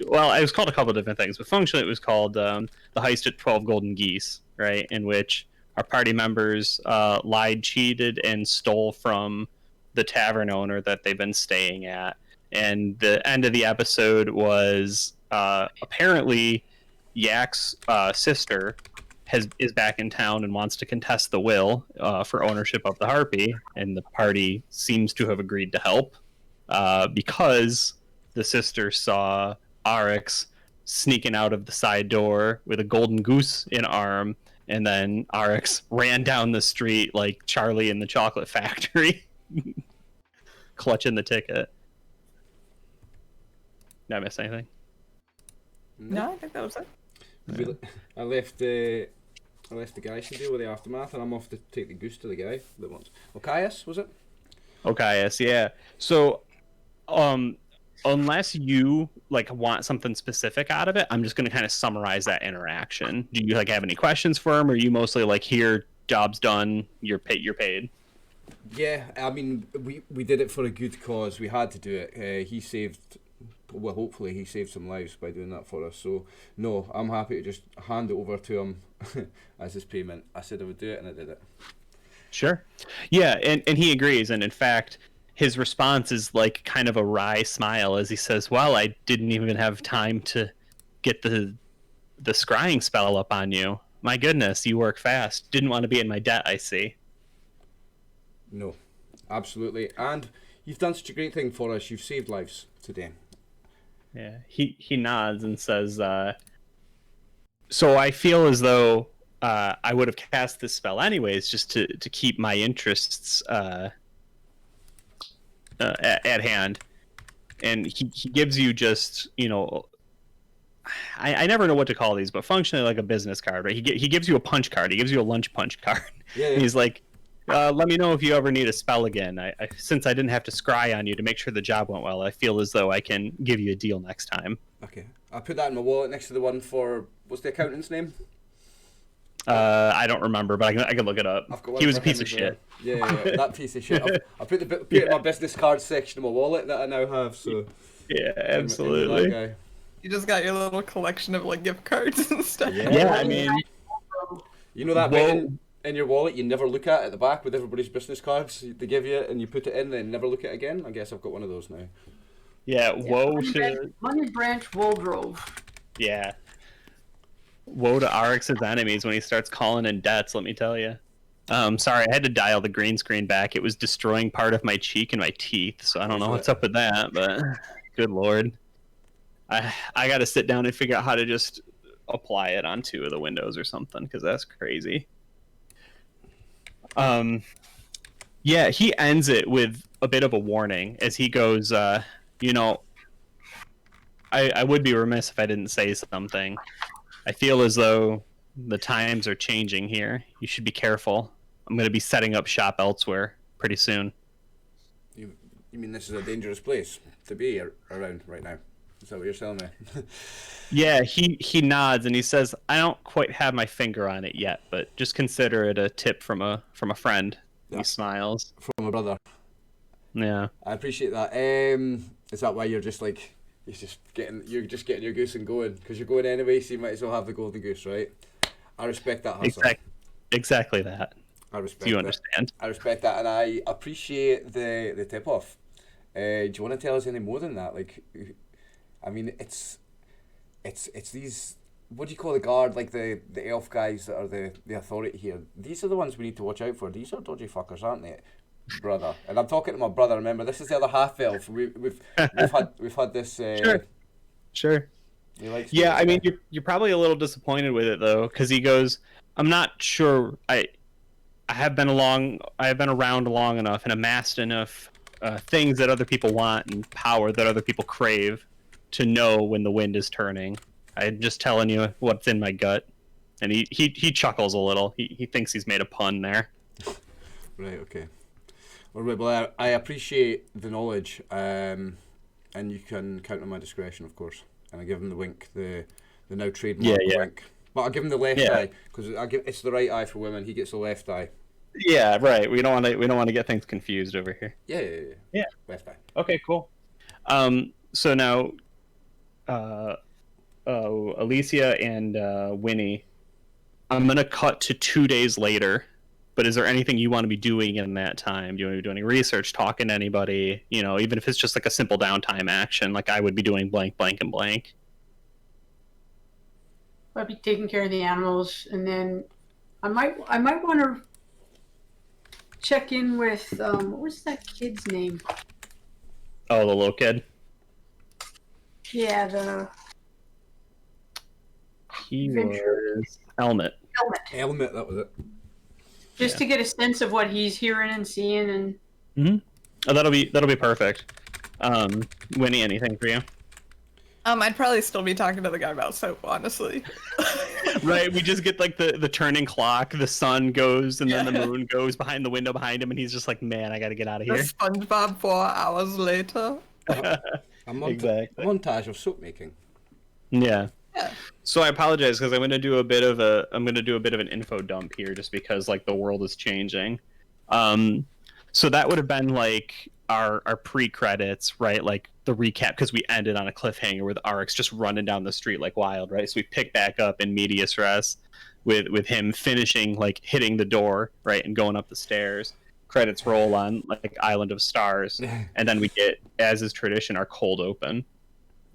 well, it was called a couple of different things, but functionally it was called the Heist at 12 Golden Geese, right? In which our party members lied, cheated, and stole from the tavern owner that they've been staying at. And the end of the episode was apparently Yak's sister is back in town and wants to contest the will for ownership of the harpy, and the party seems to have agreed to help because the sister saw Rx sneaking out of the side door with a golden goose in arm, and then Rx ran down the street like Charlie in the Chocolate Factory, clutching the ticket. Did I miss anything? No, I think that was it. I left the guys to deal with the aftermath, and I'm off to take the goose to the guy that wants. Okias, was it? Okias, yeah. So, unless you like want something specific out of it, I'm just going to kind of summarize that interaction. Do you like have any questions for him, or are you mostly like, here, job's done, you're paid? Yeah, I mean, we did it for a good cause. We had to do it. He saved, well, hopefully he saved some lives by doing that for us. So, no, I'm happy to just hand it over to him as his payment. I said I would do it, and I did it. Sure. Yeah, and he agrees. And in fact, his response is like kind of a wry smile as he says, well, I didn't even have time to get the scrying spell up on you. My goodness, you work fast. Didn't want to be in my debt, I see. No, absolutely. And you've done such a great thing for us. You've saved lives today. Yeah, he nods and says, so I feel as though I would have cast this spell anyways, just to keep my interests at hand. And he gives you just, I never know what to call these, but functionally like a business card, right? He gives you a punch card. He gives you a lunch punch card. Yeah. And he's like, let me know if you ever need a spell again. Since I didn't have to scry on you to make sure the job went well, I feel as though I can give you a deal next time. Okay. I'll put that in my wallet next to the one for, what's the accountant's name? I don't remember, but I can look it up. He was a piece of shit. Yeah, that piece of shit. I'll put in my business card section of my wallet that I now have. So yeah, absolutely. You just got your little collection of like gift cards and stuff. Yeah, I mean, you know that bit in your wallet you never look at the back with everybody's business cards they give you, and you put it in, then never look at it again. I guess I've got one of those now. Yeah, woe to Money Branch Woldrove. Yeah. Woe to Rx's enemies when he starts calling in debts, let me tell you. Sorry, I had to dial the green screen back. It was destroying part of my cheek and my teeth, so I don't know what's up with that, but good lord. I got to sit down and figure out how to just apply it on two of the windows or something, because that's crazy. Yeah, he ends it with a bit of a warning as he goes, I would be remiss if I didn't say something. I feel as though the times are changing here. You should be careful. I'm going to be setting up shop elsewhere pretty soon. You mean this is a dangerous place to be around right now? Is that what you're telling me? Yeah, he nods and he says, I don't quite have my finger on it yet, but just consider it a tip from a friend. Yeah. He smiles. From a brother. Yeah. I appreciate that. Is that why you're just like... You're just getting your goose and going, because you're going anyway, so you might as well have the golden goose, right? I respect that hustle. Exactly that. I respect. Do you that. understand? I respect that, and I appreciate the tip off. Do you want to tell us any more than that? Like, I mean, it's these. What do you call the guard? Like the elf guys that are the authority here. These are the ones we need to watch out for. These are dodgy fuckers, aren't they? Brother, and I'm talking to my brother. Remember, this is the other half elf. We've had this. Sure. Yeah, I mean, you're probably a little disappointed with it though, because he goes, I'm not sure. I have been around long enough and amassed enough things that other people want and power that other people crave to know when the wind is turning. I'm just telling you what's in my gut. And he chuckles a little. He thinks he's made a pun there. Right. Okay. Well, I appreciate the knowledge, and you can count on my discretion, of course. And I give him the wink, the now trademark wink. But I give him the left eye because it's the right eye for women. He gets the left eye. Yeah, right. We don't want to get things confused over here. Yeah. Left eye. Okay, cool. So now Alicia and Winnie, I'm gonna cut to 2 days later. But is there anything you want to be doing in that time? Do you want to be doing any research, talking to anybody? You know, even if it's just like a simple downtime action, like I would be doing blank, blank, and blank. I'd be taking care of the animals, and then I might want to check in with what was that kid's name? Oh, the little kid. Yeah, He Adventure. was Helmet. Helmet, that was it. Just to get a sense of what he's hearing and seeing, and Oh, that'll be perfect. Winnie, anything for you? I'd probably still be talking to the guy about soap, honestly. Right, we just get like the turning clock, the sun goes, and then the moon goes behind the window behind him, and he's just like, man, I gotta get out of The here. SpongeBob 4 hours later. A montage of soap making. Yeah. Yeah. So I apologize because I'm gonna do a bit of an info dump here, just because like the world is changing. So that would have been like our pre-credits, right? Like the recap, because we ended on a cliffhanger with Rx just running down the street like wild, right? So we pick back up in medias res with him finishing, like hitting the door, right, and going up the stairs. Credits roll on like Island of Stars, and then we get, as is tradition, our cold open.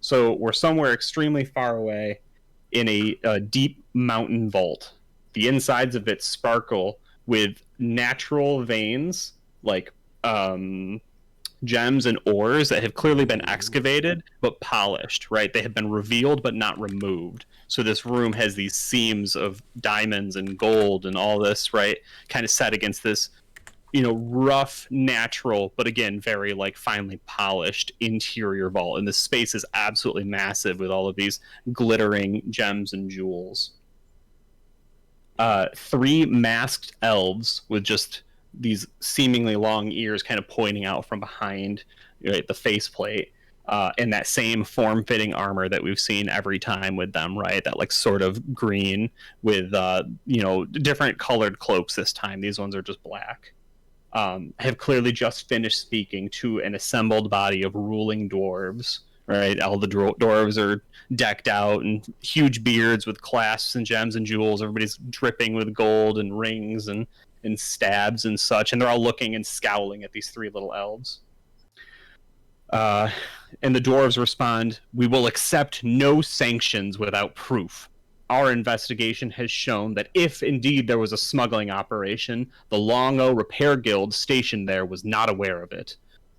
So we're somewhere extremely far away in a deep mountain vault. The insides of it sparkle with natural veins, like gems and ores that have clearly been excavated but polished, right? They have been revealed but not removed. So this room has these seams of diamonds and gold and all this, right? Kind of set against this, you know, rough, natural, but again, very like finely polished interior vault. And the space is absolutely massive with all of these glittering gems and jewels. 3 masked elves with just these seemingly long ears kind of pointing out from behind, right, the faceplate, and that same form-fitting armor that we've seen every time with them, right? That like sort of green with, you know, different colored cloaks this time. These ones are just black. Have clearly just finished speaking to an assembled body of ruling dwarves, right? All the dwarves are decked out and huge beards with clasps and gems and jewels. Everybody's dripping with gold and rings and stabs and such, and they're all looking and scowling at these 3 little elves. And the dwarves respond, "We will accept no sanctions without proof. Our investigation has shown that if indeed there was a smuggling operation, the Long-O Repair Guild stationed there was not aware of it.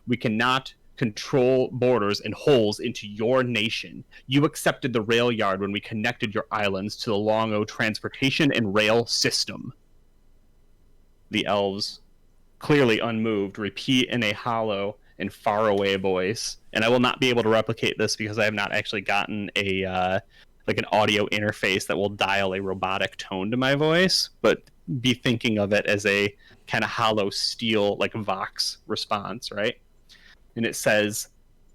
We cannot control borders and holes into your nation. You accepted the rail yard when we connected your islands to the Long-O transportation and rail system." The elves, clearly unmoved, repeat in a hollow and faraway voice. And I will not be able to replicate this because I have not actually gotten a like an audio interface that will dial a robotic tone to my voice, but be thinking of it as a kind of hollow steel, like Vox response, right? And it says,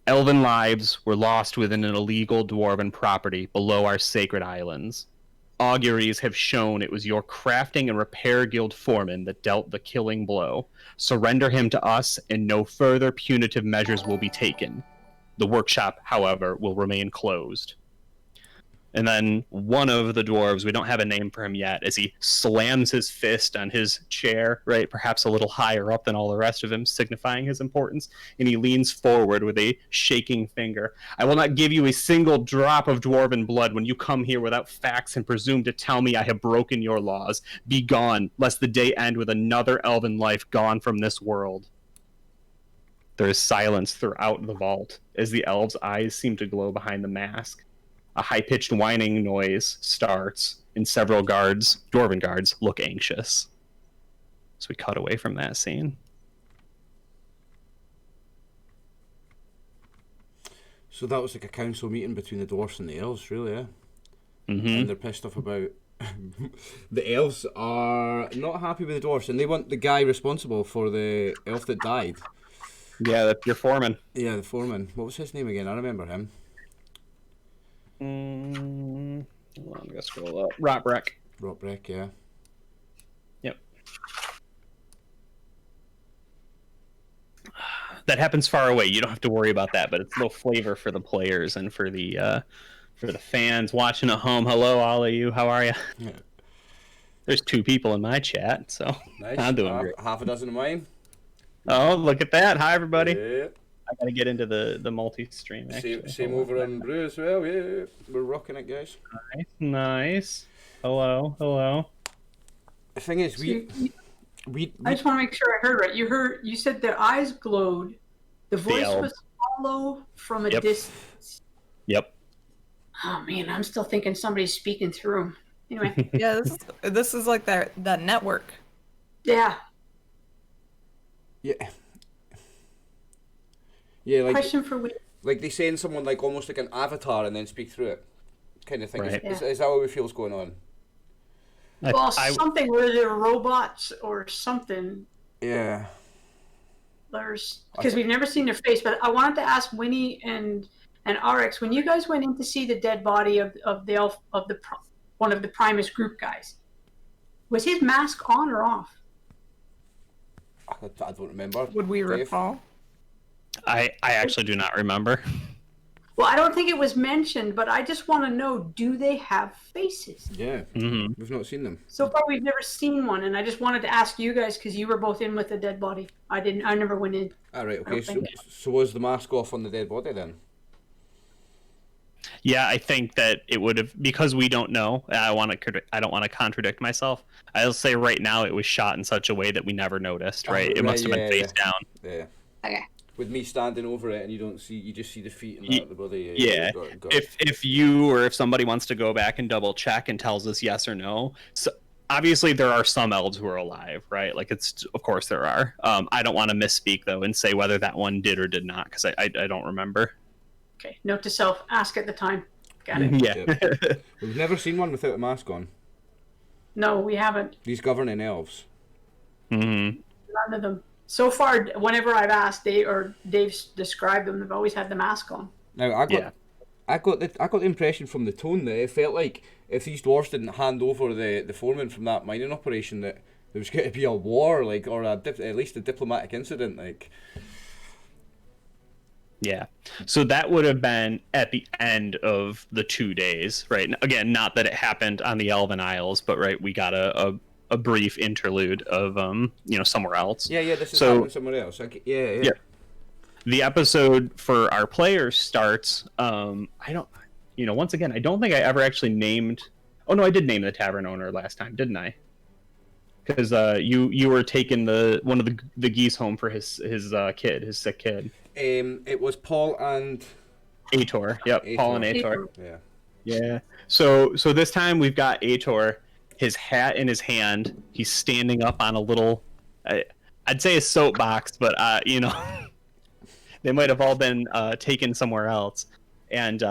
"Elven lives were lost within an illegal dwarven property below our sacred islands. Auguries have shown it was your crafting and repair guild foreman that dealt the killing blow. Surrender him to us, and no further punitive measures will be taken. The workshop, however, will remain closed." And then one of the dwarves, we don't have a name for him yet, as he slams his fist on his chair, right, perhaps a little higher up than all the rest of him, signifying his importance, and he leans forward with a shaking finger. "I will not give you a single drop of dwarven blood when you come here without facts and presume to tell me I have broken your laws. Be gone, lest the day end with another elven life gone from this world." There is silence throughout the vault as the elves' eyes seem to glow behind the mask. A high-pitched whining noise starts, and several guards, dwarven guards, look anxious. So we cut away from that scene. So that was like a council meeting between the dwarfs and the elves, really, yeah? Mm-hmm. And they're pissed off about... The elves are not happy with the dwarfs, and they want the guy responsible for the elf that died. Yeah, that's your foreman. Yeah, the foreman. What was his name again? I remember him. Hold on, I'm gonna scroll up. Rockbreck. Rockbreck, yeah. Yep. that happens far away. You don't have to worry about that, but it's a little flavor for the players and for the fans watching at home. Hello, all of you. How are you? Yeah. There's 2 people in my chat, so Nice. I'm doing great. Half a dozen of mine. Oh, look at that! Hi, everybody. Yeah. I gotta get into the multi-stream. Same over in Brew as well. Yeah, we're rocking it, guys. Nice. Hello. The thing is, we I just want to make sure I heard right. You said their eyes glowed. The voice elves. was hollow from a Yep. distance. Yep. Oh man, I'm still thinking somebody's speaking through them. Anyway, Yeah, this is like that network. yeah. Yeah, like Question for we. like they send someone like almost like an avatar and then speak through it, kind of thing. Right. Is that what we feel's going on? Well, something where they're robots or something. Yeah. Because we've never seen their face, but I wanted to ask Winnie and RX, when you guys went in to see the dead body of the elf one of the Primus group guys, was his mask on or off? I don't remember. Would we Dave? recall? I actually do not remember. Well, I don't think it was mentioned, but I just want to know, do they have faces? Yeah. Mm-hmm. We've not seen them. So far, we've never seen one, and I just wanted to ask you guys because you were both in with the dead body. I never went in. All right. I don't Okay. think So was the mask off on the dead body then? Yeah, I think that it would have, because we don't know. I don't want to contradict myself. I'll say right now it was shot in such a way that we never noticed. Right? It must have been face down. Yeah. Okay. With me standing over it and you just see the feet and not the body. Yeah. Got it. If you or if somebody wants to go back and double check and tells us yes or no, so obviously there are some elves who are alive, right? Like of course there are. I don't want to misspeak though and say whether that one did or did not because I don't remember. Okay. Note to self: ask at the time. Got it. Yeah. We've never seen one without a mask on. No, we haven't. These governing elves. Mm-hmm. None of them. So far, whenever I've asked Dave's described them, they've always had the mask on. Now I got the impression from the tone that it felt like if these dwarves didn't hand over the foreman from that mining operation that there was going to be a war, like, or at least a diplomatic incident, like. Yeah. So that would have been at the end of the 2 days, right? Again, not that it happened on the Elven Isles, but right, we got a brief interlude of somewhere else. Yeah, this is happening somewhere else. Yeah. The episode for our players starts. Once again, I don't think I ever actually named. Oh no, I did name the tavern owner last time, didn't I? Because you were taking one of the geese home for his sick kid. It was Paul and Ator. Yep, Ator. Paul and Ator. Yeah. Yeah. So this time we've got Ator, his hat in his hand. He's standing up on a little, I'd say a soapbox, but they might have all been taken somewhere else. And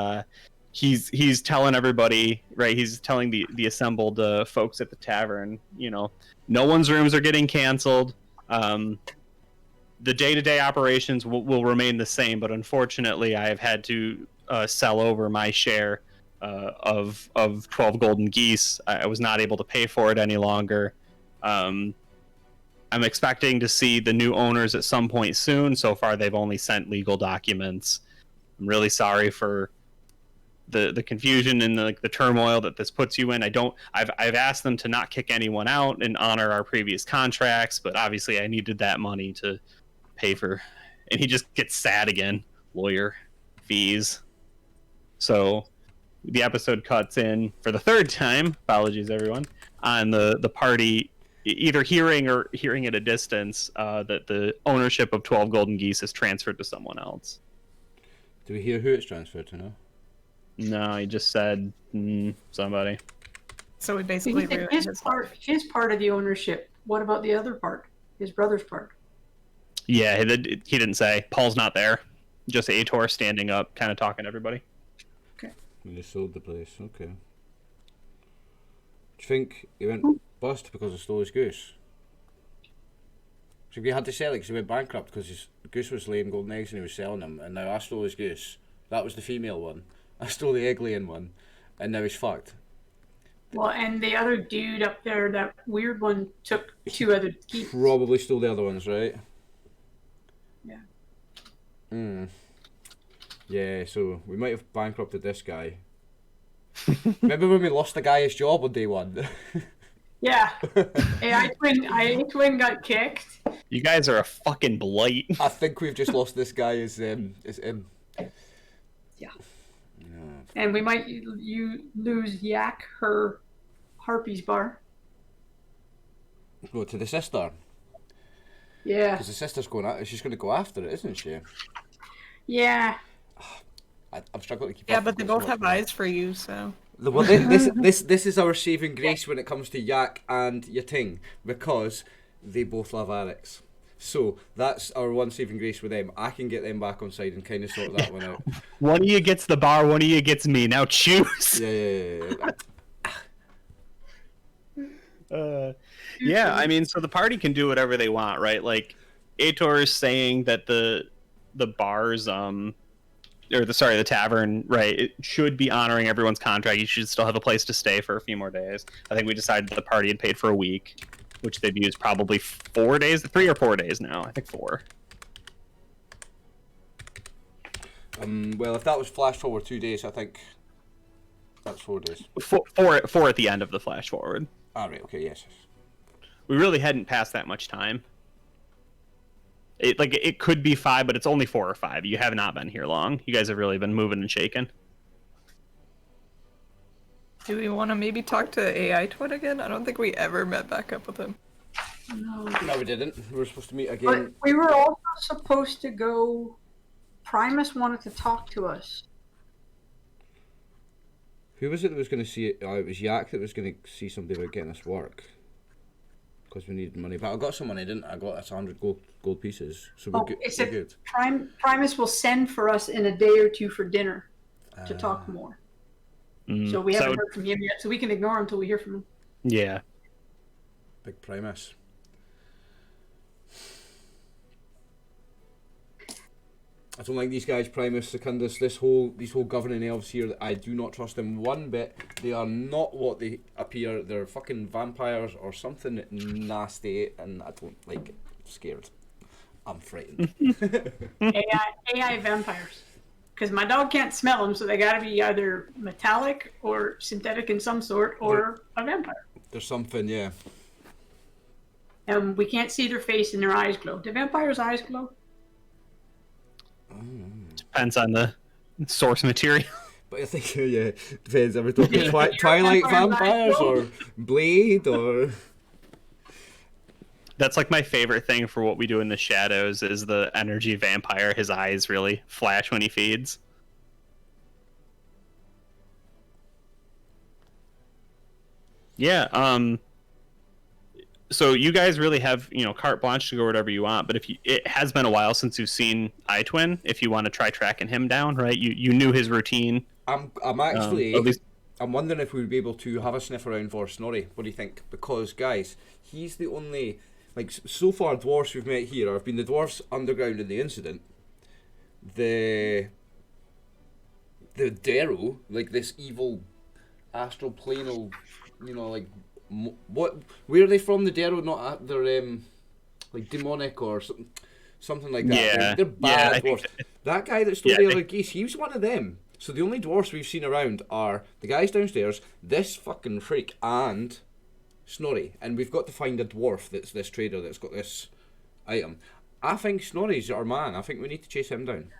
he's telling everybody, right? He's telling the assembled folks at the tavern, no one's rooms are getting canceled. The day-to-day operations will remain the same, but unfortunately, I have had to sell over my share of 12 golden geese. I was not able to pay for it any longer. I'm expecting to see the new owners at some point soon. So far, they've only sent legal documents. I'm really sorry for the confusion and the turmoil that this puts you in. I've asked them to not kick anyone out and honor our previous contracts, but obviously I needed that money to pay for, and he just gets sad again. Lawyer fees. So the episode cuts in for the 3rd time, apologies everyone, on the party either hearing at a distance that the ownership of 12 golden geese is transferred to someone else. Do we hear who it's transferred to now? No, he just said somebody. So we basically ruined his part of the ownership. What about the other part? His brother's part? Yeah, he didn't say. Paul's not there. Just Ator standing up, kind of talking to everybody. Okay. They sold the place. Okay. Do you think he went bust because of stole his goose? So he had to sell it because he went bankrupt because his goose was laying golden eggs and he was selling them, and now I stole his goose. That was the female one. I stole the egg-laying one, and now he's fucked. Well, and the other dude up there, that weird one, took 2 other geese. Probably stole the other ones, right? Yeah. Yeah, so we might have bankrupted this guy. Remember when we lost the guy his job on day one? Yeah. AI twin got kicked. You guys are a fucking blight. I think we've just lost this guy as him. Yeah. And we might lose Yak, her Harpy's bar. Go to the sister. Yeah. Because the sister's she's going to go after it, isn't she? Yeah. I'm struggling to keep Yeah, up but with they this both have much. eyes for you, so. Well, this is our saving grace when it comes to Yak and Yating, because they both love Alex. So that's our one saving grace with them. I can get them back on side and kind of sort that one out. One of you gets the bar, one of you gets me. Now choose. Yeah. Yeah, I mean, so the party can do whatever they want, right? Like, Ator is saying that the bars, the tavern, right, it should be honoring everyone's contract. You should still have a place to stay for a few more days. I think we decided the party had paid for a week, which they've used probably 4 days, 3 or 4 days now. I think 4. Well, if that was flash forward 2 days, I think that's 4 days. 4 at the end of the flash forward. Ah, right, okay, yes. We really hadn't passed that much time. It could be 5, but it's only 4 or 5. You have not been here long. You guys have really been moving and shaking. Do we want to maybe talk to AI Twin again? I don't think we ever met back up with him. No. No, we didn't. We were supposed to meet But again. we were also supposed to go. Primus wanted to talk to us. Who was it that was going to see it? Oh, it was Yak that was going to see somebody about getting us work. Because we needed money. But I got some money, didn't I? I got us 100 gold pieces. So we're, we're good. Primus will send for us in a day or two for dinner to talk more. So we haven't heard from him yet, so we can ignore him until we hear from him. Yeah. Big Primus. I don't like these guys, Primus, Secundus, these whole governing elves here. I do not trust them one bit. They are not what they appear. They're fucking vampires or something nasty, and I don't like it. I'm scared. I'm frightened. AI vampires. Because my dog can't smell them, so they gotta be either metallic or synthetic in some sort, or a vampire. There's something, yeah. And we can't see their face and their eyes glow. Do vampires' eyes glow? Depends on the source material. But I think, yeah, depends. Are we talking Twilight vampires or Blade or... That's like my favorite thing for what we do in the shadows is the energy vampire. His eyes really flash when he feeds. Yeah, so you guys really have, carte blanche to go wherever you want, but it has been a while since you've seen Itwin, if you want to try tracking him down, right? You knew his routine. I'm actually... at least... I'm wondering if we would be able to have a sniff around for Snorri. What do you think? Because, guys, he's the only... Like, so far, dwarves we've met here have been the dwarves underground in the incident. The Darrow, like this evil astral planal, where are they from? The Darrow, not they're like demonic or something like that. Yeah, they're bad yeah, dwarves. That guy that stole the other geese, he was one of them. So the only dwarves we've seen around are the guys downstairs, this fucking freak, and Snorri. And we've got to find a dwarf that's this trader that's got this item. I think Snorri's our man. I think we need to chase him down.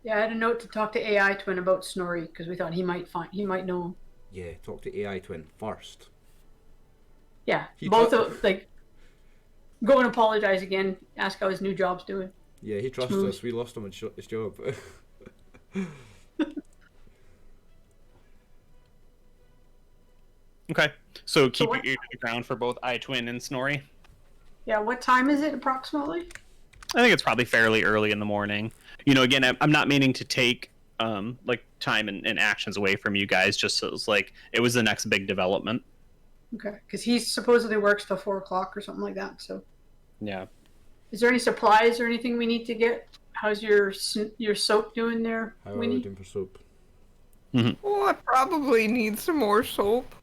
Yeah, I had a note to talk to AI Twin about Snorri because we thought he might know him. Yeah, talk to AI Twin first. Yeah, go and apologize again. Ask how his new job's doing. Yeah, he trusts us. We lost him his job. Okay, so keep your ear to the ground for both Itwin and Snorri. Yeah, what time is it approximately? I think it's probably fairly early in the morning. Again, I'm not meaning to take time and actions away from you guys, just so it was the next big development. Okay, because he supposedly works till 4 o'clock or something like that. So, yeah. Is there any supplies or anything we need to get? How's your soap doing there, How are Winnie? we doing for soap? Mm-hmm. Oh, I probably need some more soap.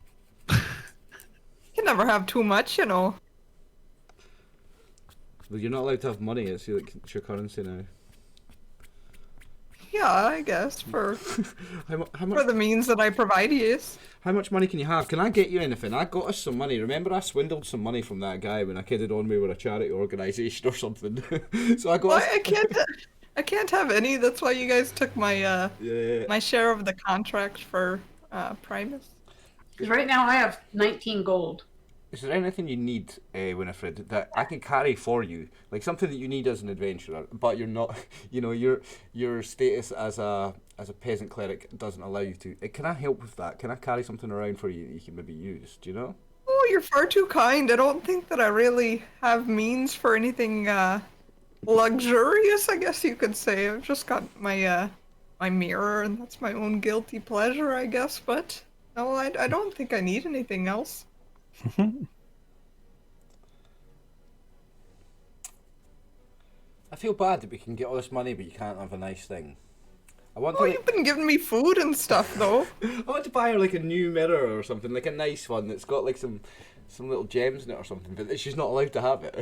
You never have too much, Well, you're not allowed to have money. It's your currency now. Yeah, I guess for how for the means that I provide, yes. How much money can you have? Can I get you anything? I got us some money. Remember, I swindled some money from that guy when I kidded on me with a charity organisation or something. So I got. Well, I can't have any. That's why you guys took my Yeah. my share of the contract for Primus. Because right now I have 19 gold. Is there anything you need, Winifred, that I can carry for you? Like something that you need as an adventurer, but you're not, your status as a peasant cleric doesn't allow you to. Can I help with that? Can I carry something around for you that you can maybe use? Do you know? Oh, you're far too kind. I don't think that I really have means for anything luxurious, I guess you could say. I've just got my my mirror, and that's my own guilty pleasure, I guess. But no, I don't think I need anything else. I feel bad that we can get all this money, but you can't have a nice thing. I want Oh, to. you've been giving me food and stuff, though. I want to buy her like a new mirror or something, like a nice one that's got like some little gems in it or something, but she's not allowed to have it.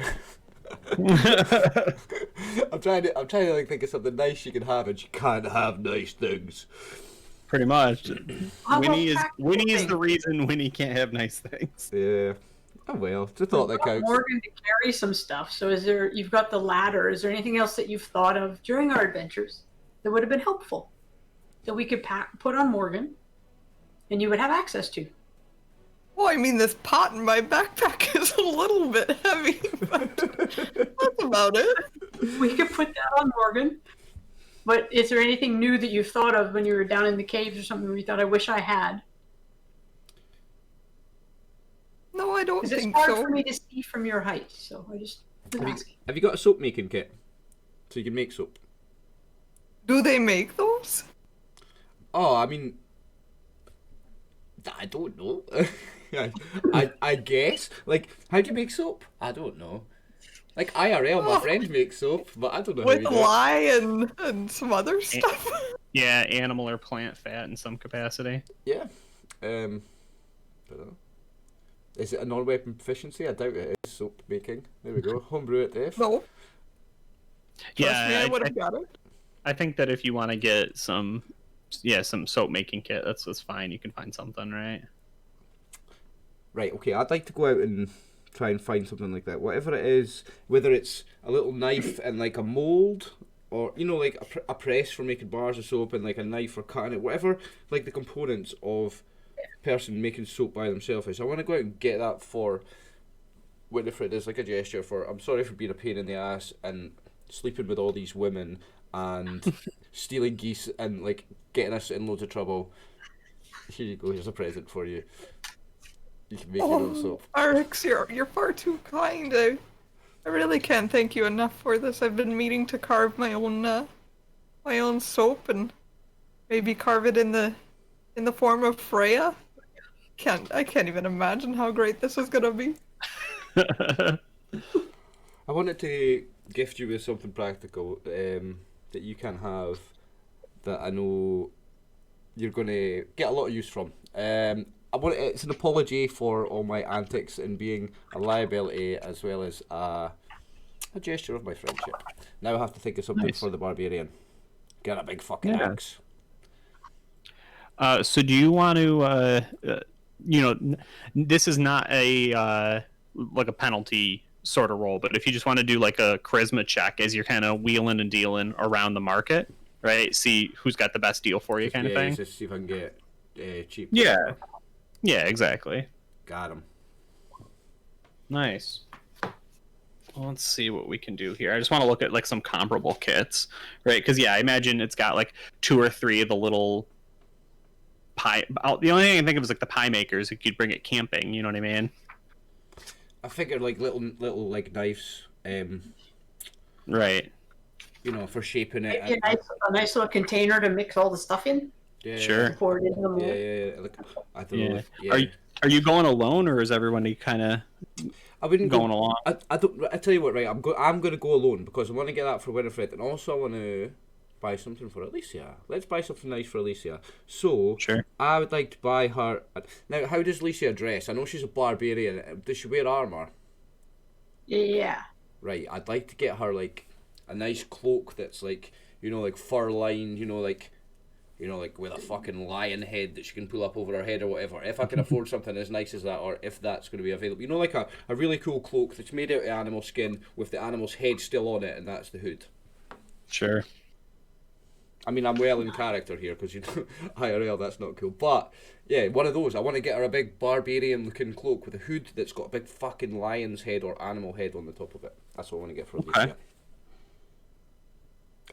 I'm trying to like think of something nice she can have, and she can't have nice things. Pretty much. How about Winnie is practical the reason Winnie can't have nice things. Yeah. Oh well, just thought that counts. Morgan to carry some stuff. So you've got the ladder. Is there anything else that you've thought of during our adventures that would have been helpful that we could put on Morgan and you would have access to? Well, I mean, this pot in my backpack is a little bit heavy, but that's about it. We could put that on Morgan. But is there anything new that you've thought of when you were down in the caves or something where you thought, I wish I had? No, I don't Because it's think hard so. for me to see from your height, so I just was asking. Have you got a soap making kit? So you can make soap. Do they make those? Oh, I mean, I don't know. I guess. Like, how do you make soap? I don't know. Like IRL, my friend makes soap, but I don't know how With he does it. lye and some other stuff? Yeah, animal or plant fat in some capacity. Yeah. Don't know. Is it a non-weapon proficiency? I doubt it is. Soap making. There we go. Homebrew it, Dave. No. Trust me, I would I have got it. I think that if you want to get some soap making kit, that's fine. You can find something, right? Right, okay, I'd like to go out and try and find something like that. Whatever it is, whether it's a little knife and like a mould, or, like a press for making bars of soap and like a knife for cutting it, whatever, like the components of a person making soap by themselves is. I want to go out and get that for Winifred as like a gesture for, I'm sorry for being a pain in the ass and sleeping with all these women and stealing geese and like getting us in loads of trouble. Here you go, here's a present for you. You can make your own soap. Rx, you're far too kind. I really can't thank you enough for this. I've been meaning to carve my own soap and maybe carve it in the form of Freya. I can't even imagine how great this is gonna be. I wanted to gift you with something practical that you can have that I know you're going to get a lot of use from. It's an apology for all my antics and being a liability as well as a gesture of my friendship. Now I have to think of something for the barbarian. Get a big fucking axe. So do you want to, this is not a like a penalty sort of roll, but if you just want to do like a charisma check as you're kind of wheeling and dealing around the market, right? See who's got the best deal for you, kind of thing. Just see if I can get cheap. Yeah, exactly. Got him. Nice. Well, let's see what we can do here. I just want to look at like some comparable kits, right? Because I imagine it's got like 2 or 3 of the little pie. The only thing I can think of is like the pie makers. You could bring it camping. You know what I mean? I figured like little like knives. Right. For shaping it. Maybe a nice little container to mix all the stuff in. Yeah. Sure. Pour it into the mold. Yeah. Like, I don't know. Are you going alone, or is everybody kind of going along? I tell you what, right? I'm going to go alone because I want to get that for Winifred, and also I want to buy something for Alicia. Let's buy something nice for Alicia. So, sure. I would like to buy her. Now, how does Alicia dress? I know she's a barbarian. Does she wear armor? Yeah. Right. I'd like to get her like a nice cloak that's like like fur lined, like with a fucking lion head that she can pull up over her head or whatever. If I can afford something as nice as that, or if that's going to be available, like a really cool cloak that's made out of animal skin with the animal's head still on it, and that's the hood. Sure. I mean, I'm well in character here because IRL that's not cool, but yeah, one of those. I want to get her a big barbarian-looking cloak with a hood that's got a big fucking lion's head or animal head on the top of it. That's what I want to get for Alicia.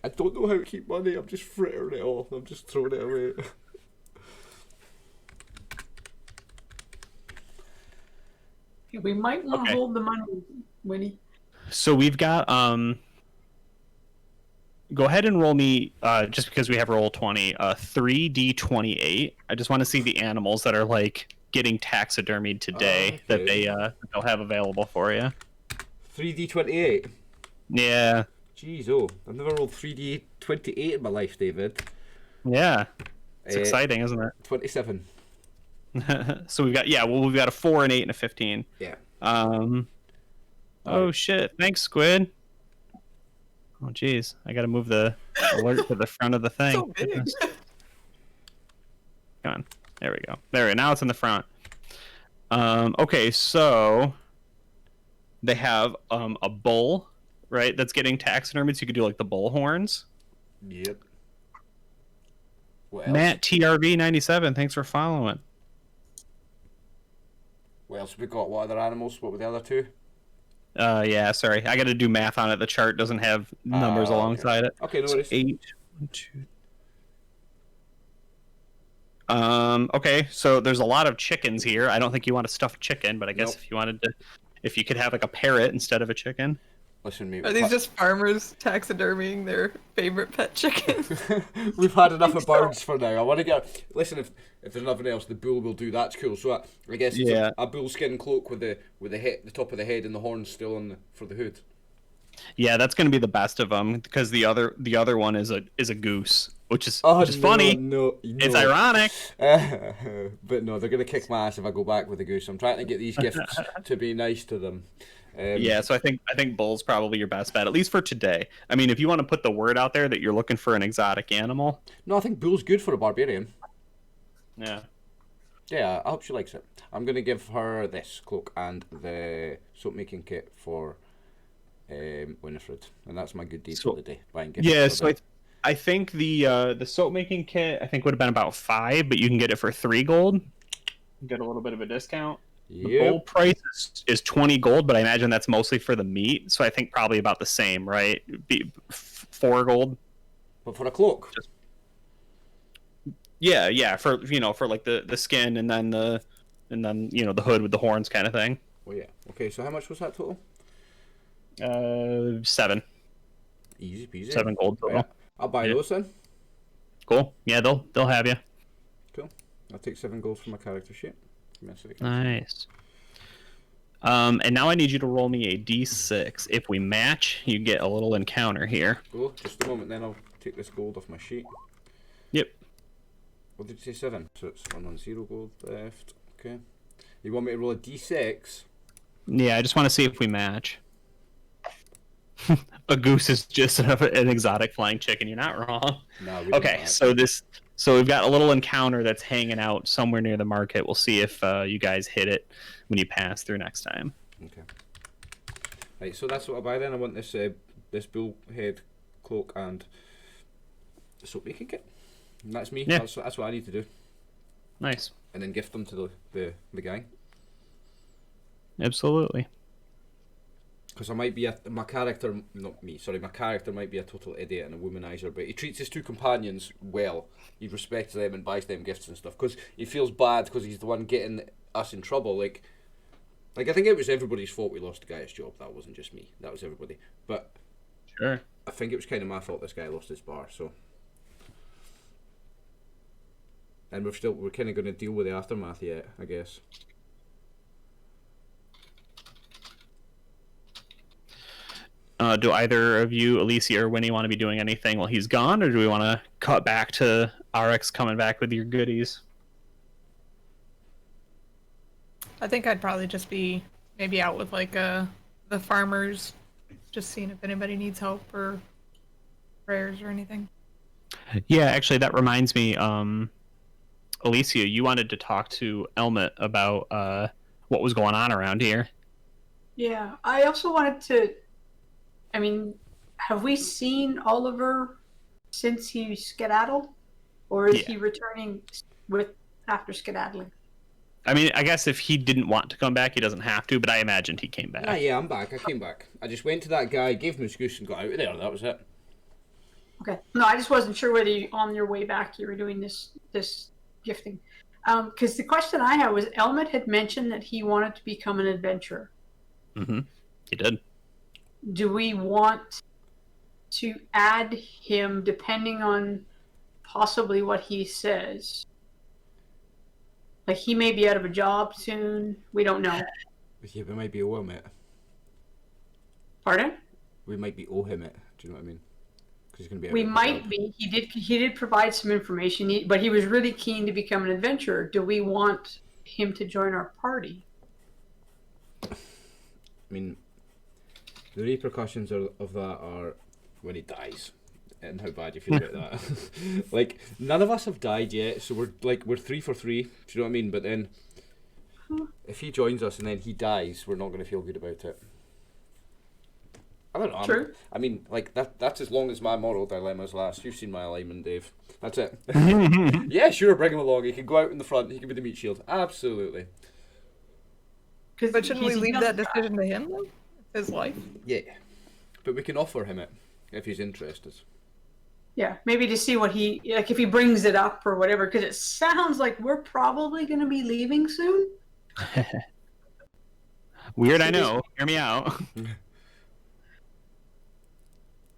I don't know how to keep money. I'm just frittering it off. I'm just throwing it away. We might want to hold the money, Winnie. So we've got go ahead and roll me just because we have roll 20 3d28. I just want to see the animals that are like getting taxidermied today that they'll have available for you. 3d28. Yeah. Jeez, I've never rolled 3d28 in my life, David. Yeah. It's exciting, isn't it? 27. So we've got we've got a 4, an 8, and a 15. Yeah. Oh shit! Thanks, Squid. Oh jeez, I gotta move the alert to the front of the thing. So big. Come on, there we go. There, now it's in the front. Okay, so they have a bull, right? That's getting taxidermied, so you could do like the bull horns. Yep. What else? Matt TRV97, thanks for following. What else have we got? What other animals? What were the other two? Yeah, sorry. I got to do math on it. The chart doesn't have numbers alongside it. Okay, no worries. 8, 1, 2. Okay, so there's a lot of chickens here. I don't think you want a stuffed chicken, but I guess if you could have like a parrot instead of a chicken. Listen, mate. Are these just farmers taxidermying their favorite pet chickens? We've had enough of birds for now. I want to get. Listen, if there's nothing else, the bull will do. That's cool. So I guess it's a bull skin cloak with the head, the top of the head, and the horns still on for the hood. Yeah, that's going to be the best of them because the other one is a goose, which is funny. No, it's ironic. But no, they're going to kick my ass if I go back with a goose. I'm trying to get these gifts to be nice to them. So I think bull's probably your best bet, at least for today. I mean, if you want to put the word out there that you're looking for an exotic animal. No, I think bull's good for a barbarian. Yeah. Yeah, I hope she likes it. I'm going to give her this cloak and the soap making kit for Winifred, and that's my good deed for the day. Buying gifts. Yeah, so I think the soap making kit I think would have been about 5, but you can get it for 3 gold. Get a little bit of a discount. The bull price is 20 gold, but I imagine that's mostly for the meat, so I think probably about the same, right? 4 gold. But for a cloak. Yeah, for for like the skin and then the hood with the horns kind of thing. Oh yeah. Okay, so how much was that total? 7. Easy peasy. 7 gold total. Yeah. I'll buy those then. Cool. Yeah, they'll have you. Cool. I'll take 7 gold from my character sheet. Nice. And now I need you to roll me a d6. If we match, you get a little encounter here. Cool. Just a moment, then I'll take this gold off my sheet. Yep. What did you say, 7? So it's 1 on 0 gold left. Okay. You want me to roll a d6? Yeah, I just want to see if we match. A goose is just an exotic flying chicken. You're not wrong. No, okay, so we've got a little encounter that's hanging out somewhere near the market. We'll see if you guys hit it when you pass through next time. Okay. Right, so that's what I buy then. I want this this bull head cloak and soap making kit. And that's me. Yeah. That's what I need to do. Nice. And then gift them to the gang. Absolutely. Because I might be my character might be a total idiot and a womanizer, but he treats his 2 companions well. He respects them and buys them gifts and stuff. Because he feels bad because he's the one getting us in trouble. Like I think it was everybody's fault we lost the guy's job. That wasn't just me. That was everybody. But sure, I think it was kind of my fault this guy lost his bar. So, and we're kind of going to deal with the aftermath yet, I guess. Do either of you, Alicia or Winnie, want to be doing anything while he's gone, or do we want to cut back to RX coming back with your goodies? I think I'd probably just be maybe out with like the farmers, just seeing if anybody needs help or prayers or anything. Yeah, actually, that reminds me. Alicia, you wanted to talk to Elmet about what was going on around here. Yeah, I also wanted to. I mean, have we seen Oliver since he skedaddled, or is he returning with after skedaddling? I mean, I guess if he didn't want to come back, he doesn't have to, but I imagined he came back. Ah, yeah, I'm back. I came back. I just went to that guy, gave him a scoosh and got out of there. That was it. Okay. No, I just wasn't sure whether on your way back you were doing this gifting. Because the question I had was, Elmet had mentioned that he wanted to become an adventurer. Mm-hmm. He did. Do we want to add him depending on possibly what he says? Like, he may be out of a job soon. We don't know. Yeah, we might be owe him it. Pardon? We might be owe him it. Do you know what I mean? Because he's going to be. We might be. He did provide some information, but he was really keen to become an adventurer. Do we want him to join our party? I mean, the repercussions of that are when he dies. And how bad you feel about that. Like, none of us have died yet, so we're 3 for 3. Do you know what I mean? But then, if he joins us and then he dies, we're not going to feel good about it. I don't know. True. I mean, like, that's as long as my moral dilemmas last. You've seen my alignment, Dave. That's it. Yeah, sure, bring him along. He can go out in the front. He can be the meat shield. Absolutely. But shouldn't we leave that decision to him, though? His life? Yeah. But we can offer him it, if he's interested. Yeah, maybe to see what if he brings it up or whatever, because it sounds like we're probably going to be leaving soon. Weird, I know. Hear me out.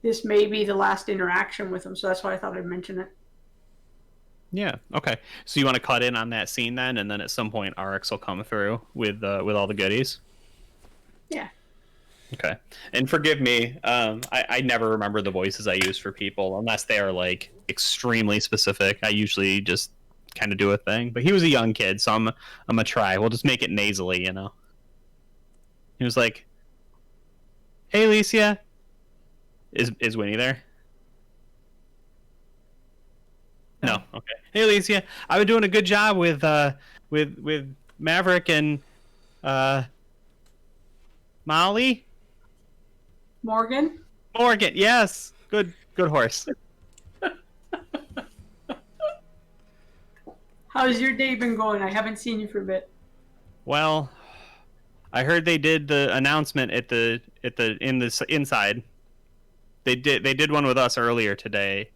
This may be the last interaction with him, so that's why I thought I'd mention it. Yeah, okay. So you want to cut in on that scene then, and then at some point Rx will come through with all the goodies? Yeah. Okay. And forgive me, I never remember the voices I use for people unless they are like extremely specific. I usually just kind of do a thing. But he was a young kid, so I'm gonna try. We'll just make it nasally, you know. He was like, "Hey, Alicia." Is Winnie there? No. Okay. Hey, Alicia. I've been doing a good job with Maverick and Molly. Morgan, yes. Good horse. how's your day been going? I haven't seen you for a bit. Well, I heard they did the announcement at the inside. They did one with us earlier today.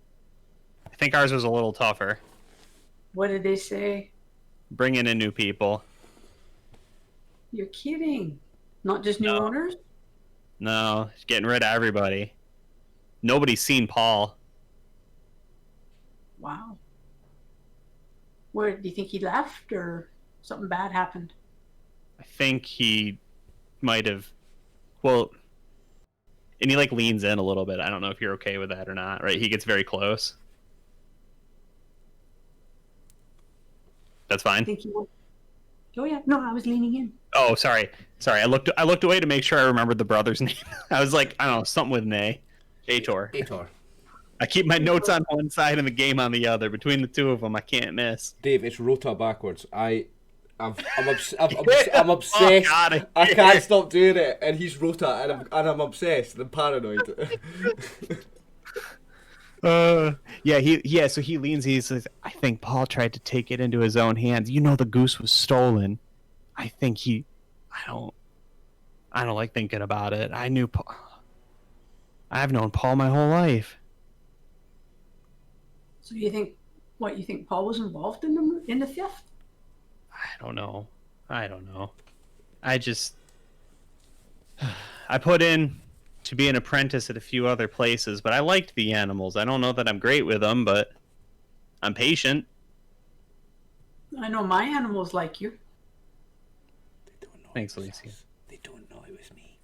I think ours was a little tougher. What did they say? Bringing in new people. You're kidding. Not just new owners? No, getting rid of everybody. Nobody's seen Paul. Wow. Where do you think he left, or something bad happened? I think he might have. Well, and he like leans in a little bit. I don't know if you're okay with that or not, right? He gets very close. That's fine. I think oh yeah, no, I was leaning in. Oh, sorry. I looked away to make sure I remembered the brother's name. I was like, I don't know, something with Nay. Ator. I keep my notes on one side and the game on the other. Between the two of them, I can't miss. Dave, it's Rota backwards. I'm obsessed. Oh, I can't stop doing it, and he's Rota, and I'm obsessed. I'm paranoid. So he leans. He says, "I think Paul tried to take it into his own hands. You know, the goose was stolen. I think he. I don't like thinking about it. I knew Paul. I've known Paul my whole life." So you think Paul was involved in the theft? I don't know. I put in to be an apprentice at a few other places, but I liked the animals. I don't know that I'm great with them, but I'm patient. I know my animals like you. They don't know. Thanks, Alicia. They don't know it was me.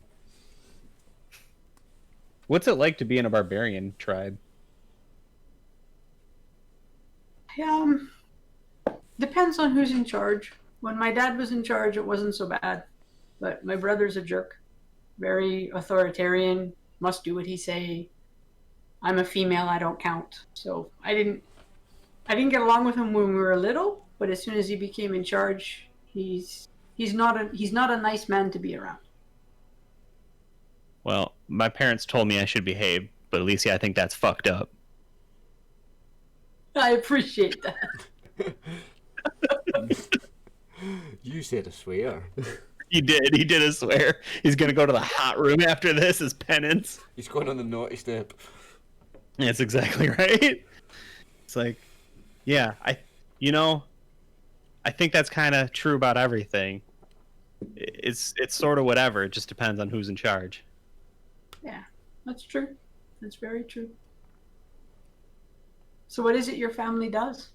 What's it like to be in a barbarian tribe? Depends on who's in charge. When my dad was in charge, it wasn't so bad. But my brother's a jerk. Very authoritarian. Must do what he say. I'm a female, I don't count. So I didn't get along with him when we were little, but as soon as he became in charge, he's not a nice man to be around. Well, my parents told me I should behave, but Alicia, I think that's fucked up. I appreciate that. You said a swear. He did a swear. He's gonna go to the hot room after this as penance. He's going on the naughty step. That's exactly right. It's like, yeah, I think that's kind of true about everything. It's sort of whatever. It just depends on who's in charge. Yeah, that's true. That's very true. So what is it your family does?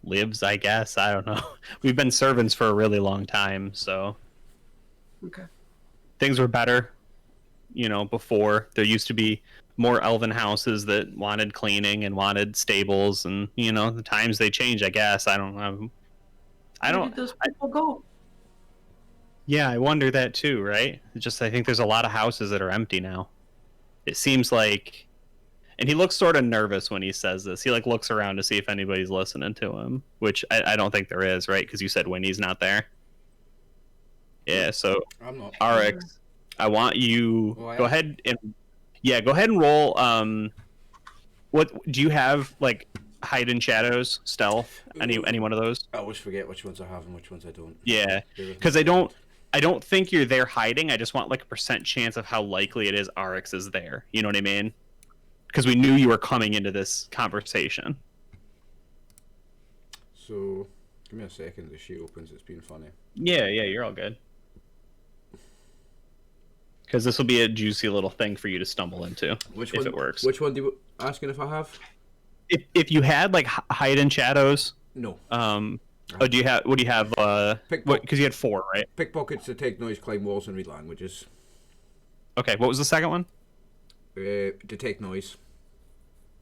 Lives, I guess. I don't know. We've been servants for a really long time, so Okay. things were better, before. There used to be more elven houses that wanted cleaning and wanted stables, and the times they change, I guess. I don't know. Where did those people go? Yeah, I wonder that too, right? I think there's a lot of houses that are empty now. It seems like, and he looks sort of nervous when he says this. He looks around to see if anybody's listening to him, which I don't think there is, right? Because you said Winnie's not there. Yeah, so I'm not. Rx, I want you Oh, I go am? ahead and roll. What do you have, like hide in shadows, stealth? Any one of those? I always forget which ones I have and which ones I don't. Yeah, because I don't think you're there hiding. I just want like a % chance of how likely it is Rx is there. You know what I mean? Because we knew you were coming into this conversation. So, give me a second. The sheet opens. It's been funny. Yeah, you're all good. Because this will be a juicy little thing for you to stumble into if it works. Which one do you asking if I have? If you had like hide in shadows, No. what do you have? Because you had 4, right? Pickpockets, detect noise, climb walls, and read languages. Okay, what was the second one? Detect noise.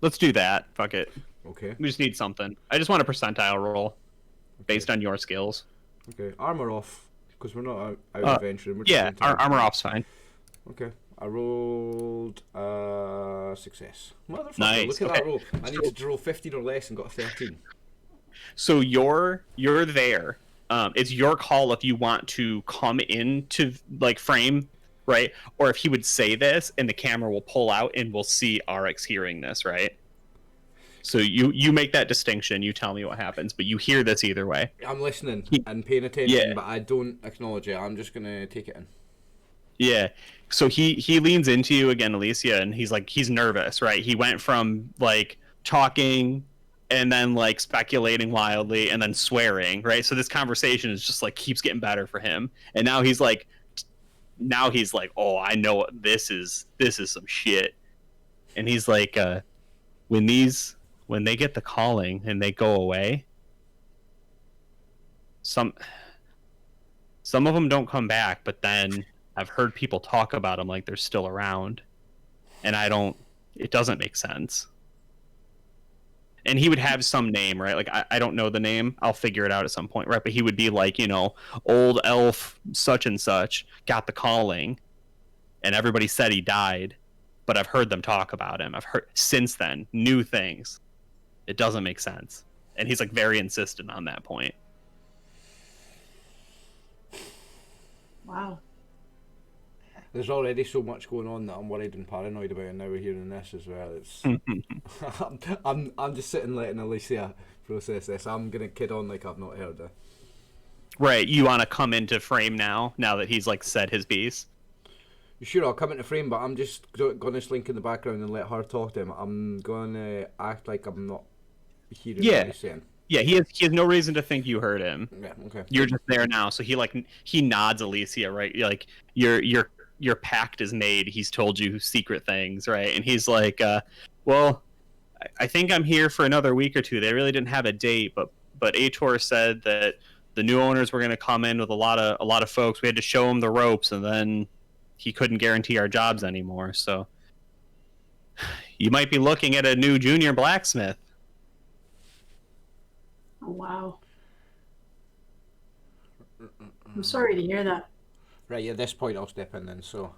Let's do that. Fuck it. Okay. We just need something. I just want a percentile roll based on your skills. Okay. Armor off, because we're not out adventuring. We're just Yeah, in town. armor off's fine. Okay. I rolled success. Motherfucker, Nice, look at okay. that roll. I needed to roll 15 or less and got a 13. So you're there. It's your call if you want to come into like frame, right? Or if he would say this and the camera will pull out and we'll see Rx hearing this, right? So you make that distinction. You tell me what happens, but you hear this either way. I'm listening and paying attention, Yeah. but I don't acknowledge it. I'm just gonna take it in. Yeah. So he leans into you again, Alicia, and he's nervous, right? He went from like talking and then like speculating wildly and then swearing, right? So this conversation is just like keeps getting better for him. And now he's like, oh, I know what this is some shit. And he's like, when they get the calling and they go away, some of them don't come back, but then I've heard people talk about them like they're still around, and it doesn't make sense. And he would have some name, right? Like, I don't know the name. I'll figure it out at some point, right? But he would be like, old elf such and such got the calling, and everybody said he died, but I've heard them talk about him. I've heard since then new things. It doesn't make sense. And he's like very insistent on that point. Wow. There's already so much going on that I'm worried and paranoid about, and now we're hearing this as well. It's I'm just sitting letting Alicia process this. I'm gonna kid on like I've not heard her. Right, you want to come into frame now that he's like said his piece? Sure, I'll come into frame, but I'm just gonna slink in the background and let her talk to him. I'm gonna act like I'm not hearing what he's saying. Yeah, he has no reason to think you heard him. Yeah, okay. You're just there now, so he nods Alicia, right? Like your pact is made. He's told you secret things, right? And he's like, well, I think I'm here for another week or two. They really didn't have a date, but Ator said that the new owners were going to come in with a lot of folks. We had to show him the ropes, and then he couldn't guarantee our jobs anymore. So you might be looking at a new junior blacksmith. Oh, wow. I'm sorry to hear that. Right, at this point I'll step in then. So,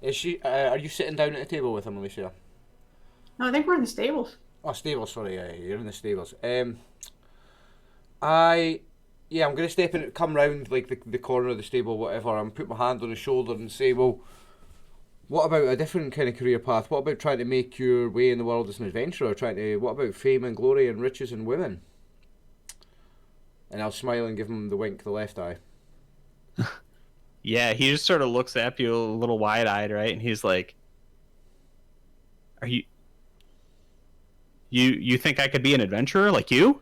is she? Are you sitting down at the table with him, Alicia? No, I think we're in the stables. Oh, stables. Sorry, yeah, you're in the stables. I'm gonna step in, come round like the corner of the stable, whatever, and put my hand on his shoulder and say, well, what about a different kind of career path? What about trying to make your way in the world as an adventurer? What about fame and glory and riches and women? And I'll smile and give him the wink, the left eye. Yeah, he just sort of looks at you a little wide-eyed, right? And he's like, "Are you think I could be an adventurer like you?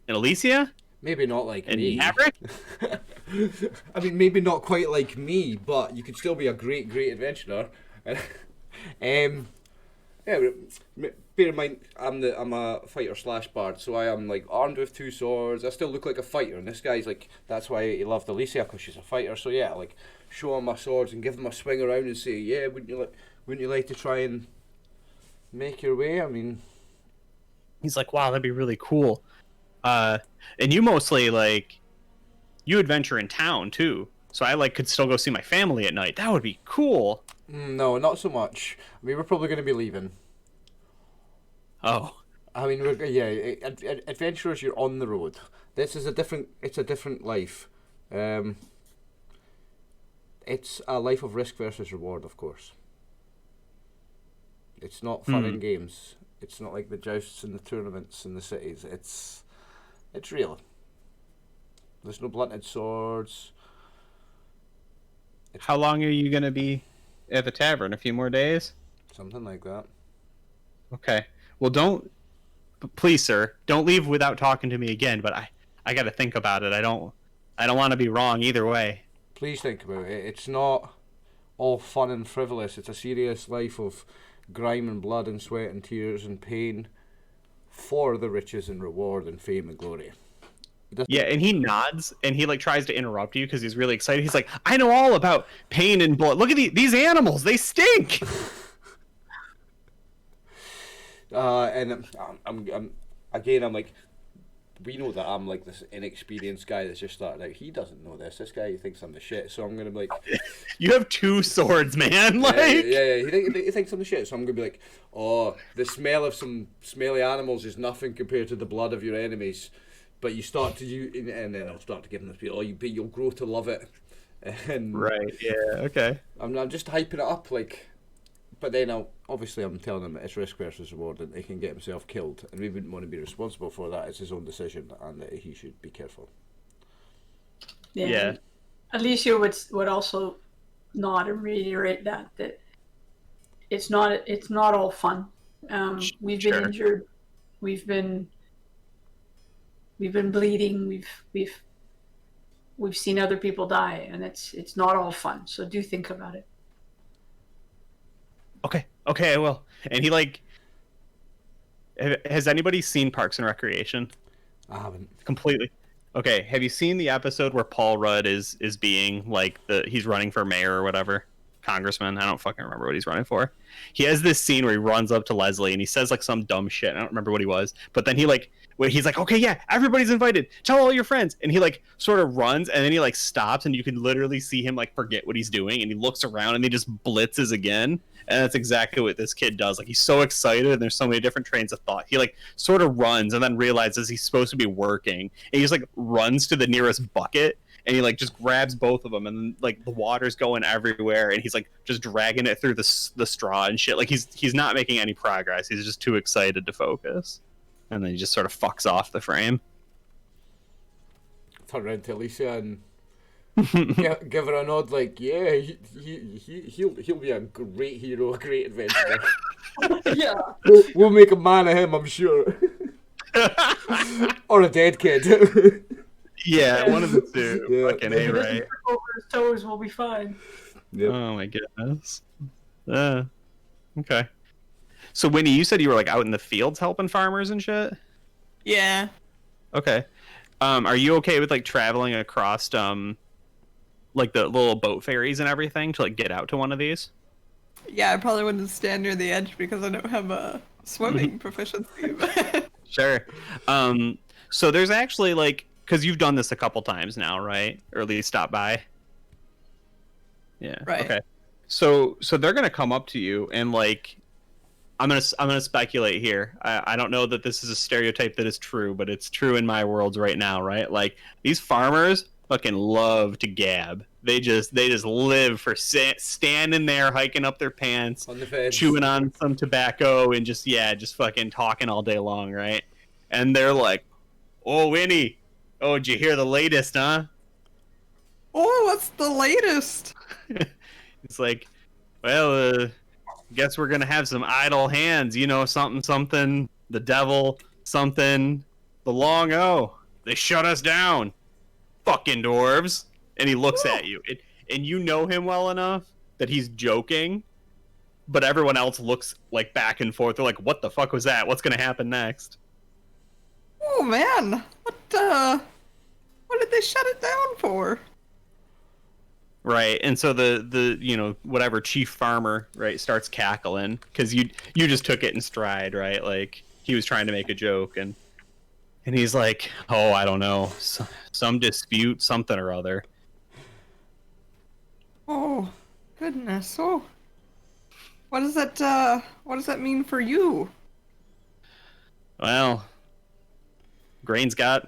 And Alicia? Maybe not like And me. Maverick?" I mean, maybe not quite like me, but you could still be a great adventurer. Yeah, bear in mind, I'm a fighter / bard, so I am like armed with 2 swords. I still look like a fighter, and this guy's like, that's why he loved Alicia, because she's a fighter. So yeah, like show him my swords and give him a swing around and say, yeah, wouldn't you like to try and make your way? I mean, He's like, "Wow, that'd be really cool." And you mostly like, you adventure in town too, so I like could still go see my family at night. That would be cool. no, not so much. I mean, we're probably going to be leaving. Oh, I mean, adventurers, you're on the road. It's a different life. It's a life of risk versus reward, of course. It's not fun and games. It's not like the jousts and the tournaments in the cities. It's real. There's no blunted swords. how long are you gonna be at the tavern? A few more days? Something like that. Okay. Well, please, sir, don't leave without talking to me again. But I got to think about it. I don't want to be wrong either way. Please think about it. It's not all fun and frivolous. It's a serious life of grime and blood and sweat and tears and pain for the riches and reward and fame and glory. Yeah, and he nods and he like tries to interrupt you because he's really excited. He's like, "I know all about pain and blood. Look at these animals. They stink." And I'm like, we know that I'm like this inexperienced guy that's just started out. He doesn't know this. This guy thinks I'm the shit. So I'm gonna be like, You have 2 swords, man. Like, yeah. He thinks I'm the shit. So I'm gonna be like, oh, the smell of some smelly animals is nothing compared to the blood of your enemies. But you start to and then I'll start to give him this. Oh, you'll grow to love it. And right? Yeah. Okay. I'm just hyping it up like. But then I'm telling him it's risk versus reward and he can get himself killed and we wouldn't want to be responsible for that. It's his own decision and he should be careful. Yeah. Alicia would also nod and reiterate that it's not all fun. We've been injured, we've been bleeding, we've seen other people die, and it's not all fun. So do think about it. Okay, I will. And he like, has anybody seen Parks and Recreation? I haven't. Completely. Okay, have you seen the episode where Paul Rudd is being like he's running for mayor or whatever? Congressman, I don't fucking remember what he's running for. He has this scene where he runs up to Leslie and he says like some dumb shit. I don't remember what he was, but then he's like, "Okay, yeah, everybody's invited. Tell all your friends." And he like sort of runs and then he like stops and you can literally see him like forget what he's doing and he looks around and he just blitzes again. And that's exactly what this kid does. Like, he's so excited and there's so many different trains of thought. He like sort of runs and then realizes he's supposed to be working. And he just like runs to the nearest bucket and he like just grabs both of them and then like the water's going everywhere and he's like just dragging it through the straw and shit. Like he's not making any progress. He's just too excited to focus. And then he just sort of fucks off the frame. Turn around to Alicia and give her a nod like, yeah, he'll be a great hero, a great adventurer. Yeah. We'll make a man of him, I'm sure. Or a dead kid. Yeah, one of the two. Yeah. Fucking A, right? Over his toes, we'll be fine. Yep. Oh my goodness. Okay. So Winnie, you said you were like out in the fields helping farmers and shit? Yeah. Okay. Are you okay with like traveling across like the little boat ferries and everything to like get out to one of these? Yeah, I probably wouldn't stand near the edge because I don't have a swimming proficiency. Sure. So there's actually like, because you've done this a couple times now, right? Or at least stopped by. Yeah. Right. Okay. So they're gonna come up to you and like, I'm gonna speculate here. I don't know that this is a stereotype that is true, but it's true in my worlds right now, right? Like these farmers fucking love to gab. They just live for standing there, hiking up their pants, On the fence. chewing on some tobacco, and just fucking talking all day long, right? And they're like, "Oh, Winnie, oh, did you hear the latest, huh?" Oh, what's the latest? It's like, well, guess we're gonna have some idle hands, you know, something, the devil, something, the long O. They shut us down. Fucking dwarves. And he looks at you. And you know him well enough that he's joking, but everyone else looks like back and forth. They're like, what the fuck was that? What's gonna happen next? Oh man, what did they shut it down for? Right, and so the you know, whatever chief farmer, right, starts cackling because you just took it in stride, right? Like he was trying to make a joke, and he's like, oh, I don't know, some dispute, something or other. Oh, goodness. Oh, what does that mean for you? Well, grain's got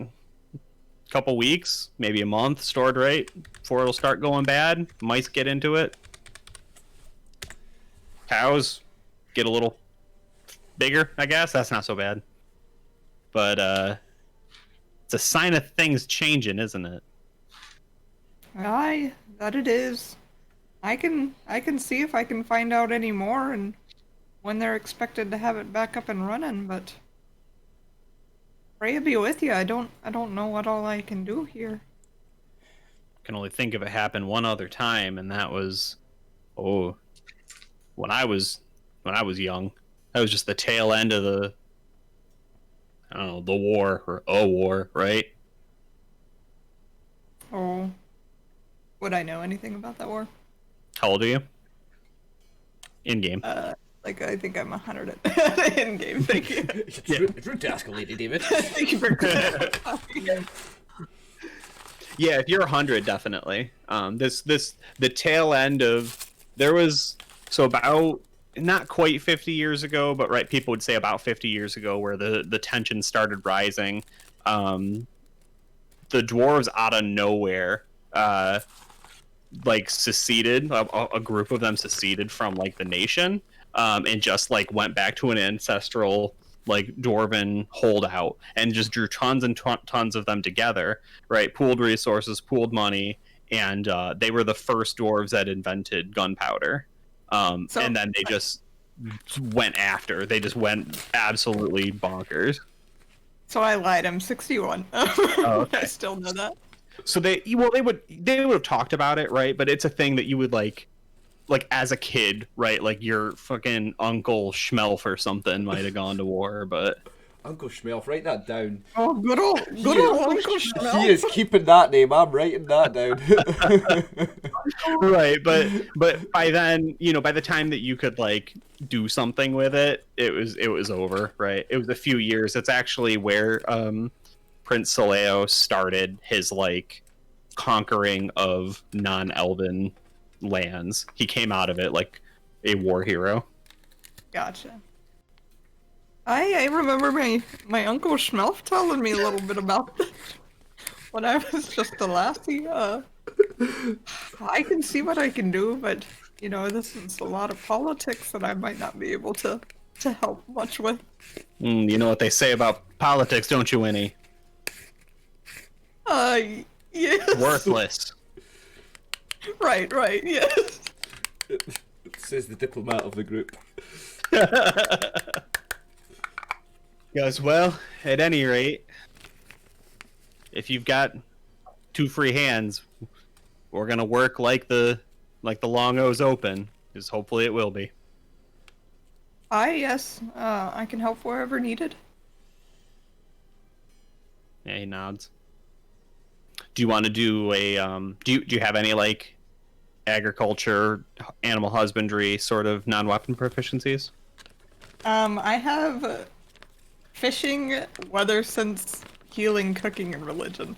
couple weeks, maybe a month stored right before it'll start going bad. Mice get into it. Cows get a little bigger, I guess. That's not so bad. But it's a sign of things changing, isn't it? Aye, that it is. I can see if I can find out any more and when they're expected to have it back up and running, but pray be with you. I don't know what all I can do here. I can only think of it happened one other time, and that was when I was young. That was just the tail end of the war or a war, right? Oh, would I know anything about that war? How old are you? In game. Like, I think I'm 100 in game. Thank you. It's rude to ask a lady, David. Thank you for Yeah, if you're 100, definitely. The tail end of there was about not quite 50 years ago, but right, people would say about 50 years ago, where the tension started rising. The dwarves out of nowhere, like seceded. A group of them seceded from like the nation, and just like went back to an ancestral like dwarven holdout and just drew tons and tons of them together, right? Pooled resources, pooled money, and they were the first dwarves that invented gunpowder. And then they just went after. They just went absolutely bonkers. So I lied. I'm 61. Oh, okay. I still know that. So they would have talked about it, right? But it's a thing that you would like as a kid, right? Like your fucking Uncle Schmelf or something might have gone to war, but Uncle Schmelf, write that down. Oh, good old Uncle Schmelf. He is keeping that name. I'm writing that down. Right, but by then, by the time that you could like do something with it, it was over, right? It was a few years. It's actually where Prince Soleo started his like conquering of non-elven lands. He came out of it like a war hero. Gotcha. I remember my Uncle Schmelf telling me a little bit about this when I was just a lassie. I can see what I can do, but this is a lot of politics that I might not be able to help much with. You know what they say about politics, don't you, Winnie? Yes. Worthless. Right, yes. Says the diplomat of the group. Goes, well, at any rate, if you've got 2 free hands, we're gonna work like the long O's open, because hopefully it will be. Yes. I can help wherever needed. Yeah, he nods. Do you want to do a do you have any like agriculture, animal husbandry sort of non-weapon proficiencies? I have fishing, weather sense, healing, cooking, and religion.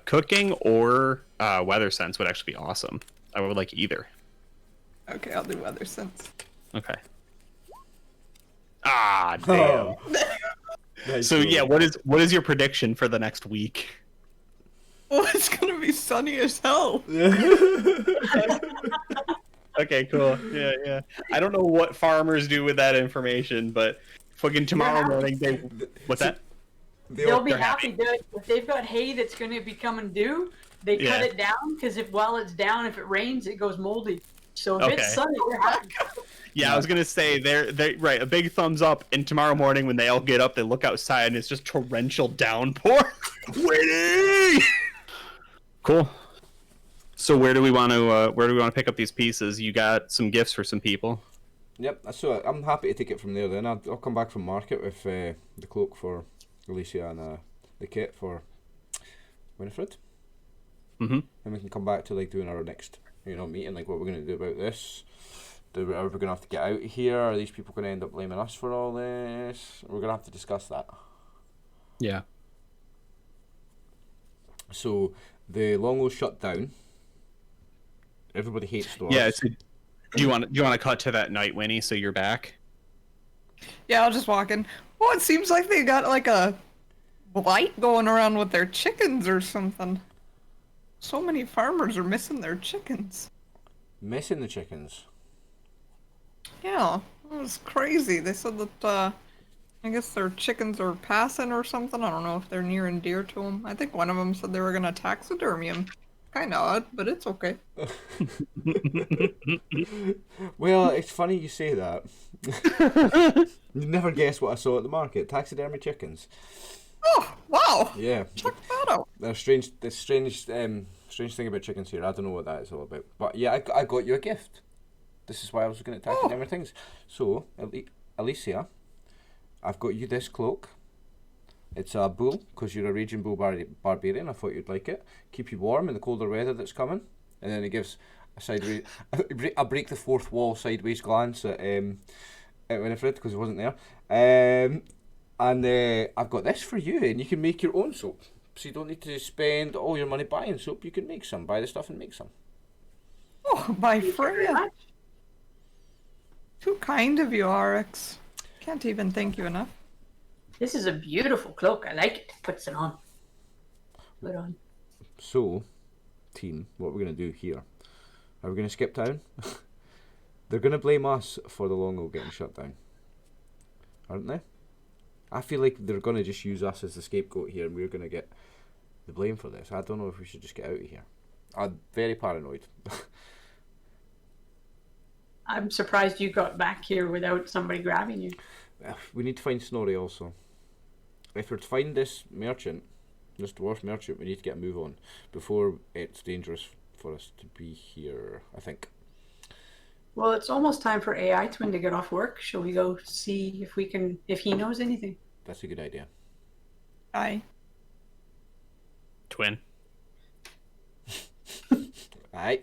Cooking or weather sense would actually be awesome. I would like either. Okay, I'll do Weather Sense. Okay. Ah, damn. Oh. Nice So roll. yeah, what is your prediction for the next week? Oh, it's gonna be sunny as hell. Okay, cool. Yeah. I don't know what farmers do with that information, but fucking tomorrow morning what's that? They'll be they're happy. happy. If they've got hay that's going to be coming due, they cut it down because while it's down, if it rains, it goes moldy. So if it's sunny, they're happy. Yeah, I was gonna say they're right. A big thumbs up. And tomorrow morning when they all get up, they look outside and it's just torrential downpour. Waiting. Cool. So where do we want to pick up these pieces? You got some gifts for some people. Yep, so I'm happy to take it from there then. I'll come back from market with the cloak for Alicia and the kit for Winifred. Mm-hmm. And we can come back to like doing our next, meeting, like what we're going to do about this. Are we going to have to get out of here? Are these people going to end up blaming us for all this? We're going to have to discuss that. Yeah. So the Longlow shut down. Everybody hates Dwarves. Yeah. So do you want to cut to that night, Winnie? So you're back. Yeah, I'll just walk in. Oh, it seems like they got like a blight going around with their chickens or something. So many farmers are missing their chickens. Missing the chickens. Yeah, it was crazy. They said that, I guess their chickens are passing or something. I don't know if they're near and dear to them. I think one of them said they were gonna taxidermy them. Kinda odd, but it's okay. Well, it's funny you say that. You never guess what I saw at the market. Taxidermy chickens. Oh, wow! Yeah. Check that out. There's strange thing about chickens here. I don't know what that is all about. But yeah, I got you a gift. This is why I was looking at taxidermy things. So, Alicia, I've got you this cloak. It's a bull, because you're a raging bull barbarian. I thought you'd like it. Keep you warm in the colder weather that's coming. And then it gives a sideways... I break the fourth wall sideways glance at Winifred, because it wasn't there. And I've got this for you, and you can make your own soap. So you don't need to spend all your money buying soap. You can make some. Buy the stuff and make some. Oh, my friend. Too kind of you, Rx. Can't even thank you enough. This is a beautiful cloak. I like it. Puts it on. Put it on. So, team, what we're going to do here. Are we going to skip town? They're going to blame us for the Longlow getting shut down. Aren't they? I feel like they're going to just use us as the scapegoat here and we're going to get the blame for this. I don't know if we should just get out of here. I'm very paranoid. I'm surprised you got back here without somebody grabbing you. We need to find Snorri also. If we're to find this merchant, this dwarf merchant, we need to get a move on before it's dangerous for us to be here, I think. Well, it's almost time for Itwin to get off work. Shall we go see if he knows anything? That's a good idea. Aye. Twin. Aye.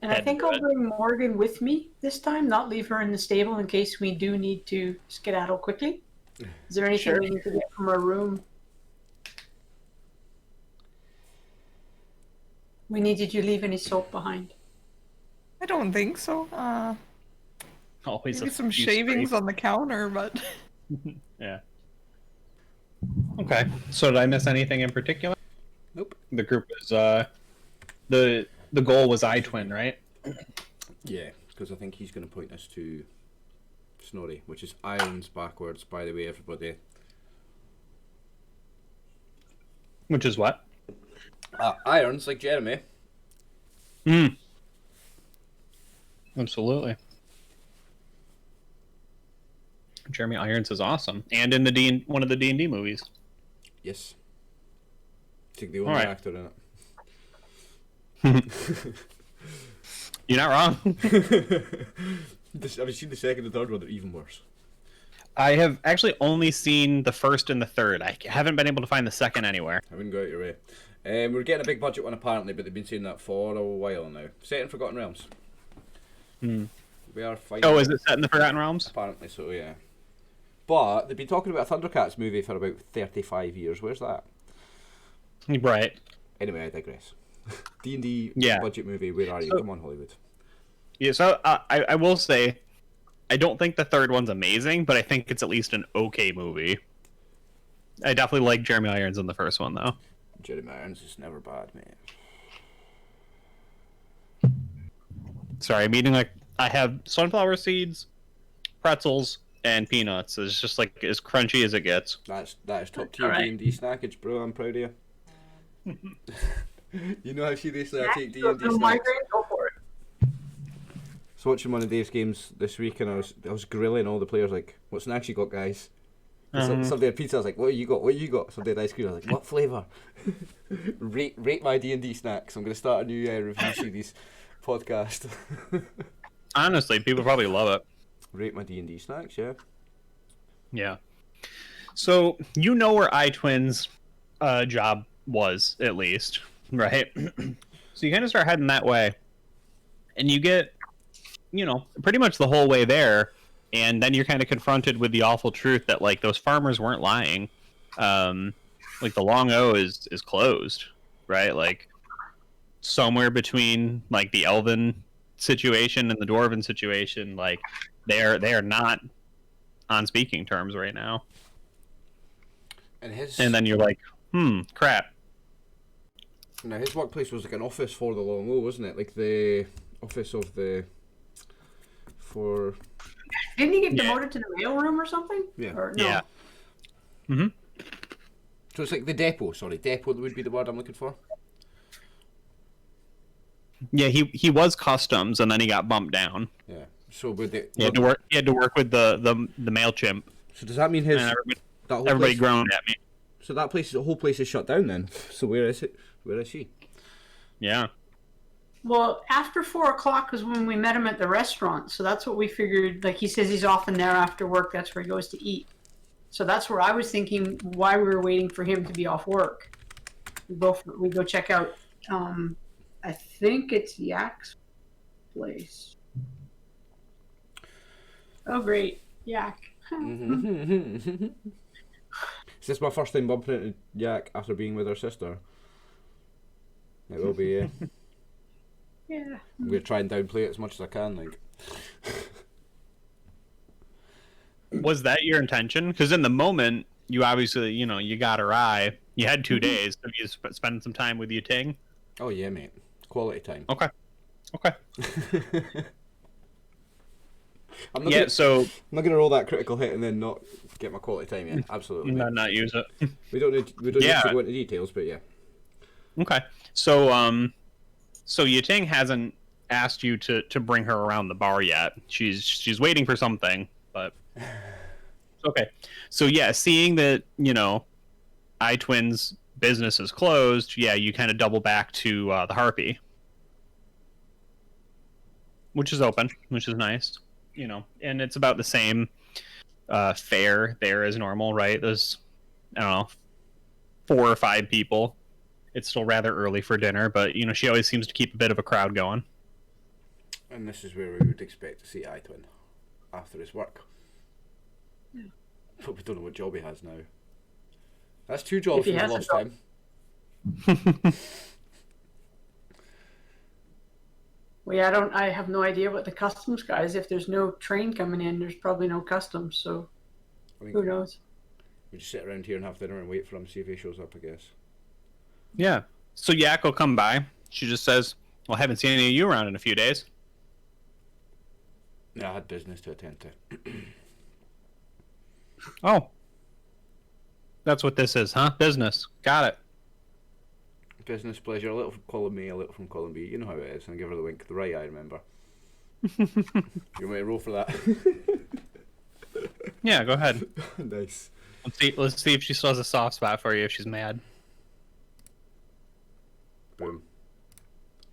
And I think I'll bring Morgan with me this time, not leave her in the stable in case we do need to skedaddle quickly. Is there anything we need to get from our room? Winnie, did you leave any soap behind? I don't think so. Always Maybe some shavings on the counter, but... Yeah. Okay. So did I miss anything in particular? Nope. The group is the goal was Itwin, right? Yeah, because I think he's going to point us to Snorri, which is irons backwards, by the way, everybody. Which is what? Irons, like Jeremy. Absolutely. Jeremy Irons is awesome, and in the one of the D&D movies. Yes. I think the only actor in it. You're not wrong. Have you seen the second and third one? They're even worse. I have actually only seen the first and the third. I haven't been able to find the second anywhere. I wouldn't go out your way. We're getting a big budget one apparently, but they've been saying that for a while now. Set in Forgotten Realms. We are fighting. Oh, is it set in the Forgotten Realms? Apparently so, yeah. But they've been talking about a Thundercats movie for about 35 years. Where's that? Right. Anyway, I digress. D&D Yeah. budget movie. Where are you? So- Come on, Hollywood. Yeah, so I will say, I don't think the third one's amazing, but I think it's at least an okay movie. I definitely like Jeremy Irons in the first one, though. Jeremy Irons is never bad, mate. Sorry, I'm eating like I have sunflower seeds, pretzels, and peanuts. It's just like as crunchy as it gets. That is top tier Alright. D&D snackage, bro. I'm proud of you. You know how seriously I take Go D&D through snacks. migraine, go for it. So watching one of Dave's games this week, and I was grilling all the players like, "What snacks you got, guys?" Somebody had pizza. I was like, "What you got? What you got?" Somebody had ice cream. I was like, "What flavour?" rate my D&D snacks. I'm gonna start a new review series podcast. Honestly, people probably love it. Rate my D&D snacks, yeah. Yeah. So you know where Itwin's job was, at least, right? So you kind of start heading that way, and you get, pretty much the whole way there, and then you're kind of confronted with the awful truth that like those farmers weren't lying. Like the Long O is closed, right? Like somewhere between like the Elven situation and the Dwarven situation, like they are not on speaking terms right now. And then you're like, crap. Now his workplace was like an office for the Long O, wasn't it? Like the office of the Didn't he get demoted to the mail room or something? Yeah. Or, no? Yeah. Mm-hmm. So it's like the depot. Sorry, depot would be the word I'm looking for. Yeah, he was customs, and then he got bumped down. Yeah. So with the He had to work with the MailChimp. So does that mean his And that everybody place, groaned at me. So the whole place is shut down then? So where is it? Where is she? Yeah. Well, after 4 o'clock was when we met him at the restaurant, so that's what we figured. Like he says, he's often there after work. That's where he goes to eat. So that's where I was thinking why we were waiting for him to be off work. We go check out. I think it's Yak's place. Oh, great, Yak. Is this my first time bumping into Yak after being with her sister? It will be, yeah. Yeah. I'm going to try and downplay it as much as I can, like. Was that your intention? Because in the moment, you obviously, you got her eye. You had 2 days. Have you spent some time with Ting? Oh, yeah, mate. Quality time. Okay. I'm not gonna roll that critical hit and then not get my quality time yet. Absolutely. Not use it. We don't need to go into details, but yeah. Okay. So Ting hasn't asked you to bring her around the bar yet. She's waiting for something, but okay. So yeah, seeing that, Itwin's business is closed, yeah, you kind of double back to the Harpy, which is open, which is nice, and it's about the same fare there as normal, right? There's, I don't know, 4 or 5 people. It's still rather early for dinner, but she always seems to keep a bit of a crowd going. And this is where we would expect to see Itwin after his work. Yeah. But we don't know what job he has now. That's 2 jobs in the lost time. Well, yeah, I have no idea what the customs guys. If there's no train coming in, there's probably no customs. So who knows? We just sit around here and have dinner and wait for him to see if he shows up, I guess. Yeah. So Yak will come by. She just says, "Well, I haven't seen any of you around in a few days." Yeah, I had business to attend to. Oh. That's what this is, huh? Business. Got it. Business pleasure, a little from column A, a little from column B. You know how it is. And give her the wink. The right eye, remember. You want me to roll for that? Yeah, go ahead. Nice. Let's see if she still has a soft spot for you if she's mad. Boom.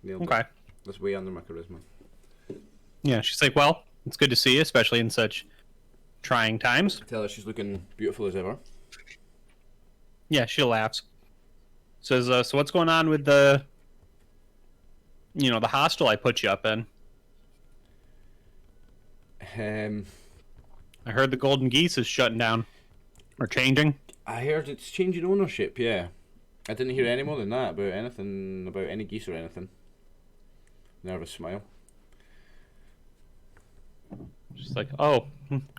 Nailed Okay. it. That's way under my charisma. Yeah, she's like, "Well, it's good to see you, especially in such trying times." Tell her she's looking beautiful as ever. Yeah, she laughs. Says, "So what's going on with the hostel I put you up in? I heard the Golden Geese is shutting down. Or changing." I heard it's changing ownership, yeah. I didn't hear any more than that about anything, about any geese or anything. Nervous smile. She's like, oh,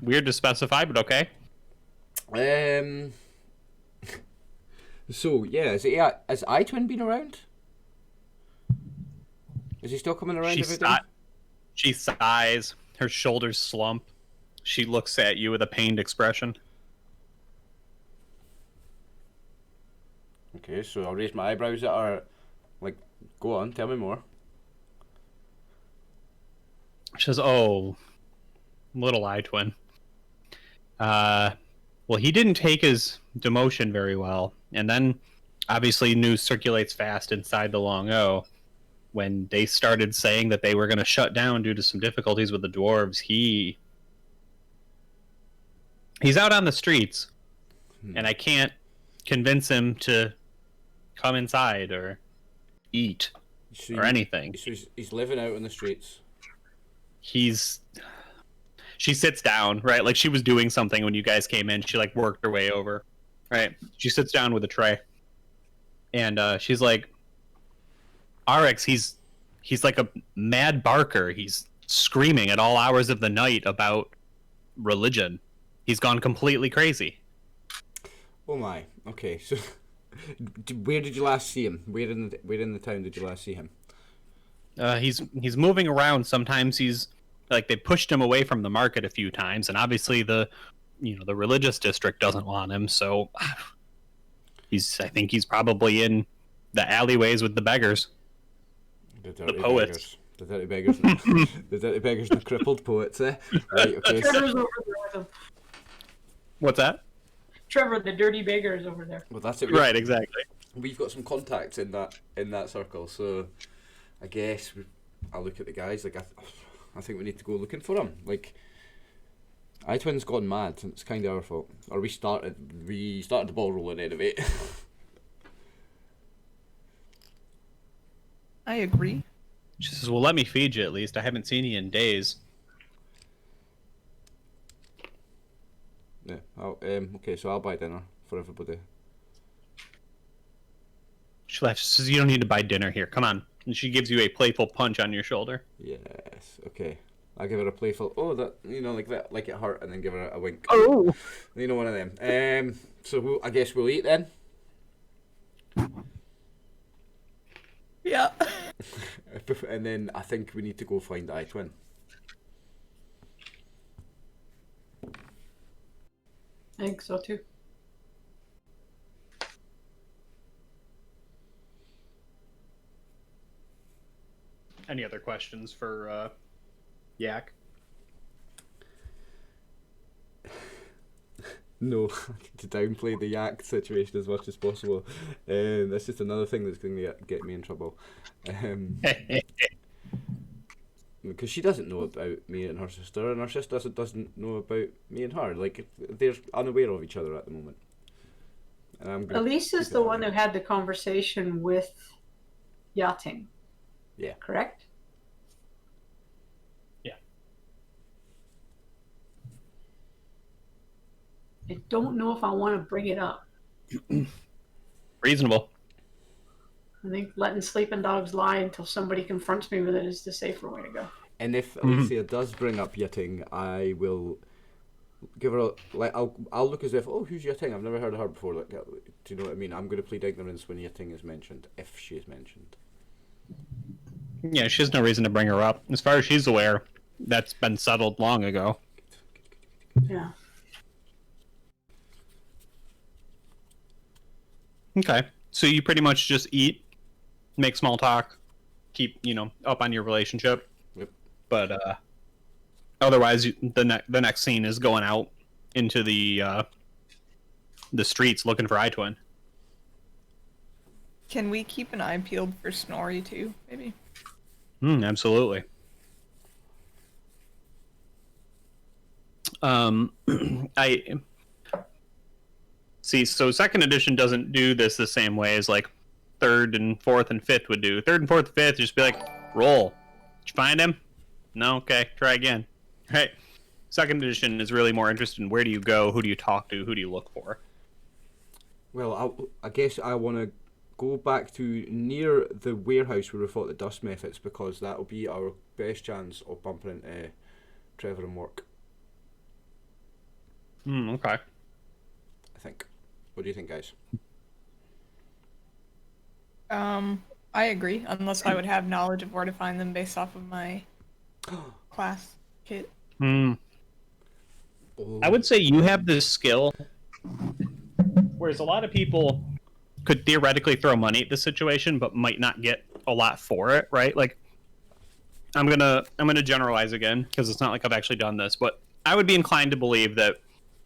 weird to specify, but okay. So yeah, has Itwin been around? Is he still coming around every day? She sighs, her shoulders slump. She looks at you with a pained expression. Okay, so I'll raise my eyebrows at her. Like, go on, tell me more. She says, oh, little Itwin. Well, he didn't take his demotion very well. And then, obviously, news circulates fast inside the Long O. When they started saying that they were going to shut down due to some difficulties with the dwarves, he's out on the streets. And I can't convince him to come inside or eat or anything. So he's living out on the streets. She sits down, right? Like she was doing something when you guys came in. She like worked her way over, right? She sits down with a tray, and she's like, "Rx, he's like a mad barker. He's screaming at all hours of the night about religion. He's gone completely crazy." Oh my. Okay, so where did you last see him? Where in the town did you last see him? He's moving around. Sometimes he's like they pushed him away from the market a few times, and obviously the religious district doesn't want him. So I think he's probably in the alleyways with the beggars, the poets, the dirty beggars, the dirty beggars, the crippled poets. Right? Okay. Trevor's over there with him. What's that? Trevor, the dirty beggar, is over there. Well, that's it. Right, exactly. We've got some contacts in that circle, so I guess I'll look at the guys. Like I think we need to go looking for him. Like Itwin's gone mad, and it's kind of our fault. Or we started the ball rolling anyway. I agree. She says, "Well, let me feed you at least. I haven't seen you in days." Yeah. Okay, so I'll buy dinner for everybody. She laughs. She says, "You don't need to buy dinner here. Come on." And she gives you a playful punch on your shoulder. Yes. Okay. I give her a playful. Oh, that like that, like it hurt, and then give her a wink. Oh. One of them. So I guess we'll eat then. Yeah. And then I think we need to go find Itwin. I think so too. Any other questions for Yak? No, to downplay the Yak situation as much as possible. That's just another thing that's going to get me in trouble. Because she doesn't know about me and her sister doesn't know about me and her. Like, they're unaware of each other at the moment. Elise is the one who had the conversation with Yachting. Yeah. Correct? Yeah. I don't know if I want to bring it up. Reasonable. I think letting sleeping dogs lie until somebody confronts me with it is the safer way to go. And if Alicia does bring up Yachting, I will give her I'll look as if, oh, who's Yachting? I've never heard of her before. Like, do you know what I mean? I'm going to plead ignorance when Yachting is mentioned, if she is mentioned. Yeah, she has no reason to bring her up. As far as she's aware, that's been settled long ago. Yeah. Okay. So you pretty much just eat, make small talk, keep, up on your relationship. Yep. But otherwise, the next scene is going out into the streets looking for Itwin. Can we keep an eye peeled for Snorri too, maybe? Absolutely. I see. So second edition doesn't do this the same way as like third and fourth and fifth would do. Third and fourth and fifth just be like, roll. Did you find him? No. Okay. Try again. Right. Second edition is really more interested in where do you go, who do you talk to, who do you look for. Well, I guess I want to go back to near the warehouse where we fought the dust methods, because that'll be our best chance of bumping into Trevor and work. Okay. I think. What do you think, guys? I agree, unless I would have knowledge of where to find them based off of my class kit. Oh. I would say you have this skill, whereas a lot of people could theoretically throw money at the situation, but might not get a lot for it, right? Like, I'm gonna generalize again because it's not like I've actually done this, but I would be inclined to believe that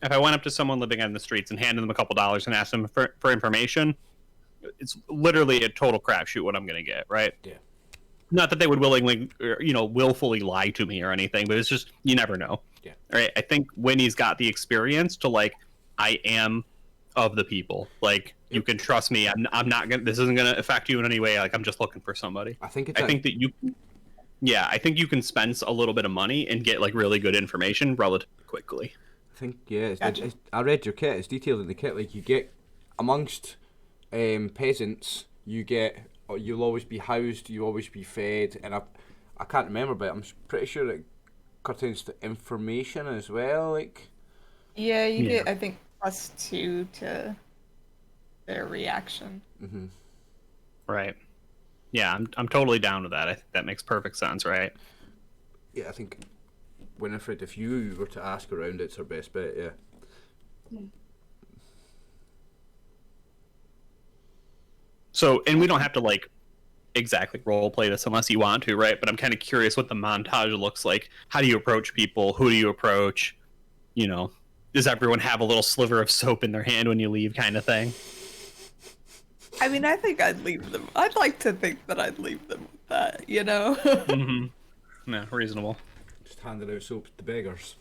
if I went up to someone living on the streets and handed them a couple dollars and asked them for information, it's literally a total crapshoot what I'm gonna get, right? Yeah. Not that they would willingly, willfully lie to me or anything, but it's just you never know. Yeah. Right. I think Winnie's got the experience to like, I am of the people. Like, you can trust me. I'm not gonna. This isn't gonna affect you in any way. Like, I'm just looking for somebody. I think that you. Yeah, I think you can spend a little bit of money and get like really good information relatively quickly. I think I read your kit. It's detailed in the kit. Like, you get amongst peasants, you'll always be housed, you'll always be fed, and I can't remember, but I'm pretty sure it pertains to information as well. Like, yeah, you get I think +2 to their reaction. Mm-hmm. Right. Yeah, I'm totally down with that. I think that makes perfect sense, right? Yeah, I think Winifred, if you were to ask around, it's her best bet. Yeah. So, and we don't have to like exactly role play this unless you want to, right? But I'm kind of curious what the montage looks like. How do you approach people? Who do you approach? Does everyone have a little sliver of soap in their hand when you leave, kind of thing? I mean, I think I'd leave them. I'd like to think that I'd leave them with that, Mm-hmm. Yeah, reasonable. Just handing out soap to beggars.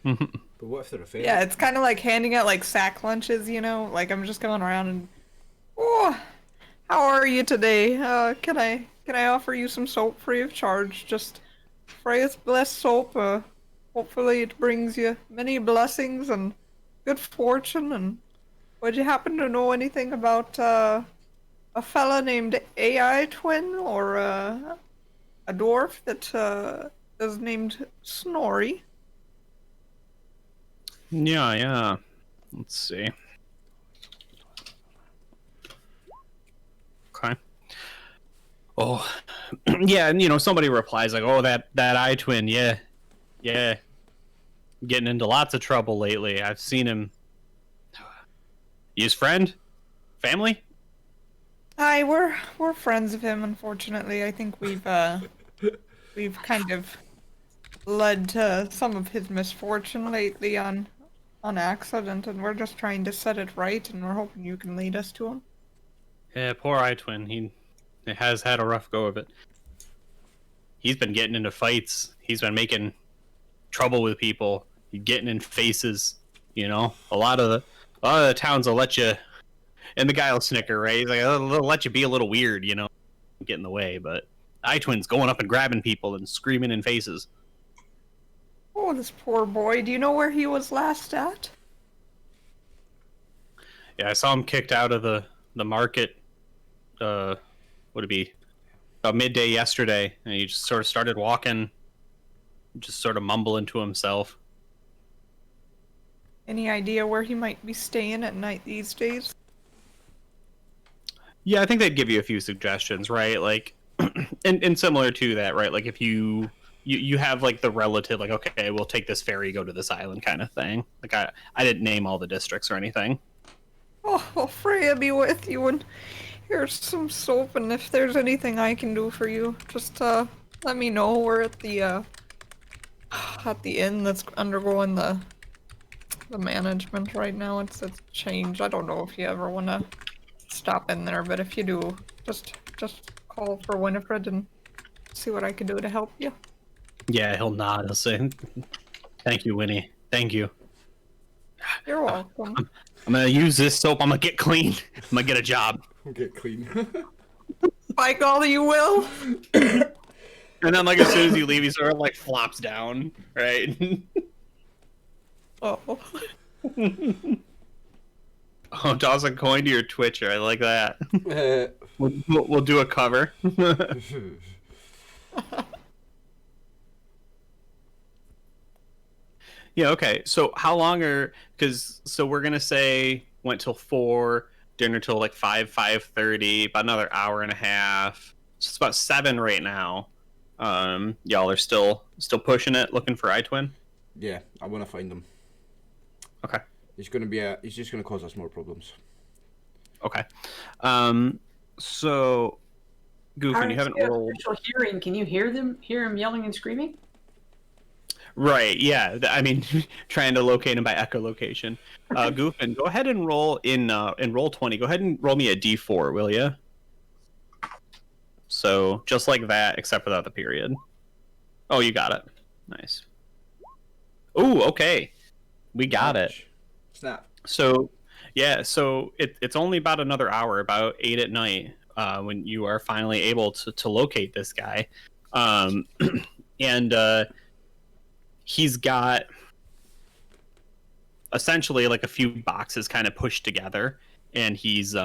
Mm-hmm. But what if they're offended? Yeah, it's kind of like handing out like sack lunches, Like, I'm just going around and, oh, how are you today? Can I offer you some soap free of charge? Just freshest blessed soap. Hopefully it brings you many blessings and good fortune. And would you happen to know anything about a fella named Itwin or a dwarf that is named Snorri? Yeah. Let's see. Okay. Oh, yeah, and somebody replies like, "Oh, that Itwin, yeah, getting into lots of trouble lately. I've seen him. His friend, family." Hi, we're friends of him. Unfortunately, I think we've kind of led to some of his misfortune lately on accident, and we're just trying to set it right, and we're hoping you can lead us to him. Yeah, poor Itwin. He has had a rough go of it. He's been getting into fights. He's been making trouble with people. He's getting in faces. A lot of the towns will let you, and the guy will snicker, right? He's like, they'll let you be a little weird, get in the way. But Itwin's going up and grabbing people and screaming in faces. Oh, this poor boy. Do you know where he was last at? Yeah, I saw him kicked out of the market. Would it be about midday yesterday? And he just sort of started walking, just sort of mumbling to himself. Any idea where he might be staying at night these days? Yeah, I think they'd give you a few suggestions, right? Like, and similar to that, right? Like if you have like the relative, like, okay, we'll take this ferry, go to this island kind of thing. Like I didn't name all the districts or anything. Oh, Freya be with you, and here's some soap, and if there's anything I can do for you, just let me know. We're at the inn that's undergoing the management right now. It's changed. I don't know if you ever want to stop in there, but if you do, just call for Winifred and see what I can do to help you. Yeah, he'll nod. He'll say, "Thank you, Winnie. Thank you. You're welcome. I'm gonna use this soap. I'm gonna get clean. I'm gonna get a job. Get clean. By golly, you will. And then, like, as soon as you leave, he sort of like flops down, right? Oh. Oh, toss a coin to your Twitcher. I like that. We'll do a cover. Yeah, okay. So how long are... Because, so we're going to say went till 4, dinner till like 5, 5:30, about another hour and a half. So it's about 7 right now. Y'all are still pushing it, looking for Itwin? Yeah, I want to find him. Okay. He's just gonna cause us more problems. Okay. So, Goofin, you haven't rolled... Hearing, can you hear him yelling and screaming? Right, yeah. I mean, trying to locate him by echolocation. Goofin, go ahead and roll in roll 20. Go ahead and roll me a d4, will you? So, just like that, except without the period. Oh, you got it. Nice. Ooh, okay. We got it. Snap. So, yeah, so it's only about another hour, about 8 at night, when you are finally able to locate this guy. And he's got essentially like a few boxes kind of pushed together, and he's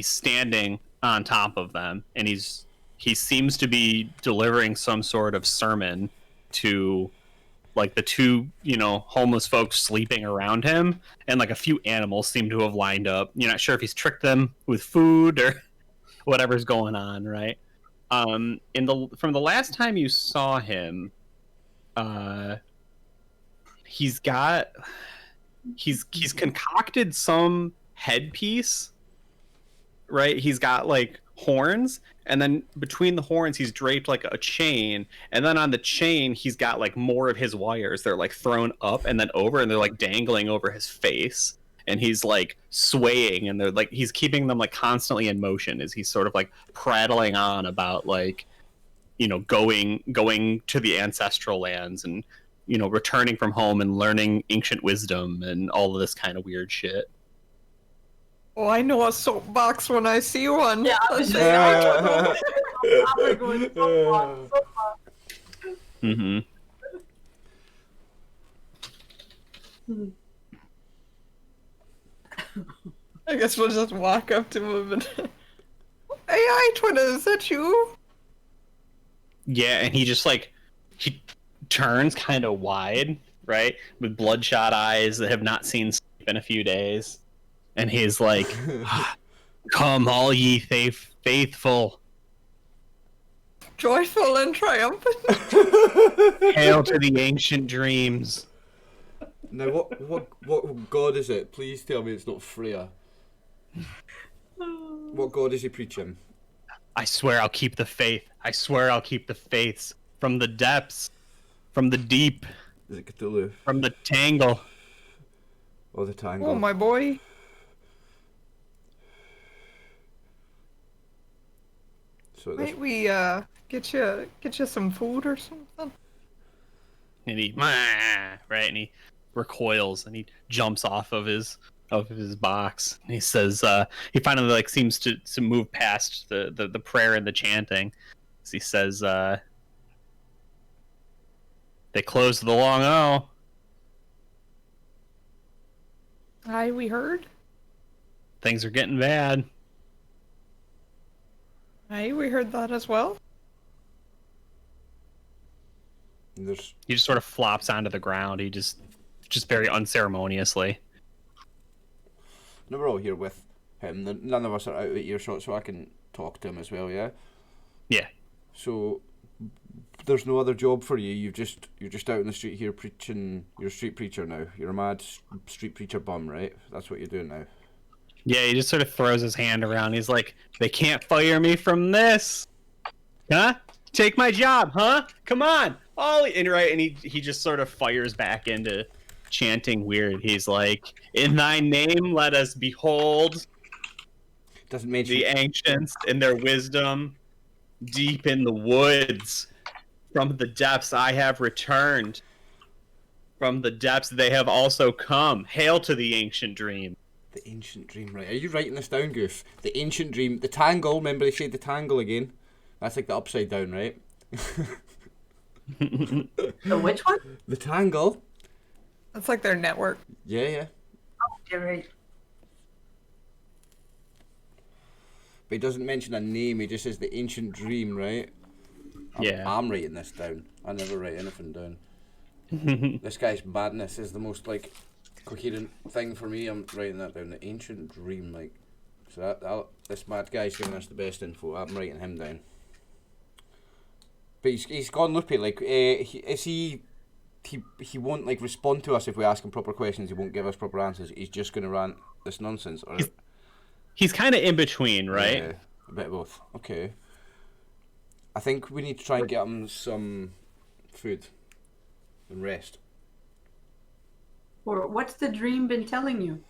standing on top of them, and he seems to be delivering some sort of sermon to like the two, homeless folks sleeping around him, and like a few animals seem to have lined up. You're not sure if he's tricked them with food or whatever's going on, right? From the last time you saw him, he's concocted some headpiece, right? He's got like horns, and then between the horns he's draped like a chain, and then on the chain he's got like more of his wires. They're like thrown up and then over, and they're like dangling over his face, and he's like swaying, and they're like he's keeping them like constantly in motion as he's sort of like prattling on about like going to the ancestral lands, and returning from home and learning ancient wisdom and all of this kind of weird shit. Oh, I know a soapbox when I see one. Yeah, I was saying, I'm going soapbox. Mm-hmm. I guess we'll just walk up to him and... Hey, Itwin, is that you? Yeah, and he just like... He turns kind of wide, right? With bloodshot eyes that have not seen sleep in a few days. And he's like, "Come, all ye faithful. Joyful and triumphant. Hail to the ancient dreams." Now, what god is it? Please tell me it's not Freya. What god is he preaching? I swear I'll keep the faith. I swear I'll keep the faiths. From the depths. From the deep. Is it Cthulhu? From the tangle. Or the tangle? Oh, my boy. So Might we get you some food or something? And he right, and he recoils and he jumps off of his box. And he says, he finally like seems to move past the prayer and the chanting. As he says, they closed the Long O. Aye, we heard. Things are getting bad. Aye, we heard that as well. He just sort of flops onto the ground. He just very unceremoniously. No, we're all here with him. None of us are out of earshot, so I can talk to him as well. Yeah. Yeah. So there's no other job for you. You're just out in the street here preaching. You're a street preacher now. You're a mad street preacher bum, right? That's what you're doing now. Yeah, he just sort of throws his hand around. He's like, "They can't fire me from this, huh? Take my job, huh? Come on, Ollie!" And right, and he just sort of fires back into chanting weird. He's like, "In thy name, let us behold Doesn't mention the ancients in their wisdom, deep in the woods. From the depths I have returned. From the depths they have also come. Hail to the ancient dream." The ancient dream, right? Are you writing this down, Goof? The ancient dream, the tangle. Remember they said the tangle again. That's like the upside down, right? The which one? The tangle. That's like their network. Yeah. Oh, you're right. but he doesn't mention a name. He just says the ancient dream, right? I'm writing this down. I never write anything down. This guy's madness is the most like coherent thing for me. I'm writing that down. The ancient dream, like. So this mad guy's giving us the best info. I'm writing him down. But he's gone loopy. Like, he won't like respond to us if we ask him proper questions. He won't give us proper answers. He's just going to rant this nonsense. Or he's kind of in between, right? Yeah, a bit of both. Okay. I think we need to try and get him some food and rest. Or what's the dream been telling you?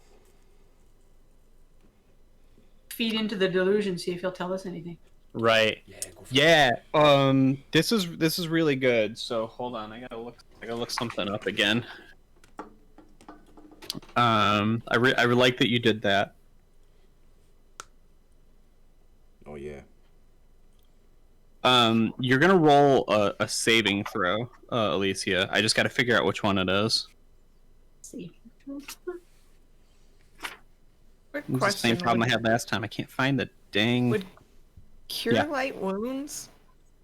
Feed into the delusion, see if he'll tell us anything. Right. Yeah. This is really good. So hold on, I gotta look something up again. I like that you did that. Oh yeah. You're gonna roll a saving throw, Alicia. I just gotta figure out which one it is. Let's see. Quick It's the question. same problem I had last time. I can't find the dang. Would cure light wounds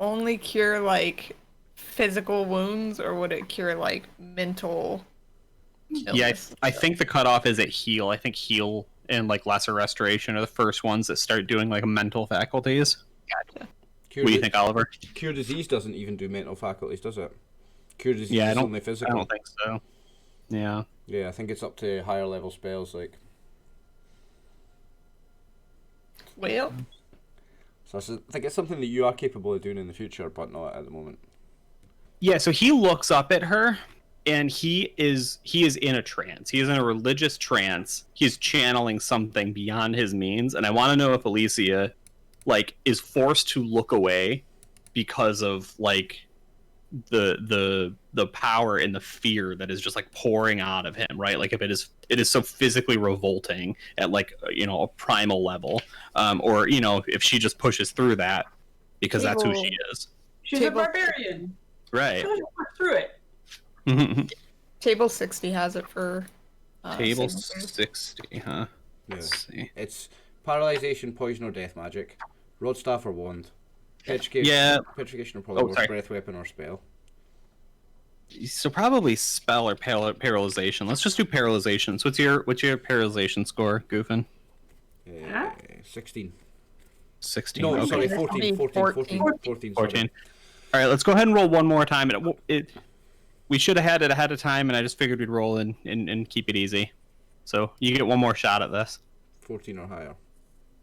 only cure like physical wounds, or would it cure like mental illness? Yeah, I think the cutoff is at heal. I think heal and like lesser restoration are the first ones that start doing like mental faculties. Gotcha. What do you think, Oliver? Cure disease doesn't even do mental faculties, does it? Cure disease Yeah, is only physical. I don't think so. Yeah. Yeah, I think it's up to higher level spells like. Well, So I think it's something that you are capable of doing in the future, but not at the moment. Yeah, so he looks up at her and he is in a trance. He is in a religious trance. He's channeling something beyond his means, and I want to know if Alicia like is forced to look away because of like the power and the fear that is just like pouring out of him, right? Like if it is so physically revolting at like a primal level, or if she just pushes through that because that's who she is. She's a barbarian. Right. She'll work through it. Table 60 has it for Table saving throws. 60, huh? Yeah. Let's see. It's paralyzation, poison, or death magic. Rod staff or wand. Petrification or polymorph, breath weapon or spell. So probably spell or paralyzation. Let's just do paralyzation. So what's your paralyzation score, Goofin? 16. 16. No, okay. sorry, 14. 14. All right, let's go ahead and roll one more time. We should have had it ahead of time, and I just figured we'd roll and keep it easy. So you get one more shot at this. 14 or higher.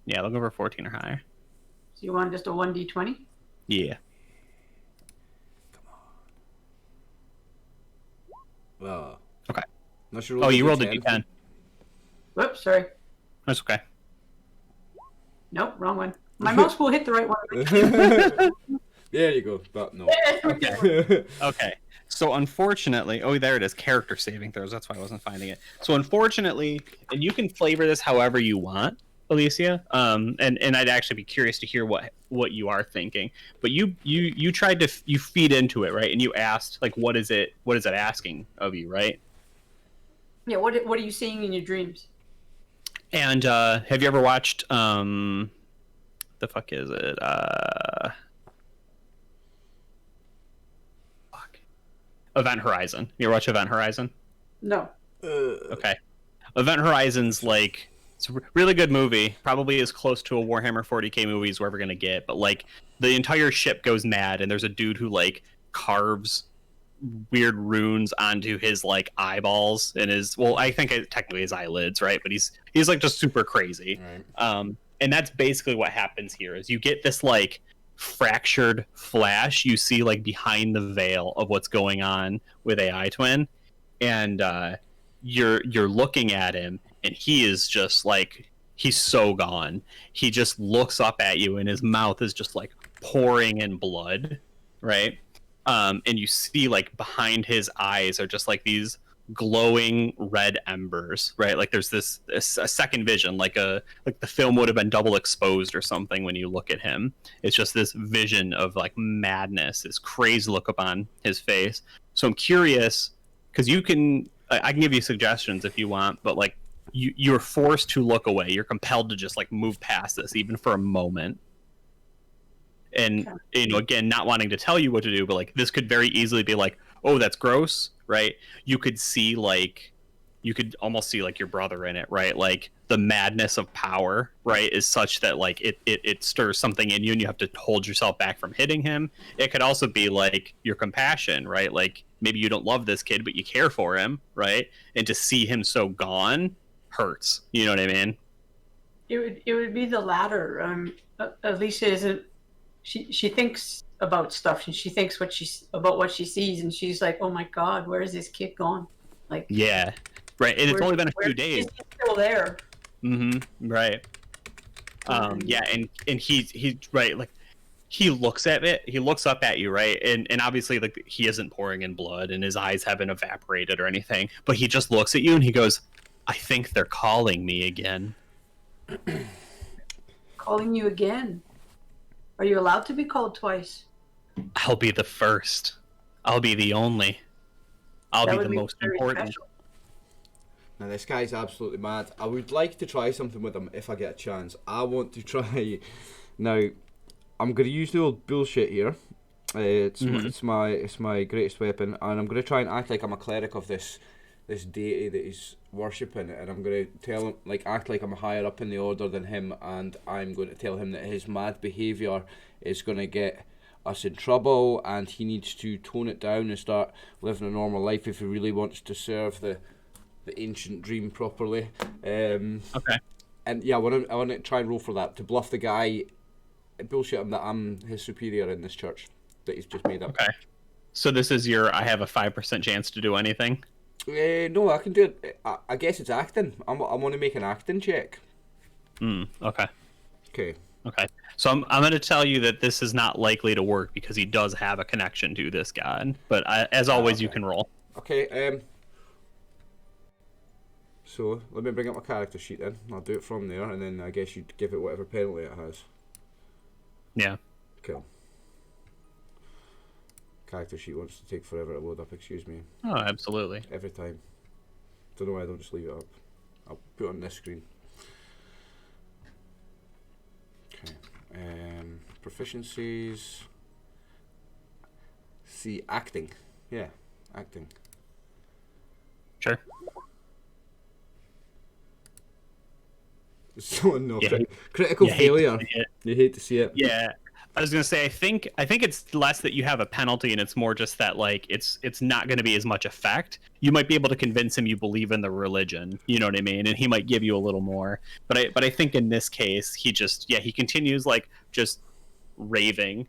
Yeah, look over 14 or higher. So you want just a 1d20? Yeah. Well. Okay. Unless you you rolled a d10. Whoops, sorry. That's okay. Nope, wrong one. My mouse will hit the right one. There you go, but no. Okay. So unfortunately, there it is, character saving throws. That's why I wasn't finding it. So unfortunately, and you can flavor this however you want, Alicia. And I'd actually be curious to hear what you are thinking. But you tried to feed into it, right? And you asked like, what is it asking of you, right? Yeah. What are you seeing in your dreams? And have you ever watched the fuck is it? Event Horizon. You ever watch Event Horizon? No. Okay. Event Horizon's like, it's a really good movie. Probably as close to a Warhammer 40k movie as we're ever gonna get. But like, the entire ship goes mad, and there's a dude who like carves weird runes onto his like eyeballs and I think technically his eyelids, right? But he's like just super crazy. Right. And that's basically what happens here. Is you get this like fractured flash you see like behind the veil of what's going on with Itwin, and you're looking at him and he is just like, he's so gone. He just looks up at you and his mouth is just like pouring in blood, right? And you see like behind his eyes are just like these glowing red embers, right? Like there's a second vision, like the film would have been double exposed or something when you look at him. It's just this vision of like madness, this crazy look upon his face. So I'm curious, because I can give you suggestions if you want, but like you're forced to look away. You're compelled to just like move past this, even for a moment. And again, not wanting to tell you what to do, but like this could very easily be like, oh, that's gross, right? You could see like, you could almost see like your brother in it, right? Like the madness of power, right, is such that like it stirs something in you, and you have to hold yourself back from hitting him. It could also be like your compassion, right? Like maybe you don't love this kid, but you care for him, right? And to see him so gone hurts. You know what I mean? It would be the latter. Alicia isn't. She thinks about stuff, and she thinks about what she sees, and she's like, "Oh my God, where is this kid gone?" Like, yeah, right. And it's only been a few days. He's still there. Mm-hmm. Right. Yeah, and he's right. Like he looks at it. He looks up at you, right? And obviously, like he isn't pouring in blood, and his eyes haven't evaporated or anything. But he just looks at you, and he goes, "I think they're calling me again." Calling you again? Are you allowed to be called twice? I'll be the first. I'll be the only. I'll be the most important. Special. Now this guy's absolutely mad. I would like to try something with him if I get a chance. I want to try. Now, I'm going to use the old bullshit here. It's my greatest weapon, and I'm going to try and act like I'm a cleric of this deity that he's worshipping, and I'm going to act like I'm higher up in the order than him, and I'm going to tell him that his mad behaviour is going to get us in trouble, and he needs to tone it down and start living a normal life if he really wants to serve the ancient dream properly. Okay. And yeah, I want to try and roll for that, to bluff the guy, bullshit him that I'm his superior in this church that he's just made up. Okay. So this is I have a 5% chance to do anything? No, I can do it. I guess it's acting. I want to make an acting check. Okay. Okay. So I'm going to tell you that this is not likely to work because he does have a connection to this god. But as always, you can roll. Okay. So let me bring up my character sheet then. I'll do it from there, and then I guess you'd give it whatever penalty it has. Yeah. Cool. Character sheet wants to take forever to load up. Excuse me. Oh, absolutely. Every time. Don't know why I don't just leave it up. I'll put it on this screen. Okay. Proficiencies. See, acting. Yeah, acting. Sure. So no, critical failure. You hate to see it. Yeah. I was gonna say I think it's less that you have a penalty, and it's more just that like it's not gonna be as much effect. You might be able to convince him you believe in the religion, you know what I mean, and he might give you a little more. But I think in this case he continues like just raving.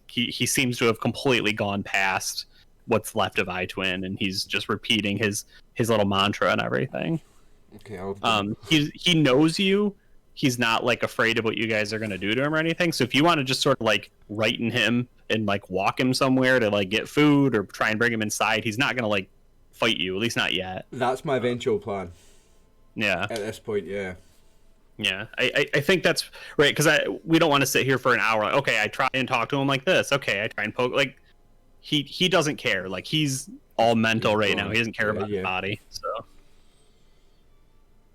He seems to have completely gone past what's left of Itwin, and he's just repeating his little mantra and everything. Okay. He knows you. He's not like afraid of what you guys are going to do to him or anything. So if you want to just sort of like righten him and like walk him somewhere to like get food or try and bring him inside, he's not going to like fight you, at least not yet. That's my eventual plan. Yeah. At this point, yeah. Yeah, I think that's right, because we don't want to sit here for an hour. Like, okay, I try and talk to him like this. Okay, I try and poke. Like he doesn't care. Like he's all mental right now. He doesn't care about his body. So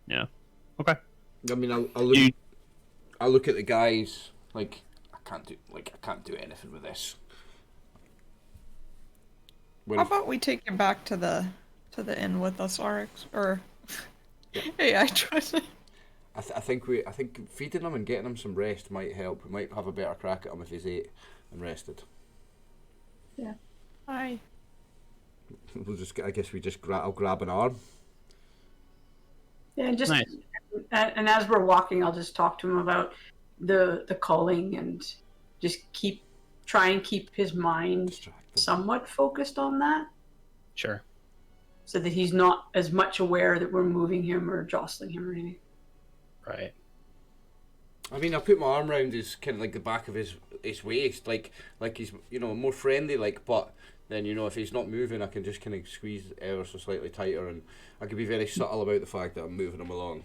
yeah. Okay. I mean, I look at the guys like I can't do anything with this. How about we take you back to the inn with us, Rx? Or hey, I tried to. I think feeding him and getting him some rest might help. We might have a better crack at him if he's ate and rested. Yeah. Hi. I'll grab an arm. Yeah, and just nice. And as we're walking, I'll just talk to him about the calling and just try and keep his mind somewhat focused on that. Sure. So that he's not as much aware that we're moving him or jostling him or anything. Right. I mean, I put my arm around his kind of like the back of his waist, like he's more friendly, like. But then if he's not moving, I can just kind of squeeze ever so slightly tighter, and I can be very subtle about the fact that I'm moving him along.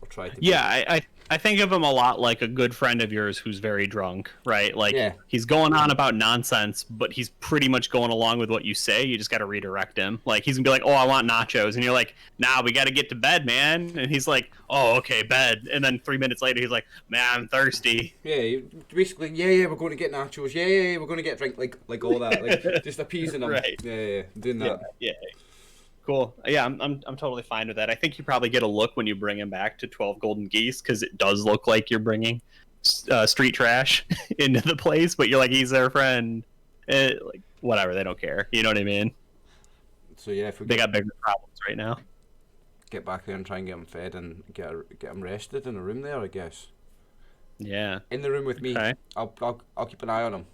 or try to. Yeah, I think of him a lot like a good friend of yours who's very drunk, right? Like, he's going on about nonsense, but he's pretty much going along with what you say. You just got to redirect him. Like, he's gonna be like, "Oh, I want nachos," and you're like, "Nah, we got to get to bed, man." And he's like, "Oh, okay, bed." And then 3 minutes later, he's like, "Man, I'm thirsty." Yeah, basically, yeah, we're going to get nachos. Yeah, we're going to get drink, like all that, like just appeasing them. Right. Yeah, doing that. Yeah. Cool. Yeah, I'm totally fine with that. I think you probably get a look when you bring him back to 12 Golden Geese, because it does look like you're bringing street trash into the place, but you're like, he's their friend. Like, whatever, they don't care. You know what I mean? So yeah, if we they got bigger problems right now. Get back there and try and get them fed and get them rested in a room there, I guess. Yeah. In the room with me. Okay. I'll keep an eye on him.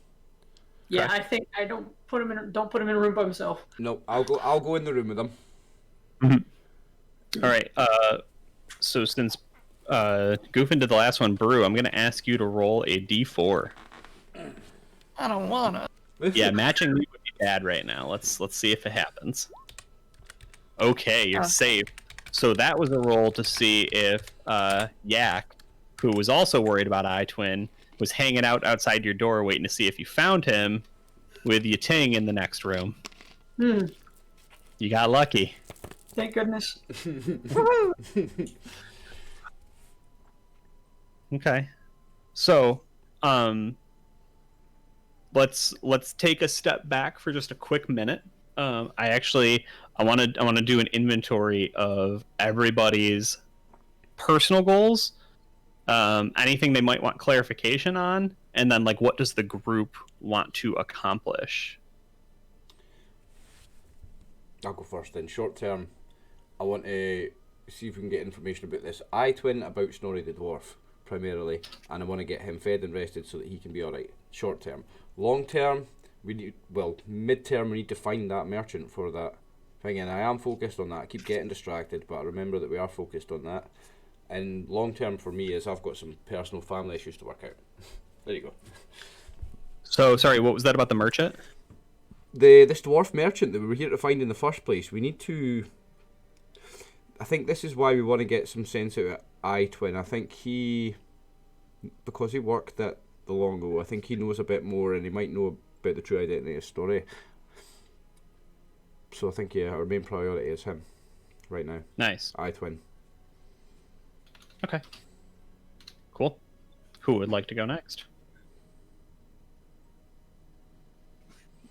Yeah, Okay. I think I don't put him in a room by himself. No, I'll go in the room with him. Mm-hmm. All right. So since Goofin did the last one, Brew, I'm gonna ask you to roll a D4. I don't wanna. Yeah, matching me would be bad right now. Let's see if it happens. Okay, you're safe. So that was a roll to see if Yak, who was also worried about Itwin, was hanging out outside your door waiting to see if you found him with Yating in the next room. You got lucky. Thank goodness. Okay. So, let's take a step back for just a quick minute. I want to do an inventory of everybody's personal goals, anything they might want clarification on, and then like what does the group want to accomplish. I'll go first then. Short term, I want to see if we can get information about this Itwin, about Snorri the Dwarf, primarily, and I want to get him fed and rested so that he can be alright. Short term. Long term, mid term, we need to find that merchant for that thing, and I am focused on that. I keep getting distracted, but I remember that we are focused on that. And long term for me is I've got some personal family issues to work out. There you go. So, sorry, what was that about the merchant? This dwarf merchant that we were here to find in the first place, we need to... I think this is why we want to get some sense out of Itwin. I think because he worked at the Longo, I think he knows a bit more, and he might know about the true identity of Snorri. So I think, yeah, our main priority is him right now. Nice. Itwin. Okay. Cool. Who would like to go next?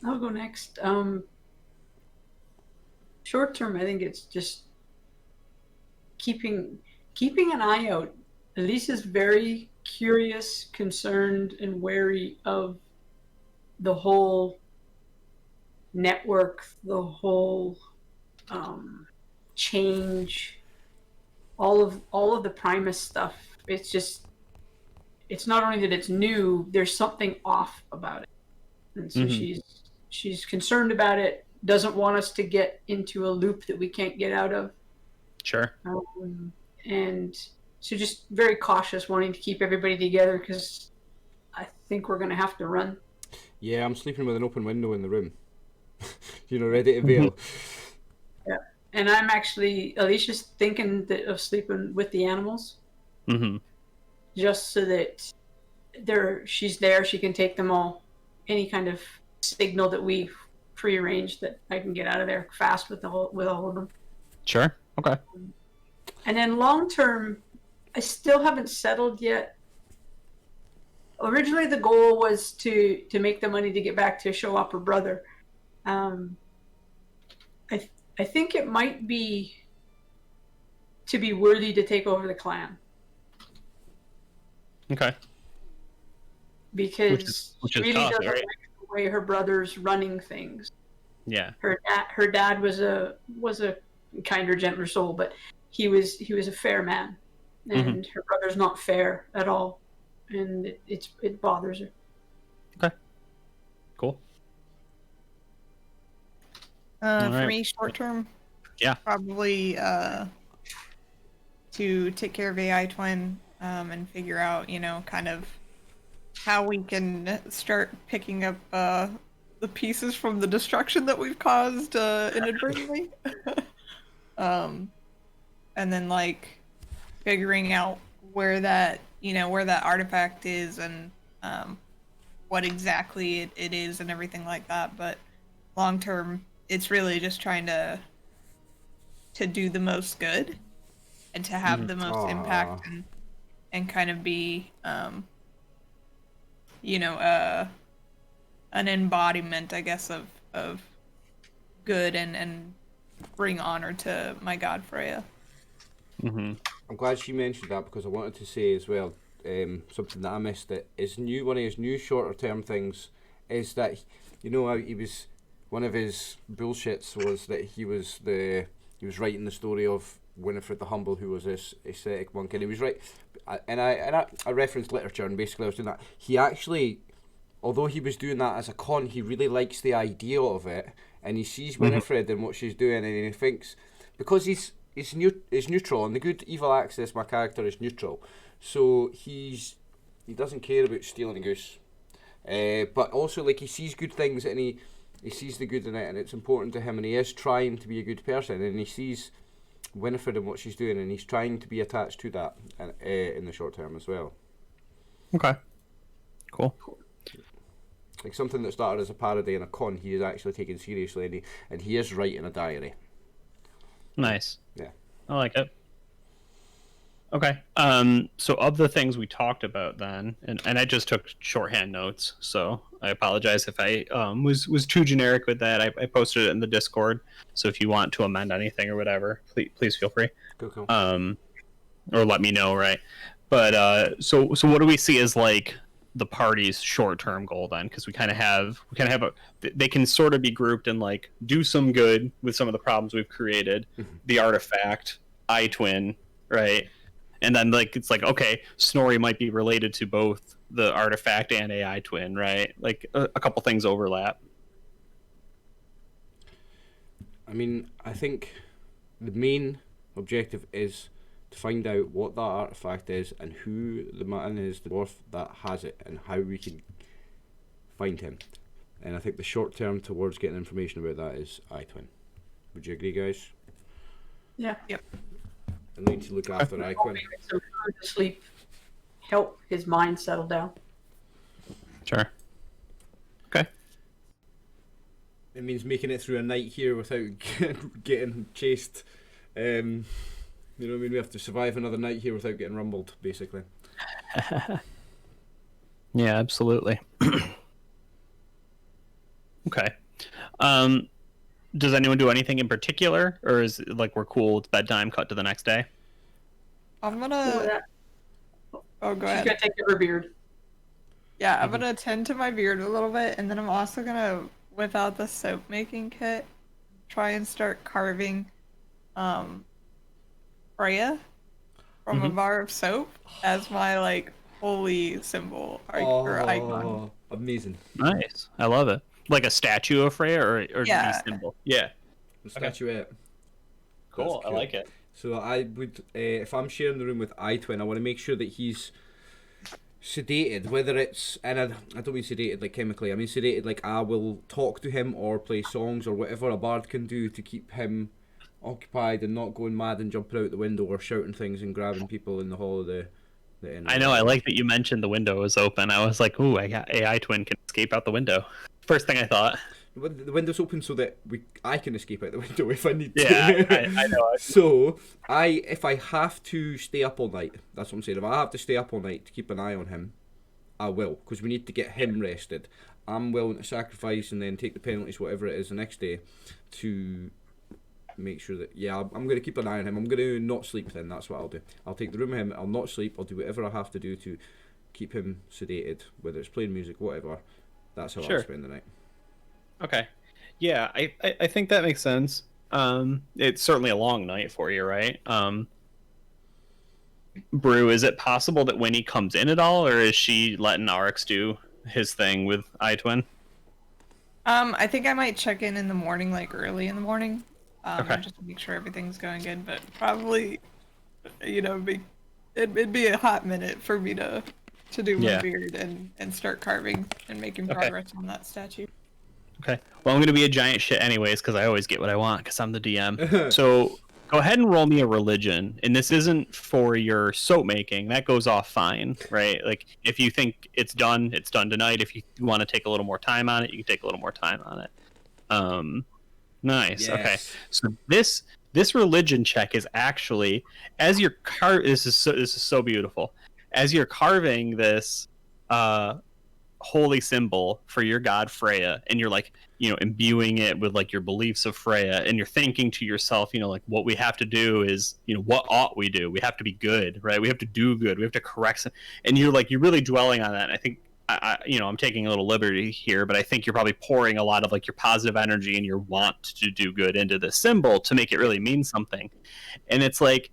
I'll go next. Short term, I think it's just keeping an eye out. Elisa's very curious, concerned, and wary of the whole network, the whole change, all of the Primus stuff. It's not only that it's new, there's something off about it, and so she's concerned about it, doesn't want us to get into a loop that we can't get out of. Sure. And so just very cautious, wanting to keep everybody together, because I think we're going to have to run. Yeah, I'm sleeping with an open window in the room. Ready to bail. Yeah. And I'm actually, Alicia's thinking of sleeping with the animals. Mm-hmm. Just so that she's there, she can take them all. Any kind of signal that we prearranged, that I can get out of there fast with all of them. Sure. Okay. And then long term, I still haven't settled yet. Originally, the goal was to make the money to get back to show up her brother. I think it might be to be worthy to take over the clan. Okay. Because which she is really tough, doesn't right? like the way her brother's running things. Yeah. Her dad was a kinder, gentler soul, but he was a fair man, and her brother's not fair at all, and it bothers her. Okay. Cool. For me, short term. Yeah. Probably to take care of AI Twin and figure out, kind of how we can start picking up the pieces from the destruction that we've caused inadvertently. And then figuring out where that artifact is and what exactly it is and everything like that. But long term, it's really just trying to do the most good and to have the most impact and kind of be an embodiment, I guess, of good and bring honor to my god Freya. I'm glad she mentioned that, because I wanted to say as well, something that I missed, that one of his new shorter term things is that he was, one of his bullshits was that he was writing the story of Winifred the Humble, who was this ascetic monk, and he was right, and I referenced literature, and basically I was doing that. He actually, although he was doing that as a con, he really likes the idea of it, and he sees Winifred and what she's doing, and he thinks, because he's neutral, and the good evil axis, my character, is neutral, so he doesn't care about stealing a goose, but also, like, he sees good things, and he sees the good in it, and it's important to him, and he is trying to be a good person, and he sees Winifred and what she's doing, and he's trying to be attached to that in the short term as well. Okay. Cool. Like, something that started as a parody and a con, he is actually taken seriously, and he is writing a diary. Nice. Yeah. I like it. Okay. So of the things we talked about then, and I just took shorthand notes, so I apologize if I was too generic with that. I posted it in the Discord, so if you want to amend anything or whatever, please feel free. Cool. Or let me know, right? But so what do we see as, like, the party's short-term goal then? Because we kind of have they can sort of be grouped in, like, do some good with some of the problems we've created, the artifact, Itwin, right? And then, like, it's like, okay, Snorri might be related to both the artifact and AI twin, right? Like, a couple things overlap. I mean, I think the main objective is to find out what that artifact is and who the man is, the dwarf that has it, and how we can find him. And I think the short term towards getting information about that is Itwin. Would you agree, guys? Yeah. Yep. I need to look after Itwin. Some food to sleep, help his mind settle down. Sure. Okay. It means making it through a night here without getting chased. You know what I mean? We have to survive another night here without getting rumbled, basically. Yeah, absolutely. Okay. Does anyone do anything in particular, or is it like we're cool, it's bedtime, cut to the next day? I'm gonna... Oh, go ahead. She's gonna take care of her beard. Yeah, I'm gonna tend to my beard a little bit, and then I'm also gonna whip out the soap making kit, try and start carving Freya from a bar of soap as my, like, holy symbol or icon. Amazing. Nice. I love it. Like a statue of Freya, or Yeah. the symbol? Yeah. The statuette. Cool. I like it. So I would, if I'm sharing the room with Itwin, I want to make sure that he's sedated, whether it's, and I don't mean sedated like chemically, I mean sedated like I will talk to him or play songs or whatever a bard can do to keep him occupied and not going mad and jumping out the window or shouting things and grabbing people in the hall of the inn. I know. I like that you mentioned the window was open. I was like, ooh, I got AI twin can escape out the window. First thing I thought. The window's open so that I can escape out the window if I need to. Yeah, I know. So, if I have to stay up all night, that's what I'm saying. If I have to stay up all night to keep an eye on him, I will, because we need to get him rested. I'm willing to sacrifice and then take the penalties, whatever it is, the next day, to make sure that, yeah, I'm going to keep an eye on him. I'm going to not sleep then, that's what I'll do. I'll take the room with him, I'll not sleep, I'll do whatever I have to do to keep him sedated, whether it's playing music, whatever. That's how I'll spend the night. Okay. Yeah, I think that makes sense. It's certainly a long night for you, right? Brew, is it possible that Winnie comes in at all, or is she letting Rx do his thing with Itwin? I think I might check in the morning, like early in the morning, okay. just to make sure everything's going good. But probably, it'd be a hot minute for me to do my beard and start carving and making progress on that statue. Okay. Well, I'm going to be a giant shit anyways, because I always get what I want, because I'm the DM. So go ahead and roll me a religion. And this isn't for your soap making. That goes off fine, right? Like, if you think it's done tonight. If you want to take a little more time on it, you can take a little more time on it. Nice. Yes. Okay. So this religion check is actually, as you're this is so beautiful. As you're carving this holy symbol for your god Freya, and you're like, imbuing it with like your beliefs of Freya, and you're thinking to yourself, like, what we have to do is, what ought we do? We have to be good, right? We have to do good. We have to correct some, and you're really dwelling on that. And I think I'm taking a little liberty here, but I think you're probably pouring a lot of like your positive energy and your want to do good into this symbol to make it really mean something. And it's like,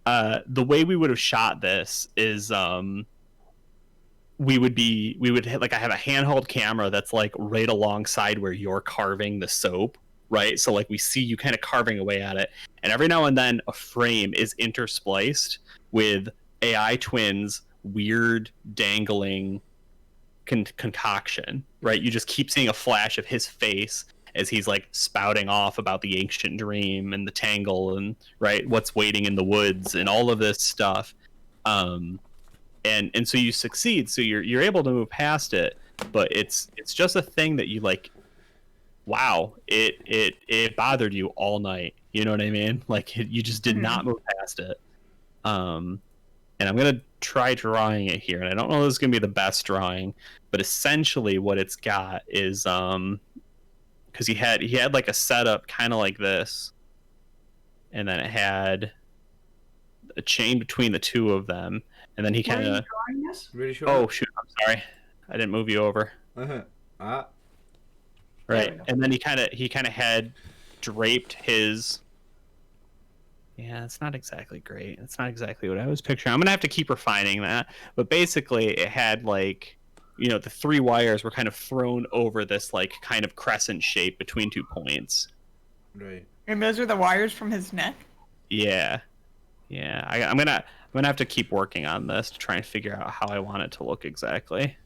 the way we would have shot this is, we would like, I have a handheld camera that's like right alongside where you're carving the soap, right? So like we see you kind of carving away at it, and every now and then a frame is interspliced with AI Twin's weird dangling concoction, right? You just keep seeing a flash of his face as he's like spouting off about the ancient dream and the tangle, and right, what's waiting in the woods and all of this stuff. And so you succeed, so you're able to move past it, but it's just a thing that you like, wow, it bothered you all night, you know what I mean? Like, you just did not move past it. And I'm gonna try drawing it here, and I don't know if this is gonna be the best drawing, but essentially what it's got is, because he had like a setup kind of like this, and then it had a chain between the two of them, and then he kind of. Really sure? Oh shoot! I'm sorry, I didn't move you over. Right, and then he kind of had draped his. Yeah, it's not exactly great. It's not exactly what I was picturing. I'm gonna have to keep refining that, but basically, it had like, the 3 wires were kind of thrown over this like kind of crescent shape between 2 points. Right. And those are the wires from his neck? Yeah. I'm gonna have to keep working on this to try and figure out how I want it to look exactly.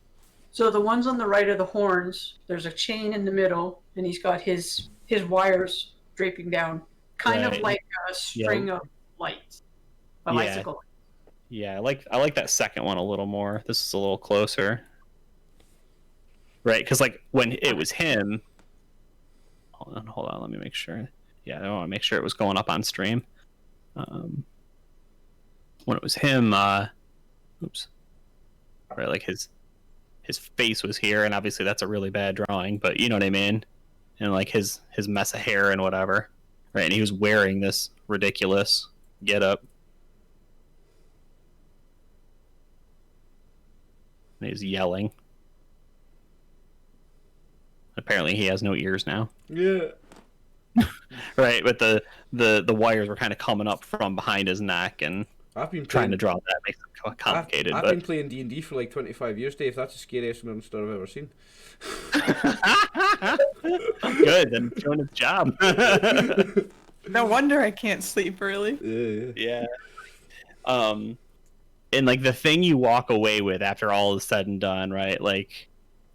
So the ones on the right are the horns. There's a chain in the middle, and he's got his wires draping down, kind of like a string of lights, a bicycle light. Yeah, I like that second one a little more. This is a little closer, right? Because like when it was him. Hold on, let me make sure. Yeah, I want to make sure it was going up on stream. When it was him, right, like his face was here, and obviously that's a really bad drawing, but you know what I mean, and like his mess of hair and whatever, right, and he was wearing this ridiculous getup, and he was yelling. Apparently he has no ears now. Yeah. Right, but the wires were kind of coming up from behind his neck, and I've been trying to draw that makes it complicated. I've been playing D&D for like 25 years, Dave. That's the scariest monster I've ever seen. Good, then doing his job. No wonder I can't sleep early. Yeah. And like the thing you walk away with after all is said and done, right? Like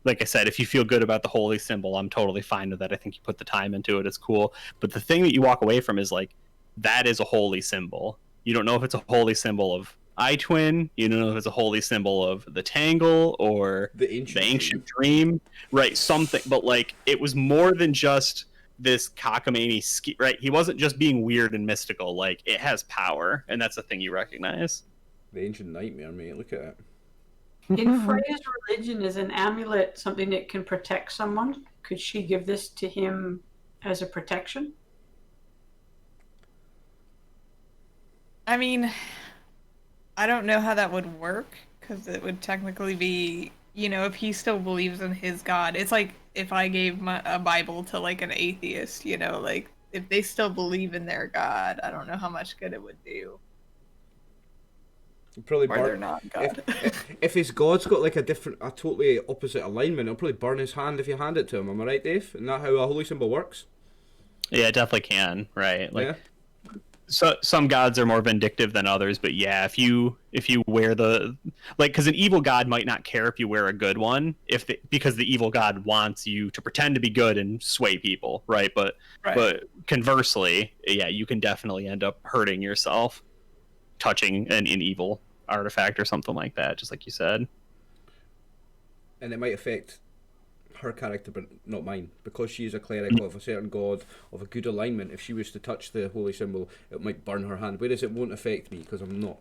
I said, if you feel good about the holy symbol, I'm totally fine with that. I think you put the time into it. It's cool. But the thing that you walk away from is like, that is a holy symbol. You don't know if it's a holy symbol of Itwin. You don't know if it's a holy symbol of the Tangle or the ancient dream. Right, something. But like, it was more than just this cockamamie right? He wasn't just being weird and mystical. Like, it has power, and that's the thing you recognize. The ancient nightmare, mate. Look at it. In Freya's religion, is an amulet something that can protect someone? Could she give this to him as a protection? I mean, I don't know how that would work, because it would technically be, if he still believes in his god. It's like if I gave a Bible to like an atheist, like if they still believe in their god, I don't know how much good it would do. Probably or they're not god. If his god's got like a totally opposite alignment, it'll probably burn his hand if you hand it to him. Am I right, Dave? Isn't that how a holy symbol works? Yeah, it definitely can, right? Like, some gods are more vindictive than others, but yeah, if you wear the because an evil god might not care if you wear a good one because the evil god wants you to pretend to be good and sway people, right? But conversely, yeah, you can definitely end up hurting yourself touching an evil artifact or something like that, just like you said. And it might affect her character, but not mine, because she is a cleric of a certain god of a good alignment. If she was to touch the holy symbol, it might burn her hand, whereas it won't affect me because I'm not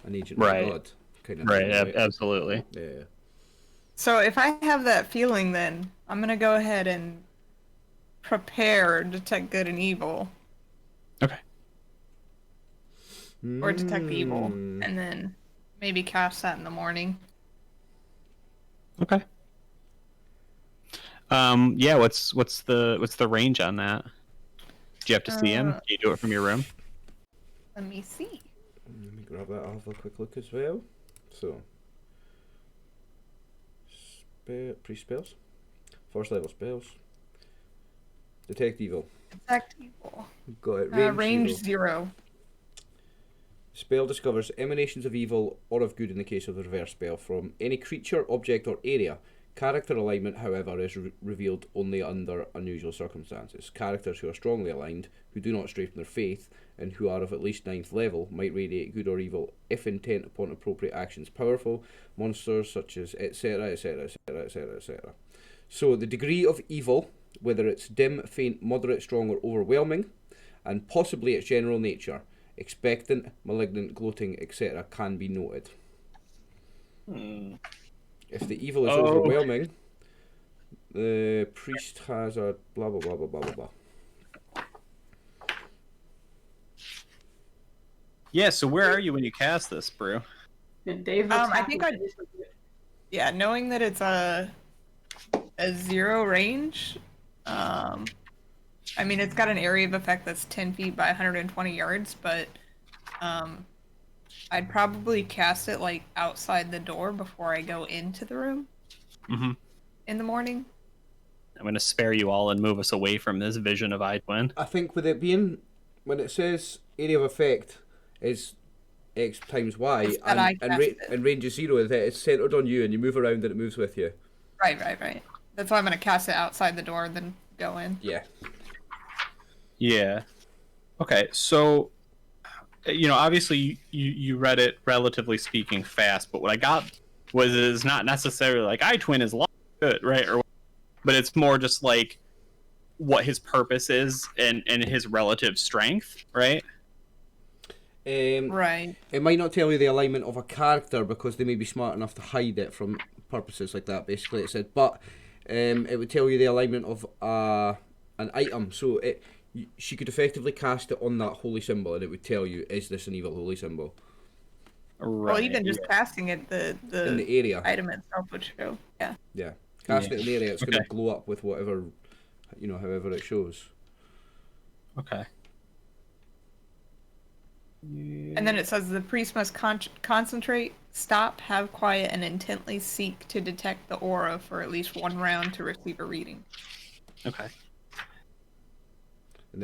an agent of God. Kind of right, thing, right? Absolutely. Yeah. So if I have that feeling, then I'm gonna go ahead and prepare detect good and evil. Okay. Or detect evil, and then maybe cast that in the morning. Okay. Yeah. What's the range on that? Do you have to see him? Can you do it from your room? Let me see. Let me grab that. I'll have a quick look as well. So, pre-spells, first level spells, detect evil. Detect evil. Got it. Range 0. Spell discovers emanations of evil or of good in the case of the reverse spell from any creature, object, or area. Character alignment, however, is revealed only under unusual circumstances. Characters who are strongly aligned, who do not stray from their faith, and who are of at least 9th level might radiate good or evil if intent upon appropriate actions powerful. Monsters such as etc, etc, etc, etc, etc. So the degree of evil, whether it's dim, faint, moderate, strong, or overwhelming, and possibly its general nature, expectant, malignant, gloating, etc., can be noted. If the evil is overwhelming, the priest has a blah blah blah blah blah blah blah. Yeah, so where are you when you cast this, Brew? And Dave I think yeah, knowing that it's a 0 range, I mean, it's got an area of effect that's 10 feet by 120 yards, but I'd probably cast it like outside the door before I go into the room in the morning. I'm going to spare you all and move us away from this vision of Itwin. I think with it being, when it says area of effect is X times Y and range is 0, that it's centered on you and you move around and it moves with you. Right. That's why I'm going to cast it outside the door and then go in. Yeah. Okay, so, obviously you read it relatively speaking fast, but what I got is not necessarily like Itwin is good, right? But it's more just like what his purpose is and his relative strength, right? Right. It might not tell you the alignment of a character because they may be smart enough to hide it from purposes like that, basically it said, but it would tell you the alignment of an item, so she could effectively cast it on that holy symbol and it would tell you, is this an evil holy symbol? Right. Well, even just casting it, the in the area item itself would show. Yeah. Casting it in the area, it's going to glow up with whatever, however it shows. Okay. And then it says the priest must concentrate, stop, have quiet, and intently seek to detect the aura for at least 1 round to receive a reading. Okay.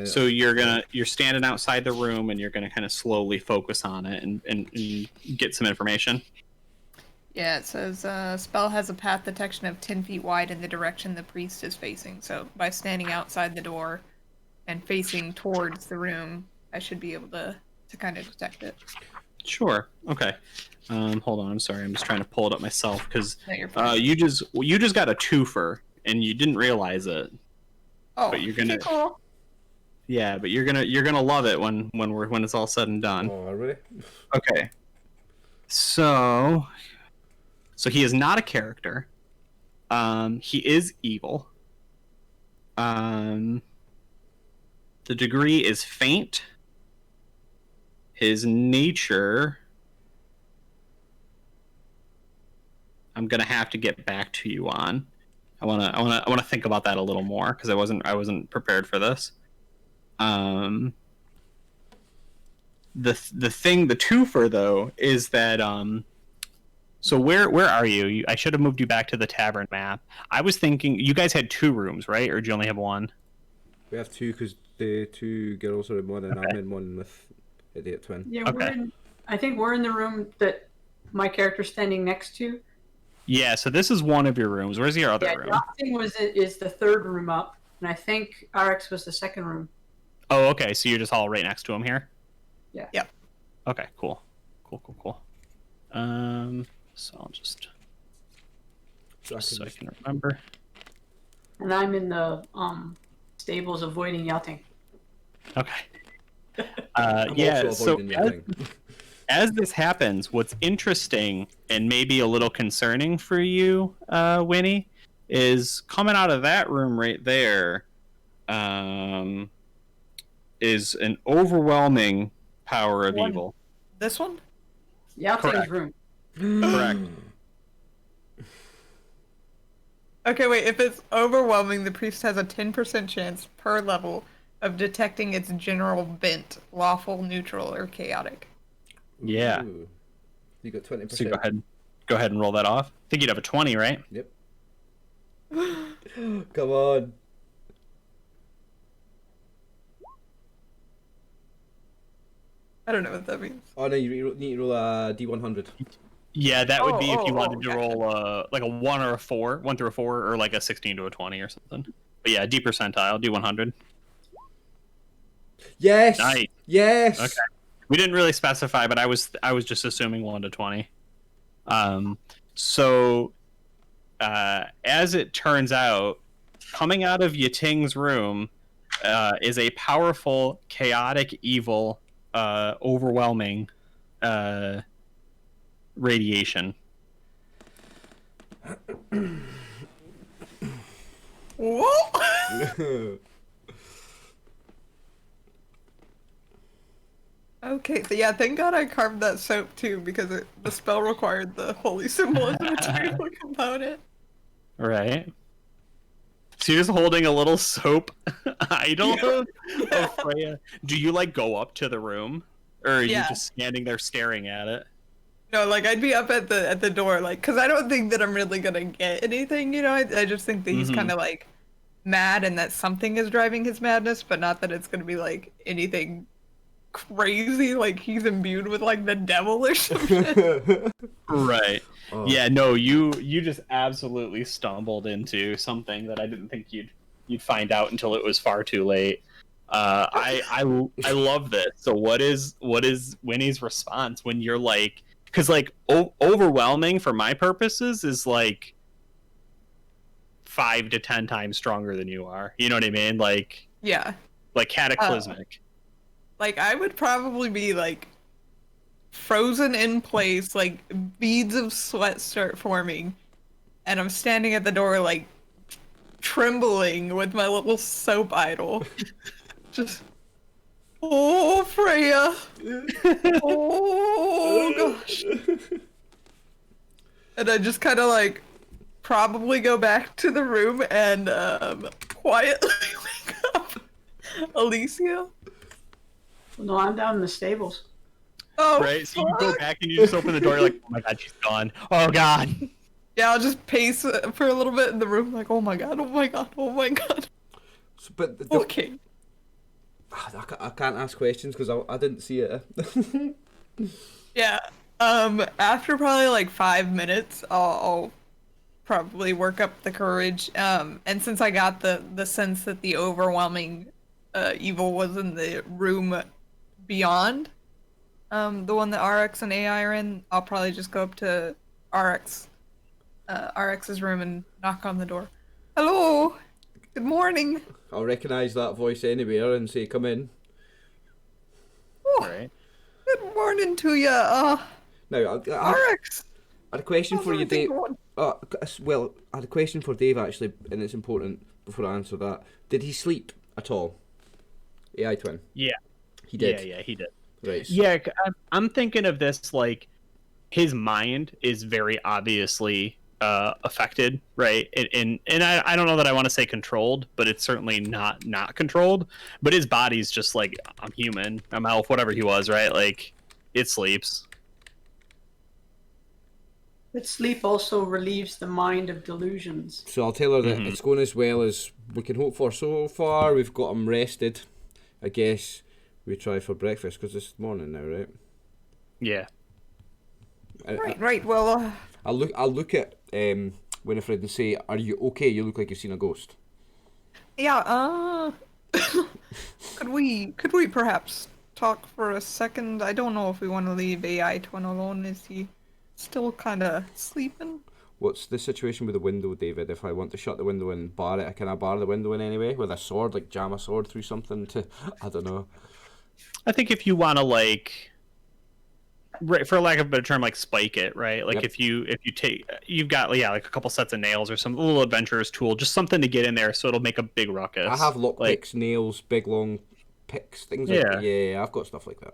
So you're standing outside the room and you're gonna kind of slowly focus on it and get some information. Yeah, it says spell has a path detection of 10 feet wide in the direction the priest is facing. So by standing outside the door and facing towards the room, I should be able to kind of detect it. Sure. Okay. Hold on. I'm sorry. I'm just trying to pull it up myself because you just got a twofer and you didn't realize it. Oh, but you're gonna. Cool. Yeah, but you're gonna love it when it's all said and done. Oh, really? Okay. So he is not a character. He is evil. The degree is faint. His nature, I'm gonna have to get back to you on. I wanna think about that a little more because I wasn't prepared for this. The twofer though is that so where are you? I should have moved you back to the tavern map. I was thinking you guys had 2 rooms, right? Or did you only have 1? We have 2 because the two girls are in one, and I'm in one with the Itwin. Yeah, I think we're in the room that my character's standing next to. Yeah, so this is one of your rooms. Where's your other room? Nothing is the third room up, and I think Rx was the second room. Oh, okay. So you're just all right next to him here? Yeah. Yep. Okay, cool. Cool. So I'll just so I can remember. And I'm in the stables avoiding yelling. Okay. I'm Yeah, also so avoiding yelling. as this happens, what's interesting and maybe a little concerning for you, Winnie, is coming out of that room right there is an overwhelming power of evil. This one? Yelting's room. Correct. Okay, wait. If it's overwhelming, the priest has a 10% chance per level of detecting its general bent, lawful, neutral, or chaotic. Yeah. Ooh. You got 20%. So go ahead and roll that off. I think you'd have a 20, right? Yep. Come on. I don't know what that means. Oh no, you need to roll a D100. Yeah, that would be if you oh, wanted to gotcha. roll like a 1 or a 4, 1 through a 4, or like a 16 to a 20 or something. But yeah, D percentile, D100. Yes. Nice. Yes. Okay. We didn't really specify, but I was just assuming 1 to 20. So as it turns out, coming out of Yating's room is a powerful, chaotic, evil, overwhelming radiation. Whoa! Okay, so yeah, thank God I carved that soap too, because the spell required the holy symbol as a material component. Right. So you're just holding a little soap idol of Freya. Do you like go up to the room, or are you just standing there staring at it? No, like I'd be up at the door, like, because I don't think that I'm really gonna get anything, you know. I just think that he's kind of like mad, and that something is driving his madness, but not that it's gonna be like anything crazy, like he's imbued with like the devil or something. Right. Yeah. No. You just absolutely stumbled into something that I didn't think you'd find out until it was far too late. I love this. So what is Winnie's response when you're like, because like overwhelming for my purposes is like 5 to 10 times stronger than you are. You know what I mean? Like like cataclysmic. Like I would probably be like frozen in place, like beads of sweat start forming, and I'm standing at the door like trembling with my little soap idol. Just, oh Freya, oh gosh. And I just kind of like probably go back to the room and quietly wake up Alicia. No, I'm down in the stables. Oh, right. So you go back and you just open the door. You're like, oh my god, she's gone. Oh god. Yeah, I'll just pace for a little bit in the room, like, oh my god, oh my god, oh my god. So, but Okay. I can't ask questions because I didn't see it. Yeah. After probably like 5 minutes, I'll probably work up the courage. And since I got the sense that the overwhelming evil was in the room beyond, the one that RX and AI are in, I'll probably just go up to RX's room and knock on the door. Hello. Good morning. I'll recognise that voice anywhere and say, "Come in." Oh, Right. good morning to you. Now, RX. I had a question How's for you, everything Dave. going? Well, I had a question for Dave actually, and it's important before I answer that. Did he sleep at all? AI twin. Yeah. He did. Yeah, he did. Right. Yeah, I'm thinking of this like his mind is very obviously affected, right? And I don't know that I want to say controlled, but it's certainly not controlled. But his body's just like, I'm human, I'm elf, whatever he was, right? Like it sleeps. But sleep also relieves the mind of delusions. So I'll tell her that it's going as well as we can hope for so far. We've got him rested. I guess we try for breakfast because it's morning now, right? Yeah. Right. Well, I'll look at Winifred and say, "Are you okay? You look like you've seen a ghost." yeah. Could we perhaps talk for a second? I don't know if we want to leave AI Twin alone. Is he still kind of sleeping? What's the situation with the window, David? If I want to shut the window and bar it, can I bar the window in anyway with a sword, like jam a sword through something to, I don't know. I think if you want to like, right, for lack of a better term, like spike it, right? Like Yep. if you take, you've got like a couple sets of nails or some little adventurer's tool, just something to get in there so it'll make a big ruckus. I have lockpicks, like, nails, big long picks, things like that. Yeah, I've got stuff like that.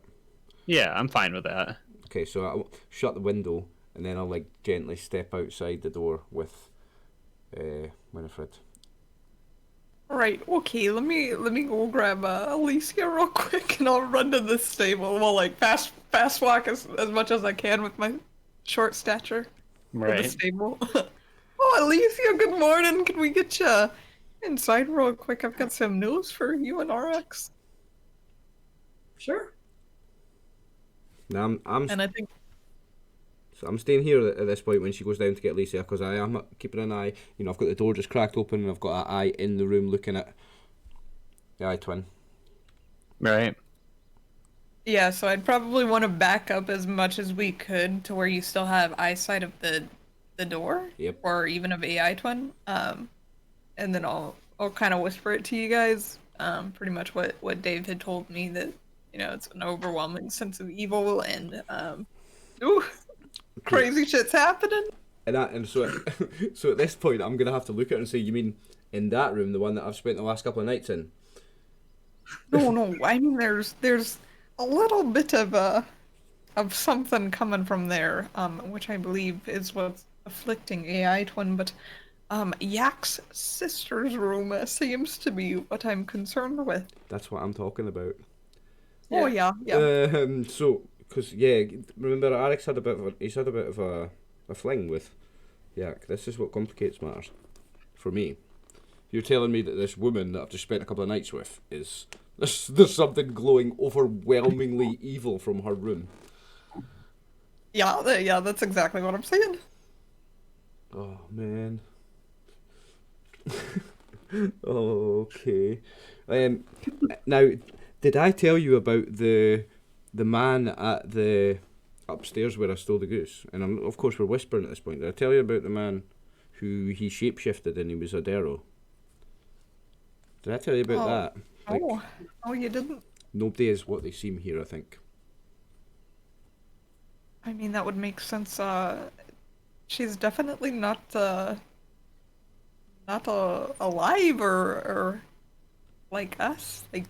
Yeah, I'm fine with that. Okay, so I'll shut the window and then I'll like gently step outside the door with Winifred. Right. Okay. Let me go grab Alicia real quick, and I'll run to the stable. Well, like fast walk as much as I can with my short stature. To the Right. stable. Oh, Alicia. Good morning. Can we get you inside real quick? I've got some news for you and RX. Sure. Now And I think. So I'm staying here at this point when she goes down to get Alicia because I am keeping an eye. You know, I've got the door just cracked open and I've got an eye in the room looking at the Itwin. Right. Yeah, so I'd probably want to back up as much as we could to where you still have eyesight of the door. Yep. Or even of AI Twin. And then I'll kind of whisper it to you guys. Pretty much what Dave had told me, that it's an overwhelming sense of evil and ooh, crazy shit's happening. And so so at this point I'm gonna have to look at her and say, "You mean in that room, the one that I've spent the last couple of nights in?" No. I mean, there's a little bit of something coming from there, which I believe is what's afflicting AI Twin. But Yak's sister's room seems to be what I'm concerned with. That's what I'm talking about. Oh yeah. So because remember Alex had a bit of a fling with Yak. This is what complicates matters for me. You're telling me that this woman that I've just spent a couple of nights with is there's something glowing overwhelmingly evil from her room. Yeah, that's exactly what I'm saying. Oh man. Oh, okay. Now, did I tell you about the man at the upstairs where I stole the goose? And of course we're whispering at this point. Did I tell you about the man who he shapeshifted and he was a Darrow? Did I tell you about that? Oh, you didn't? Nobody is what they seem here, I think. I mean, that would make sense. She's definitely not alive or like us, like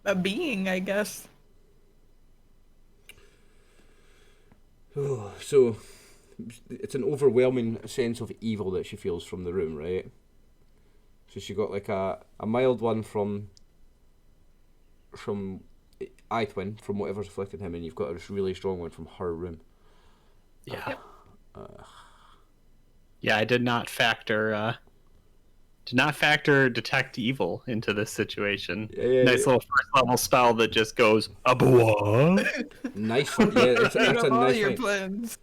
a being, I guess. Oh, so it's an overwhelming sense of evil that she feels from the room, right? So she got like a mild one from Itwin, from whatever's afflicted him, and you've got a really strong one from her room. Yeah. Yeah, I did not factor detect evil into this situation. Yeah, nice little first level spell that just goes abwa. Nice one. Yeah, it's a all nice your one. plans.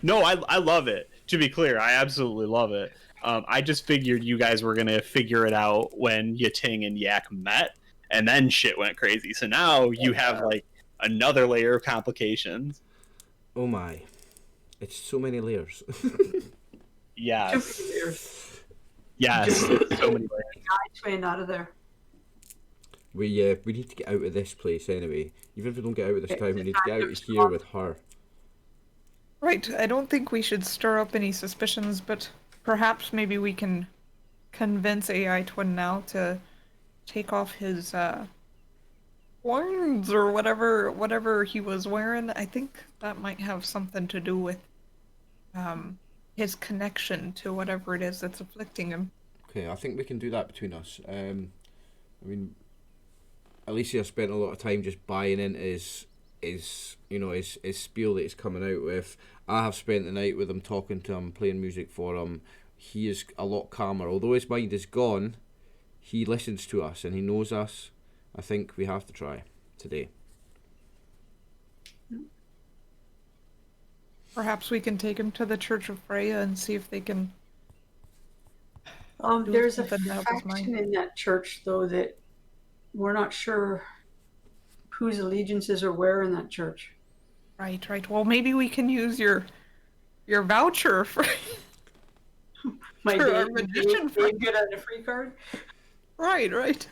No, I love it. To be clear, I absolutely love it. I just figured you guys were gonna figure it out when Yating and Yak met, and then shit went crazy. So now you have like another layer of complications. Oh my, it's so many layers. Yes. Yes. So many layers. Twin out of there. We need to get out of this place anyway. Even if we don't get out at this time, we need to get out of here with her. Right. I don't think we should stir up any suspicions, but perhaps maybe we can convince AI Twin now to take off his horns or whatever he was wearing. I think that might have something to do with his connection to whatever it is that's afflicting him. Okay, I think we can do that between us. I mean, Alicia spent a lot of time just buying into his spiel that he's coming out with. I have spent the night with him, talking to him, playing music for him. He is a lot calmer. Although his mind is gone, he listens to us and he knows us, I think we have to try today. Perhaps we can take him to the Church of Freya and see if they can. Do There's a something to help his mind. faction in that church, though, that we're not sure whose allegiances are where in that church. Right. Well, maybe we can use your voucher for My For our Dave, magician Dave, friend. get out a free card. right.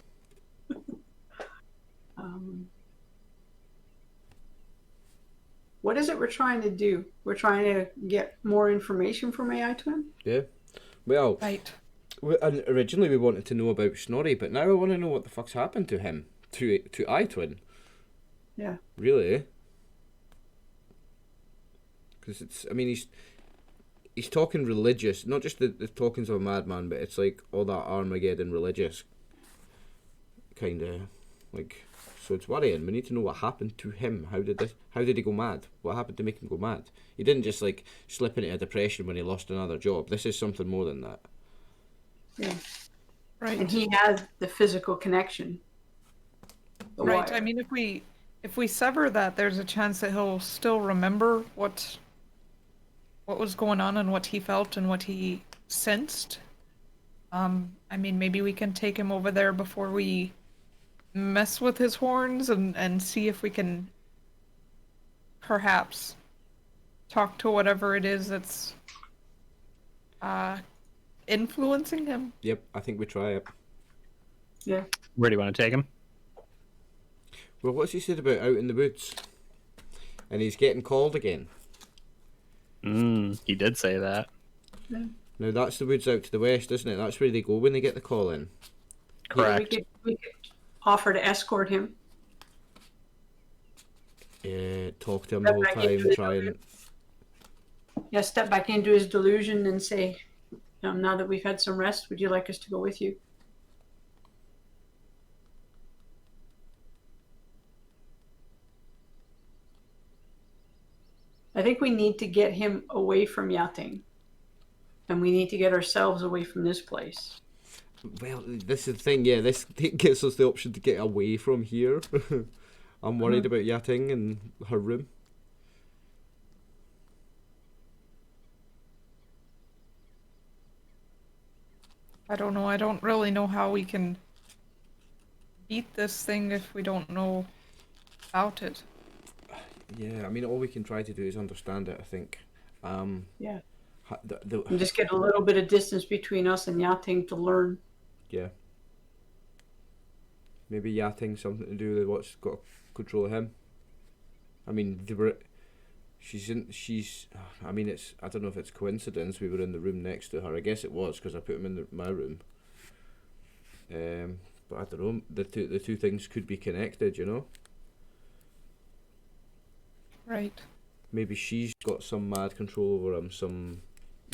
What is it we're trying to do? We're trying to get more information from AI Twin? Yeah. Well, Right. originally we wanted to know about Snorri, but now I want to know what the fuck's happened to him, to Itwin. Yeah. Really? Because he's talking religious, not just the talkings of a madman, but it's like all that Armageddon religious kind of like. So it's worrying. We need to know what happened to him. How did he go mad? What happened to make him go mad? He didn't just like slip into a depression when he lost another job. This is something more than that. Yeah. Right. And he has the physical connection. The Right. wire. I mean, if we sever that, there's a chance that he'll still remember what was going on and what he felt and what he sensed. I mean, maybe we can take him over there before we mess with his horns and see if we can perhaps talk to whatever it is that's influencing him. Yep, I think we try it. Yeah. Where do you want to take him? Well, what's he said about out in the woods? And he's getting called again. He did say that. Yeah. Now that's the woods out to the west, isn't it? That's where they go when they get the call in. Correct. Yeah, we could offer to escort him. Talk to him the whole time, try and... Yeah, step back into his delusion and say, now that we've had some rest, would you like us to go with you? I think we need to get him away from Yating. And we need to get ourselves away from this place. Well, this is the thing, yeah, this gives us the option to get away from here. I'm worried about Yating and her room. I don't know. I don't really know how we can beat this thing if we don't know about it. Yeah, I mean, all we can try to do is understand it, I think. Yeah. The And just get a little bit of distance between us and Yating to learn. yeah. Maybe Yating something to do with what's got control of him. I mean, I mean, I don't know if it's coincidence we were in the room next to her. I guess it was because I put him in my room. But I don't know. The two things could be connected, you know. Right. Maybe she's got some mad control over him, some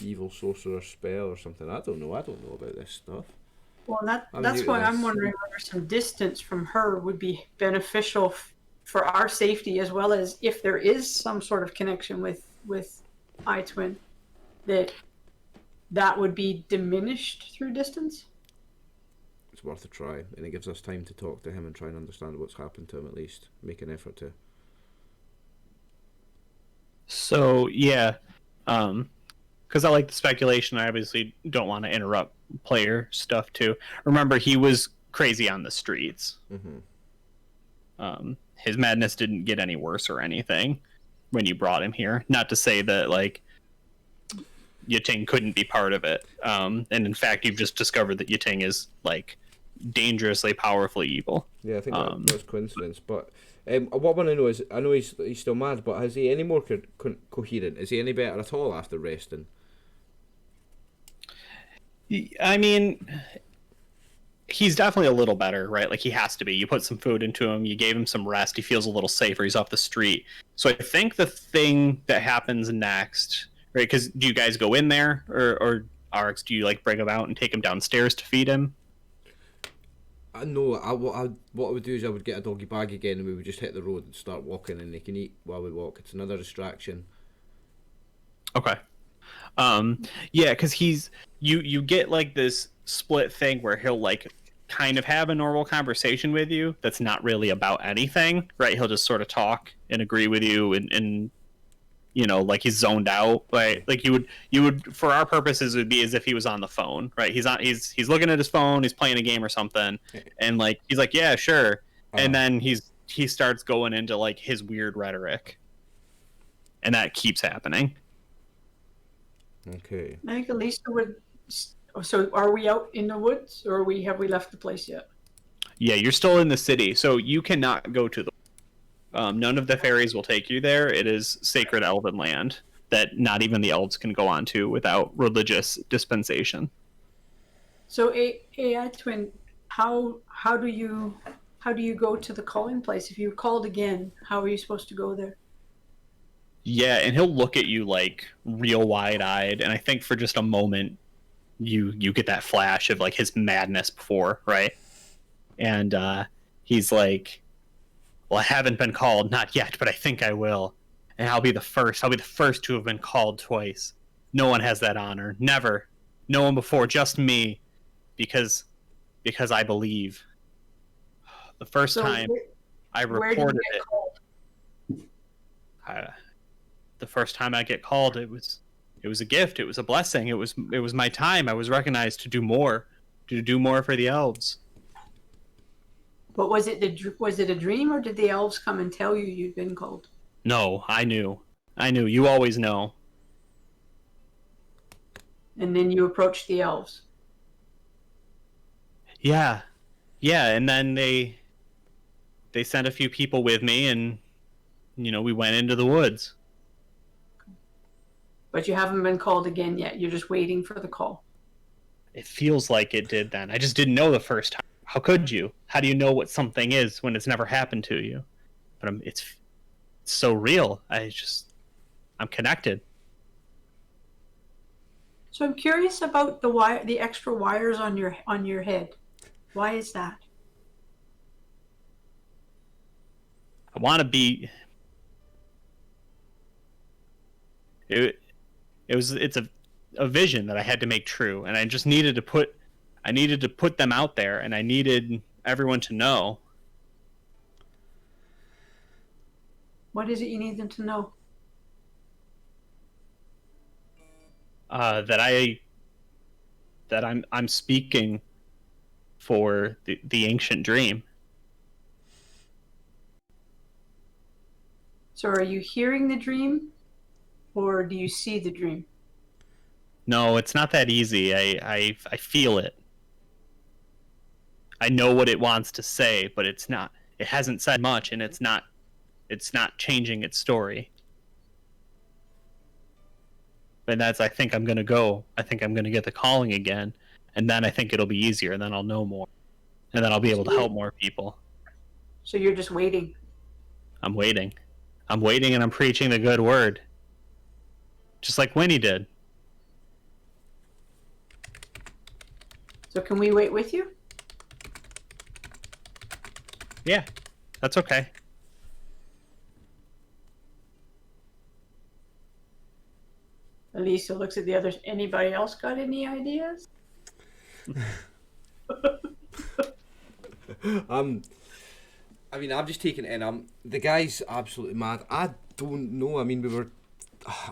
evil sorcerer spell or something. I don't know about this stuff. Well, I'm that's new to why I'm this. wondering whether some distance from her would be beneficial for our safety, as well as if there is some sort of connection with Itwin, that would be diminished through distance. It's worth a try, and it gives us time to talk to him and try and understand what's happened to him, at least make an effort to. So yeah, because I like the speculation. I obviously don't want to interrupt player stuff too. Remember, he was crazy on the streets. Mm-hmm. His madness didn't get any worse or anything when you brought him here. Not to say that like Yating couldn't be part of it. And in fact, you've just discovered that Yating is like dangerously, powerfully evil. Yeah, I think that's coincidence. But what I want to know is, I know he's still mad, but is he any more coherent? Is he any better at all after resting? I mean, he's definitely a little better, right? Like he has to be. You put some food into him, you gave him some rest, he feels a little safer, he's off the street. So I think the thing that happens next, right? Because do you guys go in there, or Rx, do you like bring him out and take him downstairs to feed him? No, what I would do is I would get a doggy bag again, and we would just hit the road and start walking, and they can eat while we walk. It's another distraction. Okay. Yeah, because you get like this split thing where he'll like kind of have a normal conversation with you that's not really about anything, right? He'll just sort of talk and agree with you, and you know, like he's zoned out, right? Like you would for our purposes, it would be as if he was on the phone, right? He's looking at his phone, he's playing a game or something, and like he's like, yeah, sure, and then he starts going into like his weird rhetoric, and that keeps happening. Okay. I think Elisa would. So, are we out in the woods, or have we left the place yet? Yeah, you're still in the city, so you cannot go to the. None of the fairies will take you there. It is sacred elven land that not even the elves can go onto without religious dispensation. So, Itwin, how do you go to the calling place? If you called again, how are you supposed to go there? Yeah, and he'll look at you like real wide-eyed, and I think for just a moment you get that flash of like his madness before, right? And he's like, well, I haven't been called, not yet, but I think I will. And I'll be the first to have been called twice. No one has that honor. Never. No one before, just me. Because I believe. The first time I reported it. The first time I get called, it was a gift. It was a blessing. It was my time. I was recognized to do more for the elves. But was it a dream, or did the elves come and tell you you'd been called? No, I knew. You always know. And then you approached the elves. Yeah, and then they sent a few people with me, and you know, we went into the woods. But you haven't been called again yet. You're just waiting for the call. It feels like it did then. I just didn't know the first time. How could you? How do you know what something is when it's never happened to you? But it's so real. I'm connected. So I'm curious about the extra wires on your head. Why is that? I want to be. It's a vision that I had to make true, and I just needed to put them out there, and I needed everyone to know. What is it you need them to know? That I'm speaking for the ancient dream. So are you hearing the dream, or do you see the dream? No, it's not that easy. I feel it. I know what it wants to say, but it hasn't said much, and it's not changing its story. And I think I'm going to go. I think I'm going to get the calling again, and then I think it'll be easier, and then I'll know more, and then I'll be able to help more people. So you're just waiting? I'm waiting, and I'm preaching the good word. Just like Winnie did. So can we wait with you? Yeah, that's okay. Elisa looks at the others. Anybody else got any ideas? I mean, I've just taken it in. The guy's absolutely mad. I don't know. I mean,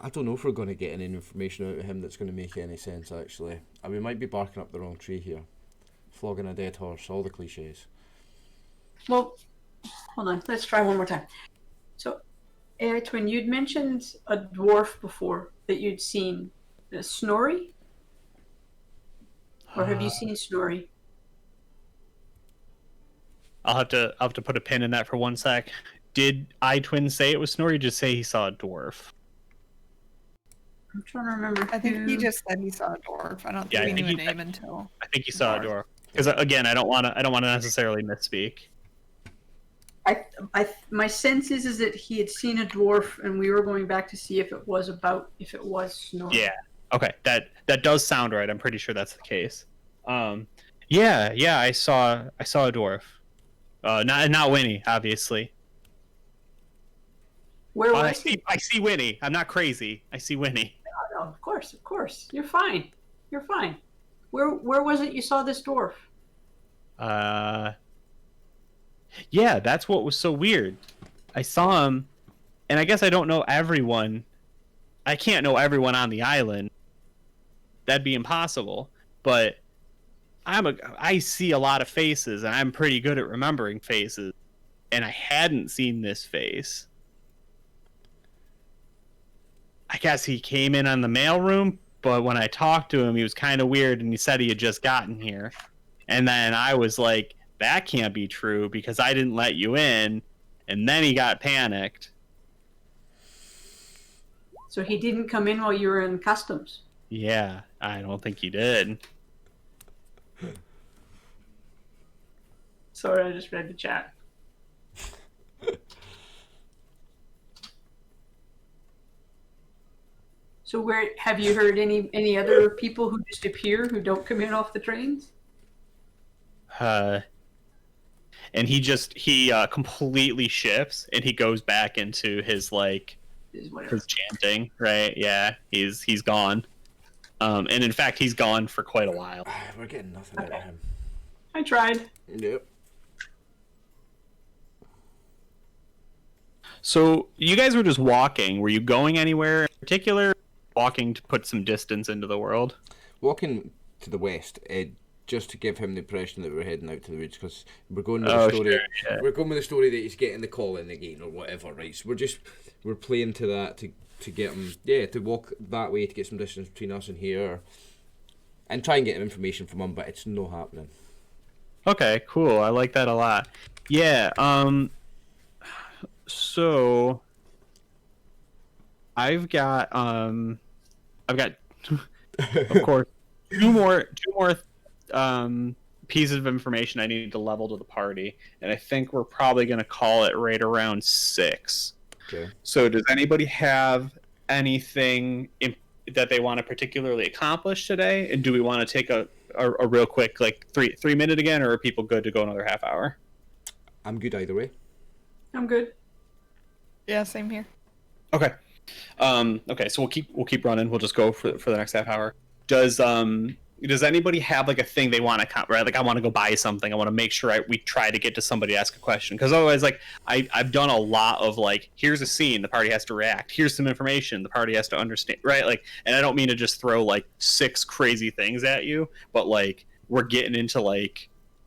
I don't know if we're going to get any information out of him that's going to make any sense, actually. I mean, we might be barking up the wrong tree here. Flogging a dead horse, all the cliches. Well, hold on. Let's try one more time. So, Itwin, you'd mentioned a dwarf before that you'd seen. Snorri? Or have you seen Snorri? I'll have to put a pin in that for one sec. Did Itwin say it was Snorri, or just say he saw a dwarf? I'm trying to remember. I think he just said he saw a dwarf. I don't think we knew a name until. I think he saw a dwarf. Because again, I don't want to necessarily misspeak. My sense is that he had seen a dwarf, and we were going back to see if it was Snorri. Yeah. Okay. That does sound right. I'm pretty sure that's the case. Yeah. I saw a dwarf. Not Winnie, obviously. Where was he? I see Winnie. I'm not crazy. I see Winnie. No, of course. You're fine. Where was it you saw this dwarf? Yeah, that's what was so weird. I saw him, and I guess I don't know everyone. I can't know everyone on the island. That'd be impossible. But I see a lot of faces, and I'm pretty good at remembering faces. And I hadn't seen this face. I guess he came in on the mailroom, but when I talked to him, he was kind of weird, and he said he had just gotten here. And then I was like, that can't be true because I didn't let you in. And then he got panicked. So he didn't come in while you were in customs. Yeah, I don't think he did. Sorry, I just read the chat. So where have you heard any other people who just appear who don't come in off the trains? And he completely shifts and he goes back into his his chanting, right? Yeah, he's gone. And in fact, he's gone for quite a while. We're getting nothing out of him. I tried. Yep. So you guys were just walking. Were you going anywhere in particular? Walking to put some distance into the world? Walking to the west, just to give him the impression that we're heading out to the woods, because we're going with the story. Sure, yeah. We're going with the story that he's getting the call in again or whatever, right? So we're playing to that to get him, to walk that way to get some distance between us and here, and try and get information from him, but it's not happening. Okay, cool. I like that a lot. Yeah. So I've got of course two more pieces of information I need to level to the party, and I think we're probably going to call it right around 6. Okay. So does anybody have anything that they want to particularly accomplish today, and do we want to take a real quick 3 minute again, or are people good to go another half hour? I'm good either way. I'm good. Yeah, same here. Okay. Okay, so we'll keep running. We'll just go for the next half hour. Does anybody have a thing they want to right? I want to go buy something. I want to make sure we try to get to somebody to ask a question, because otherwise, I've done a lot of here's a scene, the party has to react. Here's some information, the party has to understand, right? And I don't mean to just throw 6 crazy things at you, but we're getting into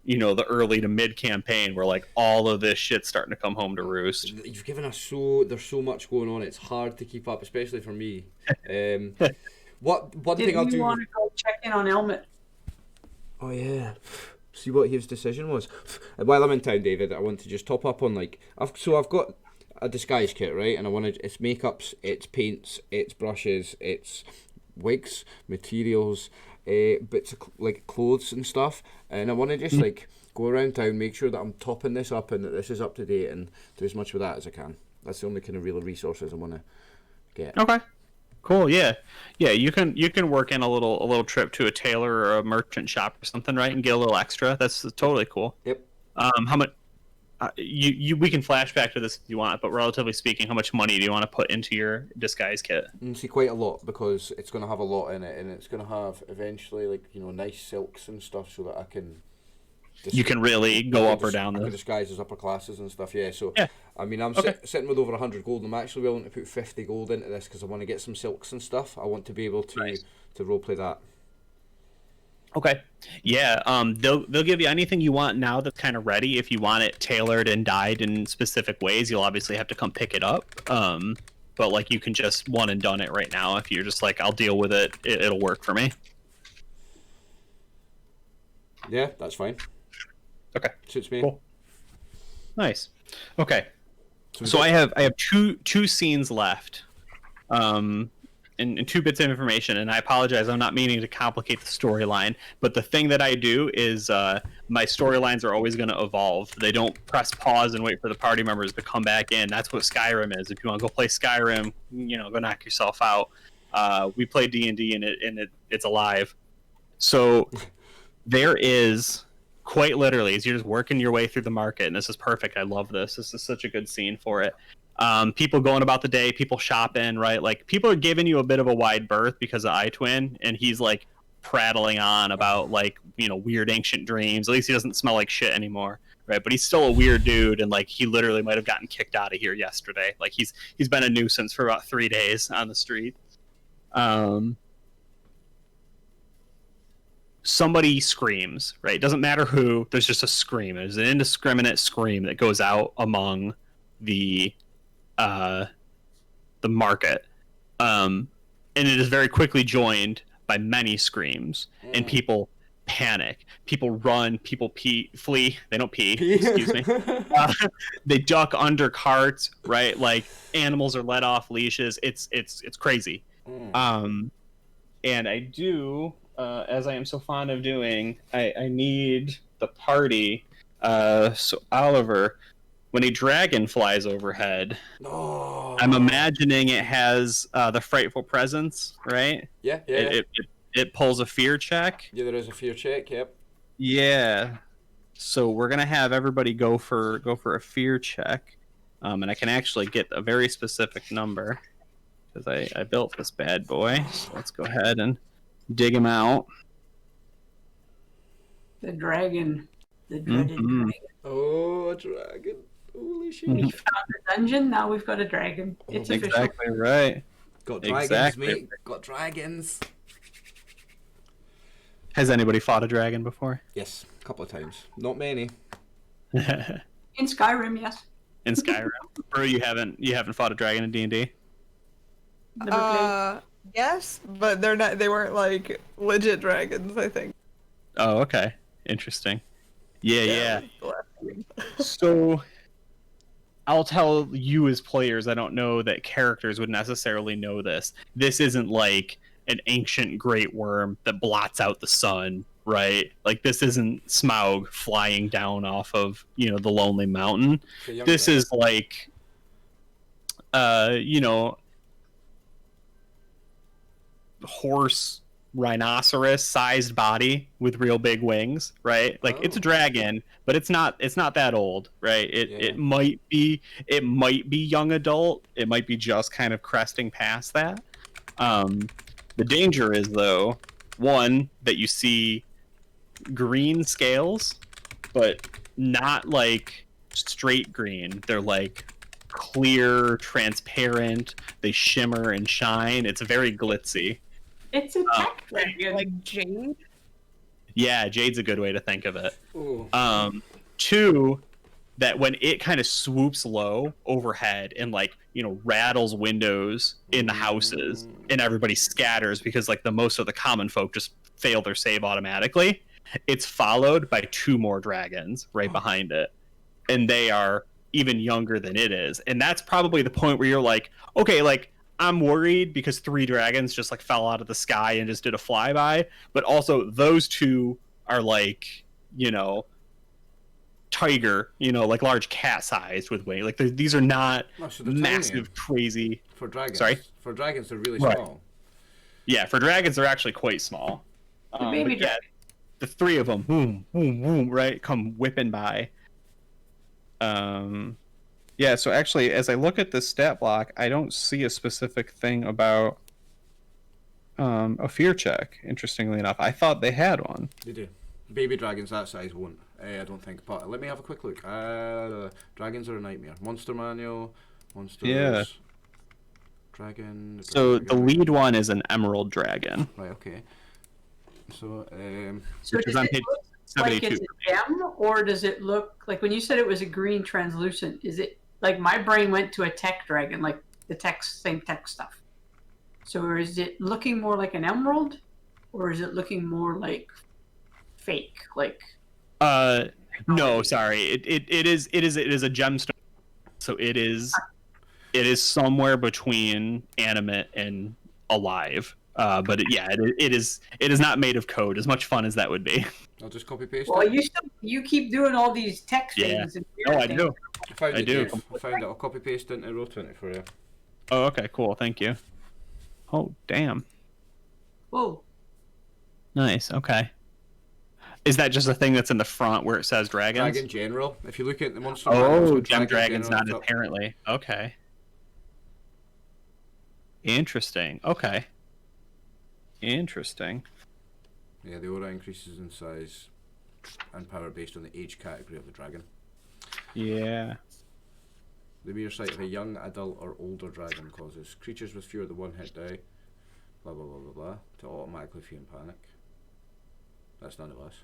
the early to mid campaign where all of this shit's starting to come home to roost. You've given us there's so much going on. It's hard to keep up, especially for me. One thing I'll do. You want to go check in on Elmet? Oh yeah. See what his decision was. While I'm in town, David, I want to just top up on I've got a disguise kit, right? And it's makeups, it's paints, it's brushes, it's wigs, materials, bits of clothes and stuff, and I want to just go around town, make sure that I'm topping this up and that this is up to date, and do as much with that as I can. That's the only kind of real resources I want to get. Okay, cool. Yeah. You can work in a little trip to a tailor or a merchant shop or something, right, and get a little extra. That's totally cool. Yep. How much? We can flash back to this if you want, but relatively speaking, how much money do you want to put into your disguise kit? See, quite a lot, because it's going to have a lot in it, and it's going to have eventually nice silks and stuff, so that I can. You can really go up or down. I can disguise as upper classes and stuff. Yeah. So yeah. I mean, I'm sitting with over 100 gold, and I'm actually willing to put 50 gold into this because I want to get some silks and stuff. I want to be able to roleplay that. Okay. Yeah. They'll give you anything you want now that's kind of ready. If you want it tailored and dyed in specific ways, you'll obviously have to come pick it up. But you can just one and done it right now. If you're just I'll deal with it, it'll work for me. Yeah, that's fine. Okay. Suits me. Cool. Nice. Okay. So I have two scenes left. And 2 bits of information, and I apologize, I'm not meaning to complicate the storyline, but the thing that I do is my storylines are always going to evolve. They don't press pause and wait for the party members to come back in. That's what Skyrim is. If you want to go play Skyrim, go knock yourself out. We play D&D, and it's alive. So there is, quite literally, as you're just working your way through the market, and this is perfect. I love this. This is such a good scene for it. People going about the day, people shopping, right? People are giving you a bit of a wide berth because of Itwin, and he's prattling on about like weird ancient dreams. At least he doesn't smell like shit anymore, right? But he's still a weird dude, and like he literally might have gotten kicked out of here yesterday. Like he's been a nuisance for about 3 days on the street. Somebody screams, right? It doesn't matter who. There's just a scream. There's an indiscriminate scream that goes out among the market, and it is very quickly joined by many screams, and people panic. People run. People flee. They don't pee. Excuse me. They duck under carts, right? Like animals are let off leashes. It's crazy. And I do. As I am so fond of doing, I need the party. So Oliver, when a dragon flies overhead, I'm imagining it has the frightful presence, right? Yeah. It pulls a fear check. Yeah, there is a fear check. Yep. Yeah. So we're gonna have everybody go for a fear check, and I can actually get a very specific number because I built this bad boy. So let's go ahead and dig him out. The dragon. The dreaded dragon. Oh, a dragon. Holy shit. We found a dungeon, now we've got a dragon. It's official. Exactly right. Got dragons, mate. Got dragons. Has anybody fought a dragon before? Yes, a couple of times. Not many. In Skyrim, yes. In Skyrim? Or you haven't fought a dragon in D&D? Yes, but they weren't like legit dragons, I think. Oh, okay. Interesting. Yeah. So I'll tell you as players, I don't know that characters would necessarily know this. This isn't like an ancient great worm that blots out the sun, right? Like this isn't Smaug flying down off of, the lonely mountain. This is like horse rhinoceros sized body with real big wings, right? Like it's a dragon, but it's not that old, right? It might be young adult. It might be just kind of cresting past that. The danger is though, one, that you see green scales, but not like straight green. They're like clear, transparent. They shimmer and shine. It's very glitzy. It's a tech dragon. Like jade? Yeah, jade's a good way to think of it. Two, that when it kind of swoops low overhead and rattles windows in the houses and everybody scatters because the most of the common folk just fail their save automatically, it's followed by 2 more dragons right behind it, and they are even younger than it is. And that's probably the point where you're like, okay, I'm worried because 3 dragons just fell out of the sky and just did a flyby, but also those 2 are tiger, large cat sized with wings. These are not massive, crazy. For dragons. Sorry? For dragons, they're really small. Yeah, for dragons, they're actually quite small. The baby dragon. The 3 of them, boom, boom, boom, right, come whipping by. Yeah, so actually, as I look at this stat block, I don't see a specific thing about a fear check, interestingly enough. I thought they had one. They do. Baby dragons that size won't, I don't think. But let me have a quick look. Dragons are a nightmare. Monster manual, monsters. Yeah. Dragon. So the lead one is an emerald dragon. Right, okay. So, so which is does on it page look 72. like it's a gem, or does it look like when you said it was a green translucent? Is it my brain went to a tech dragon, like the same tech stuff? So is it looking more like an emerald, or is it looking more like fake? No, sorry. It is a gemstone. So it is somewhere between animate and alive. But it is not made of code. As much fun as that would be. I'll just copy paste. Well, you keep doing all these tech things. Yeah. And I do. I do. I found it. I'll copy paste into Roll20 for you. Oh, okay, cool. Thank you. Oh, damn. Whoa. Nice. Okay. Is that just a thing that's in the front where it says dragons? Dragon general. If you look at the monster. Oh, gem dragons, not apparently. Okay. Interesting. Okay. Interesting. Yeah, the aura increases in size and power based on the age category of the dragon. Yeah. The mere sight of a young, adult, or older dragon causes creatures with fewer than 1 hit die, blah blah blah blah blah, to automatically feel in panic. That's none of us.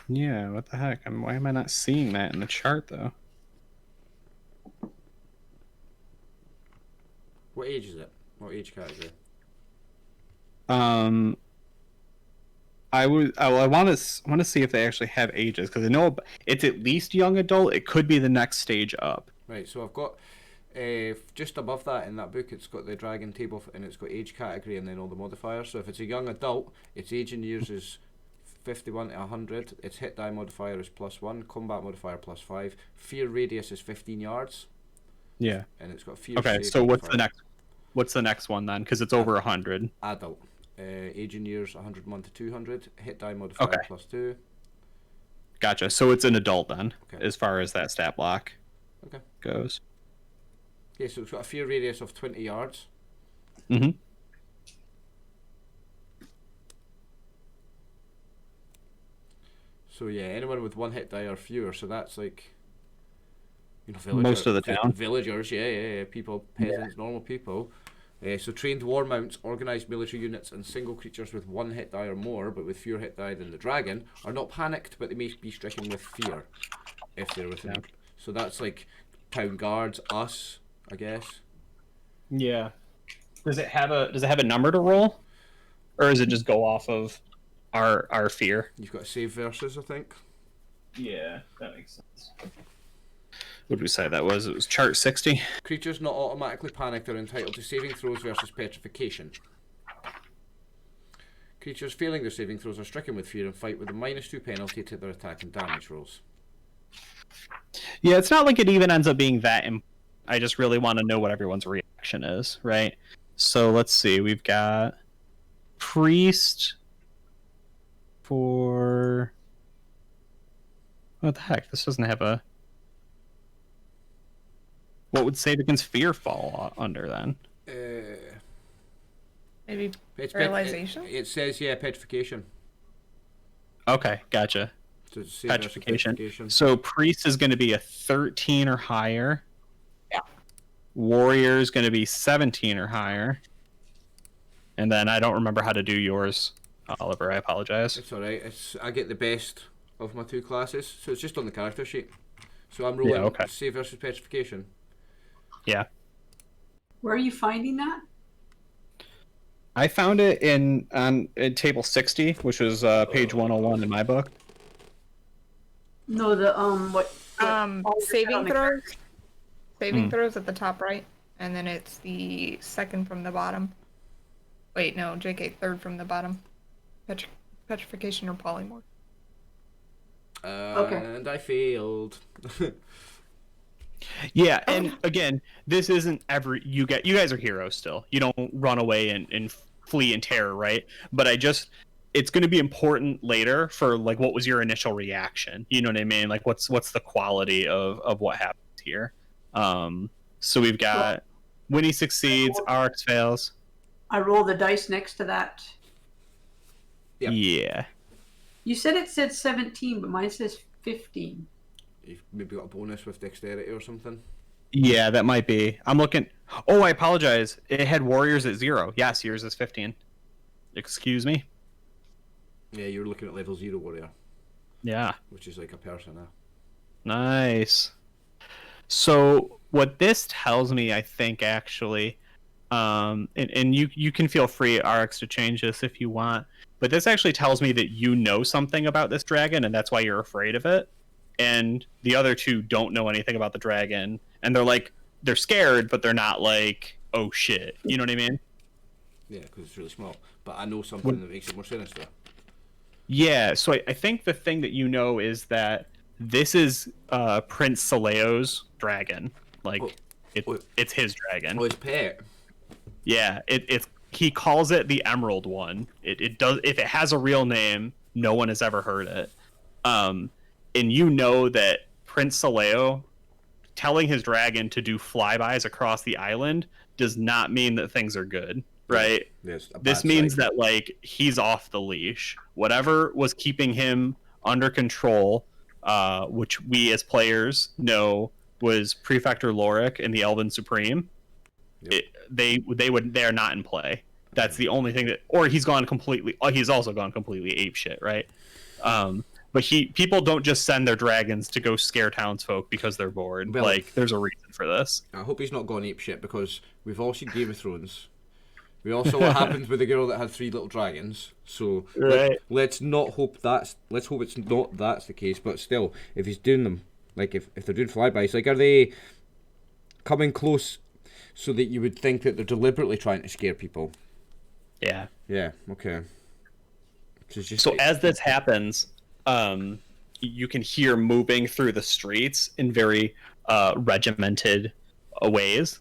Yeah, what the heck? Why am I not seeing that in the chart, though? What age is it? What age category? I want to see if they actually have ages, because I know it's at least young adult. It could be the next stage up. Right, so I've got just above that in that book, it's got the dragon table and it's got age category and then all the modifiers. So if it's a young adult, its age in years is 51 to 100. Its hit die modifier is +1, combat modifier +5, fear radius is 15 yards. Yeah. And it's got fear. Okay, so what's the next one then? Because it's over 100. Adult. Age in years 101 to 200. Hit die modifier +2. Gotcha. So it's an adult then, Okay. as far as that stat block goes. Okay, so it's got a fear radius of 20 yards. Mm-hmm. So yeah, anyone with 1 hit die or fewer. So that's like, Most of the town. Villagers, yeah. People, peasants, normal people. So trained war mounts, organised military units, and single creatures with 1 hit die or more, but with fewer hit die than the dragon, are not panicked, but they may be stricken with fear if they're within. Yeah. So that's like town guards, us, I guess. Yeah. Does it have a number to roll, or does it just go off of our fear? You've got to save versus, I think. Yeah, that makes sense. What did we say that was? It was chart 60. Creatures not automatically panicked are entitled to saving throws versus petrification. Creatures failing their saving throws are stricken with fear and fight with a -2 penalty to their attack and damage rolls. Yeah, it's not like it even ends up being that I just really want to know what everyone's reaction is, right? So let's see. We've got priest for... What the heck? This doesn't have a... What would save against fear fall under then? Maybe paralyzation? It says, petrification. Okay, gotcha. So petrification. So priest is going to be a 13 or higher. Yeah. Warrior is going to be 17 or higher. And then I don't remember how to do yours, Oliver. I apologize. It's alright. I get the best of my 2 classes, so it's just on the character sheet. So I'm rolling save versus petrification. Yeah. Where are you finding that? I found it in table 60, which was page 101 in my book. No, the saving throws. Saving throws at the top right, and then it's the second from the bottom. Wait, no, JK, third from the bottom. Petrification or polymorph. And I failed. Yeah, and again, this isn't you guys are heroes still. You don't run away and flee in terror, right? But it's going to be important later for like what was your initial reaction? You know what I mean? Like what's the quality of what happens here? So we've got Winnie succeeds, Rx fails. I roll the dice next to that. Yep. Yeah. You said it said 17, but mine says 15. You've maybe got a bonus with dexterity or something. Yeah, that might be. I'm looking. Oh, I apologize. It had warriors at 0. Yes, yours is 15. Excuse me. Yeah, you're looking at level 0 warrior. Yeah. Which is like a person now. Nice. So what this tells me, I think, actually, and you can feel free, RX, to change this if you want, but this actually tells me that you know something about this dragon, and that's why you're afraid of it. And the other 2 don't know anything about the dragon, and they're scared, but they're not like, oh shit. You know what I mean? Yeah, because it's really small. But I know something that makes it more sinister. Yeah, so I think the thing that you know is that this is Prince Saleo's dragon. Like, it's his dragon. Oh, his pet. Yeah, he calls it the Emerald One. It does. If it has a real name, no one has ever heard it. And you know that Prince Saleo telling his dragon to do flybys across the island does not mean that things are good. right? There's a This bad means side. that like he's off the leash. Whatever was keeping him under control, which we as players know was Prefector Lorik and the Elven Supreme. Yep. They are not in play. That's the only thing that, or he's gone completely. He's also gone completely apeshit, right? But people don't just send their dragons to go scare townsfolk because they're bored. Well, like there's a reason for this. I hope he's not gone ape shit, because we've all seen Game of Thrones. We all saw what happened with the girl that had 3 little dragons. So Right. let's hope it's not that's the case. But still, if he's doing them, like if they're doing flybys, like are they coming close so that you would think that they're deliberately trying to scare people? Yeah. Yeah. Okay. So as this happens, you can hear moving through the streets in very regimented ways.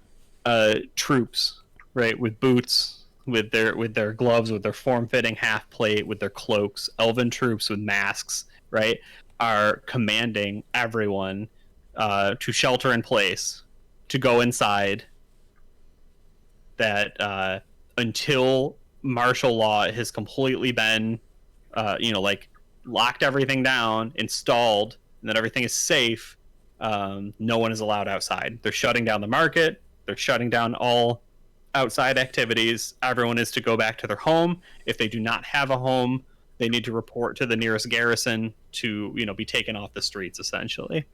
Troops, right, with boots, with their gloves, with their form-fitting half plate, with their cloaks. Elven troops with masks, right, are commanding everyone to shelter in place, to go inside. That until martial law has completely been like locked everything down, installed, and that everything is safe, no one is allowed outside. They're shutting down the market. They're shutting down all outside activities. Everyone is to go back to their home. If they do not have a home, they need to report to the nearest garrison to, be taken off the streets, essentially.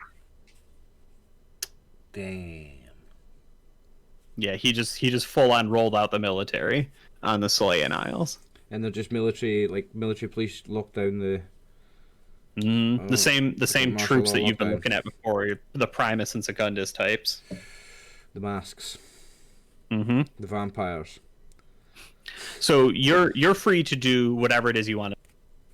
Damn. Yeah, he just full on rolled out the military on the Solayan Isles. And they're just military police lock down the. The same martial troops law that you've been lockdown. looking at before, the Primus and Secundus types. The masks, Mm-hmm. the vampires. So you're free to do whatever it is you want.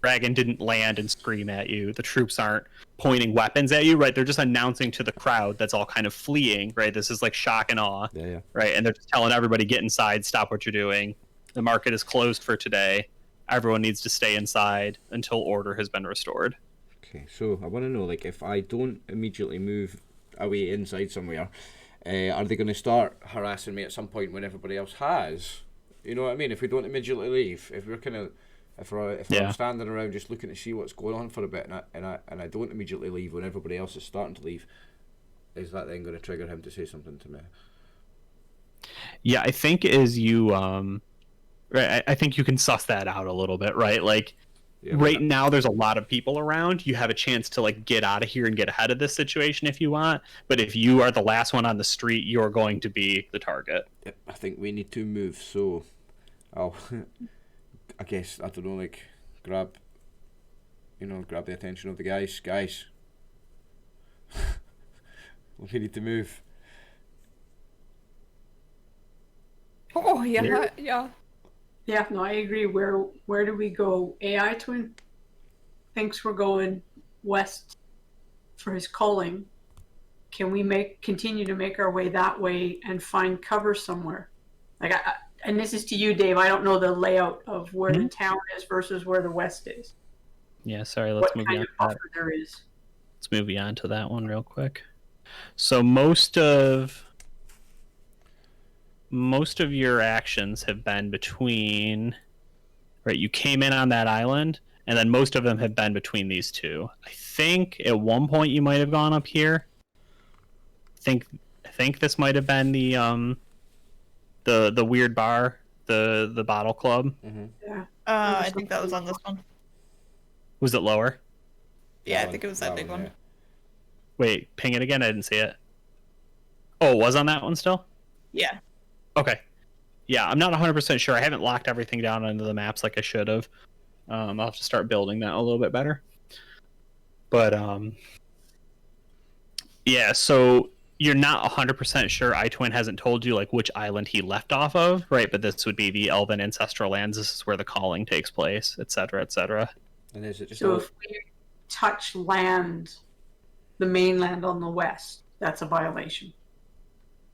Dragon didn't land and scream at you. The troops aren't pointing weapons at you, right? They're just announcing to the crowd that's all kind of fleeing, right? This is like shock and awe, Yeah. right? And they're just telling everybody, get inside, stop what you're doing. The market is closed for today. Everyone needs to stay inside until order has been restored. Okay, so I want to know, like, if I don't immediately move away inside somewhere, are they going to start harassing me at some point when everybody else has? You know what I mean? If we don't immediately leave, if I'm standing around just looking to see what's going on for a bit, and I don't immediately leave when everybody else is starting to leave, is that then going to trigger him to say something to me? Yeah, I think as you right, I think you can suss that out a little bit, right? Like right now there's a lot of people around. You have a chance to like get out of here and get ahead of this situation if you want. But if you are the last one on the street, you're going to be the target. Yep, I think we need to move, so I'll I guess, I don't know, like grab the attention of the guys. Guys, we need to move. Oh yeah, There- yeah. Yeah, no, I agree. Where do we go? AI Twin thinks we're going west for his calling. Can we continue to make our way that way and find cover somewhere? Like, and this is to you, Dave. I don't know the layout of where the town is versus where the west is. Yeah, sorry, let's What move kind on of to that. buffer there is. Let's move on to that one real quick. So most of your actions have been between, right, you came in on that island, and then most of them have been between these two. I think at one point you might have gone up here. I think this might have been the weird bar, the bottle club. Mm-hmm. Yeah. I think that was on this one. Was it lower? Yeah, I think it was that big one. Yeah. Wait, ping it again. I didn't see it. Oh, it was on that one still? Yeah. Okay. Yeah, I'm not 100% sure. I haven't locked everything down into the maps like I should have. I'll have to start building that a little bit better. But, yeah, so you're not 100% sure. Itwin hasn't told you, like, which island he left off of, right? But this would be the Elven Ancestral Lands. This is where the calling takes place, etc., etc. And is it just So if we touch land, the mainland on the west, that's a violation.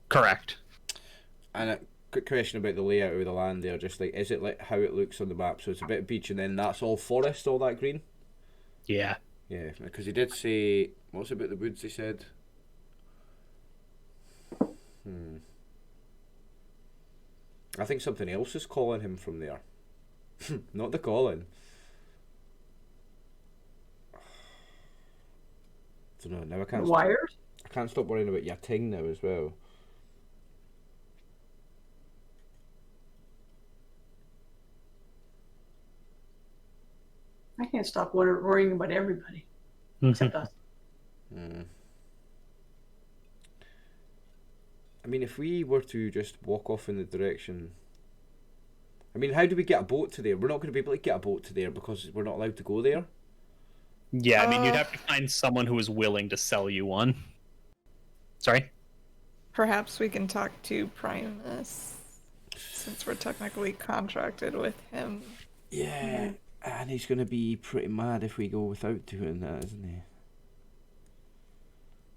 Correct. And a quick question about the layout of the land there, just like, is it like how it looks on the map? So it's a bit of beach and then that's all forest, all that green? Yeah. Yeah, because he did say, what's about the woods he said? I think something else is calling him from there. Not the calling. I don't know. Now I can't. Wired? I can't stop worrying about your ting now as well. I can't stop worrying about everybody except us. I mean, if we were to just walk off in the direction... I mean, how do we get a boat to there? We're not going to be able to get a boat to there because we're not allowed to go there. Yeah, I mean, you'd have to find someone who is willing to sell you one. Sorry? Perhaps we can talk to Primus, since we're technically contracted with him. Yeah, and he's going to be pretty mad if we go without doing that, isn't he?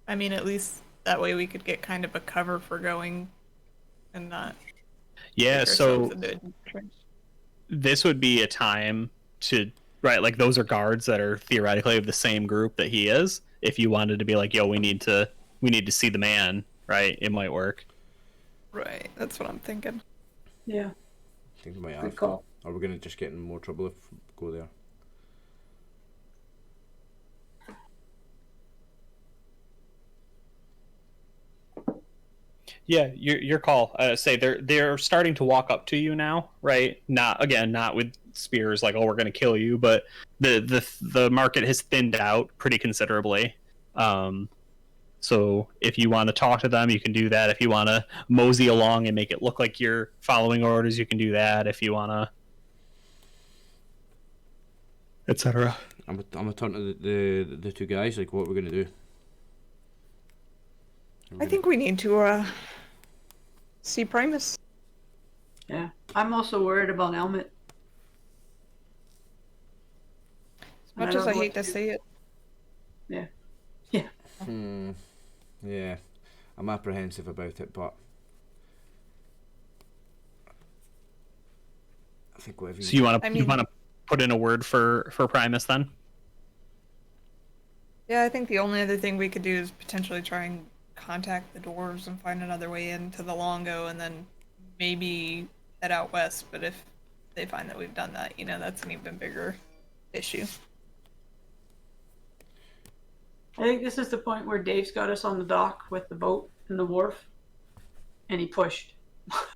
I mean, at least that way we could get kind of a cover for going and not... Yeah, so into a trench. this would be a time to... Right, like those are guards that are theoretically of the same group that he is. If you wanted to be like, yo, we need to see the man, right? It might work. Right, that's what I'm thinking. Yeah. I think we might Good have to. call. Or we're going to just get in more trouble if we go there. Yeah, your call. Say they're starting to walk up to you now, right? Not with spears like, oh, we're gonna kill you, but the market has thinned out pretty considerably. So if you want to talk to them, you can do that. If you want to mosey along and make it look like you're following orders, you can do that. If you want to, etc. I'm gonna turn to the two guys. Like, what we're gonna do? I think we need to see Primus. Yeah. I'm also worried about Helmet. As much as I hate to say it. Yeah. Yeah. Yeah, I'm apprehensive about it, but I think whatever. So you want to put in a word for Primus then? Yeah, I think the only other thing we could do is potentially try and contact the dwarves and find another way into the Longo, and then maybe head out west. But if they find that we've done that, that's an even bigger issue. I think this is the point where Dave's got us on the dock with the boat and the wharf, and he pushed. Oh,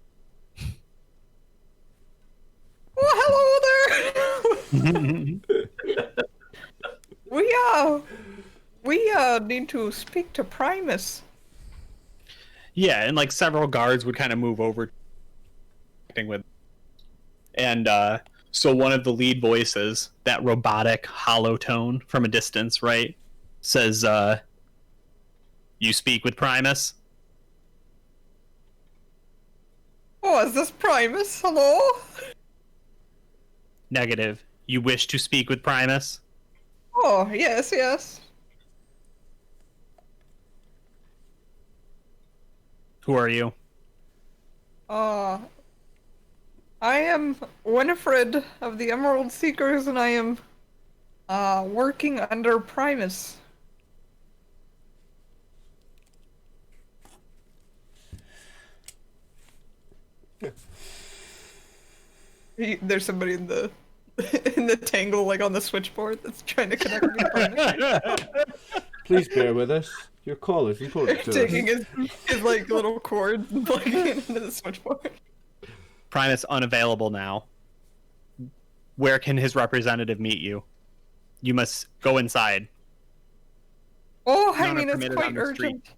hello there! We need to speak to Primus. Yeah, and like several guards would kind of move over with, and so one of the lead voices, that robotic hollow tone from a distance, right, says, you speak with Primus? Oh, is this Primus? Hello? Negative. You wish to speak with Primus? Oh, yes. Who are you? I am Winifred of the Emerald Seekers, and I am working under Primus. There's somebody in the tangle, like on the switchboard, that's trying to connect me to Primus. Please bear with us. Your call is important to Taking us. his like little cord and plugging it into the switchboard. Primus unavailable now. Where can his representative meet you? You must go inside. Oh, I None are mean, it's permitted quite on the street. urgent.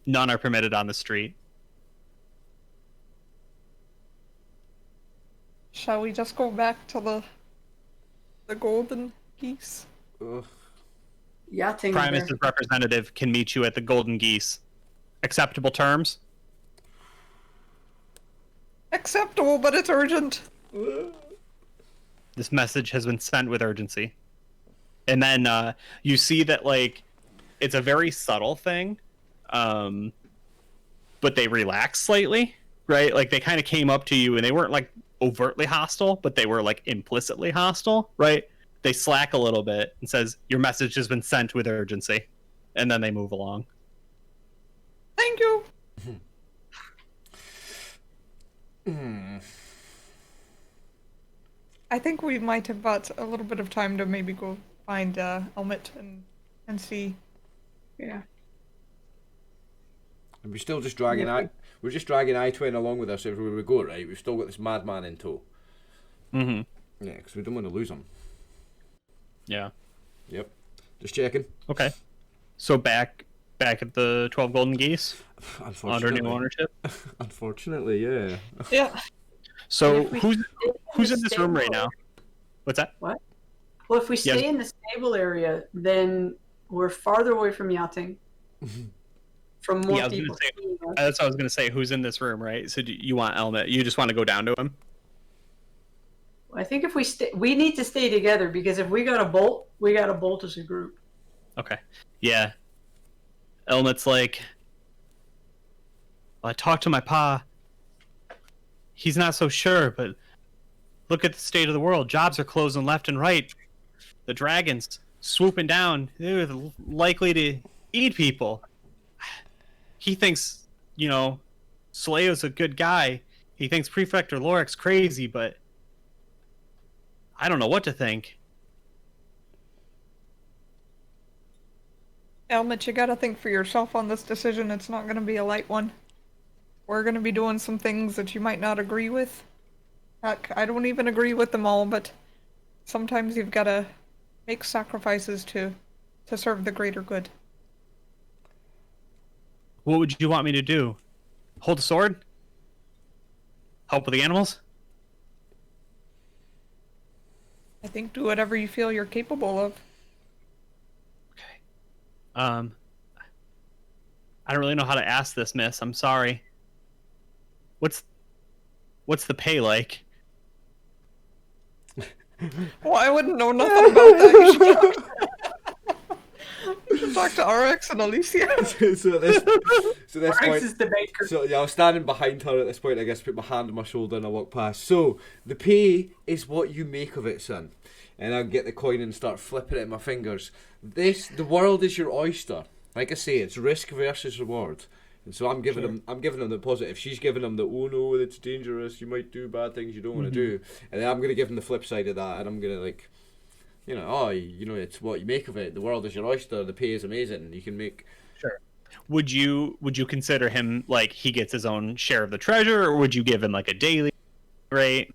None are permitted on the street. Shall we just go back to the golden geese? Ugh. Yachting. Primus's representative can meet you at the Golden Geese. Acceptable terms? Acceptable, but it's urgent. This message has been sent with urgency. And then you see that, like, it's a very subtle thing, but they relax slightly, right? Like, they kind of came up to you, and they weren't, like, overtly hostile, but they were, like, implicitly hostile, right? They slack a little bit and says, your message has been sent with urgency. And then they move along. Thank you. I think we might have got a little bit of time to maybe go find Elmet and see. Yeah. And we're still just dragging we're just dragging Itwin along with us everywhere we go, right? We've still got this madman in tow. Mm-hmm. Yeah, because we don't want to lose him. Yeah. Yep. Just checking. Okay. So back at the 12 Golden Geese under new ownership. Unfortunately, yeah. Yeah. So If we who's stay in this room right now? What's that? What? Well, if we stay in the stable area, then we're farther away from yachting. From more Yeah, people. that's what I was gonna say. Who's in this room, right? So do you want Elmet? You just want to go down to him? I think if we need to stay together, because if we got to bolt, we got to bolt as a group. Okay. Yeah. Elmet's like, I talked to my pa. He's not so sure, but look at the state of the world. Jobs are closing left and right. The dragons swooping down. They're likely to eat people. He thinks, Saleo's a good guy. He thinks Prefect Lorik's crazy, but I don't know what to think. Elmet, you gotta think for yourself on this decision. It's not gonna be a light one. We're gonna be doing some things that you might not agree with. Heck, I don't even agree with them all, but sometimes you've gotta make sacrifices to serve the greater good. What would you want me to do? Hold a sword? Help with the animals? I think do whatever you feel you're capable of. Okay. I don't really know how to ask this, miss. I'm sorry. What's the pay like? Well, I wouldn't know nothing about that. You should talk to RX and Alicia. so at this point, is the baker. so yeah, I was standing behind her at this point. I guess put my hand on my shoulder and I walk past. So the pay is what you make of it, son. And I get the coin and start flipping it in my fingers. The world is your oyster. Like I say, it's risk versus reward. And so I'm giving them the positive. She's giving them the, oh no, it's dangerous. You might do bad things you don't want to do. And then I'm going to give them the flip side of that. And I'm going to it's what you make of it. The world is your oyster. The pay is amazing. You can make. Sure. Would you consider him like he gets his own share of the treasure, or would you give him like a daily rate?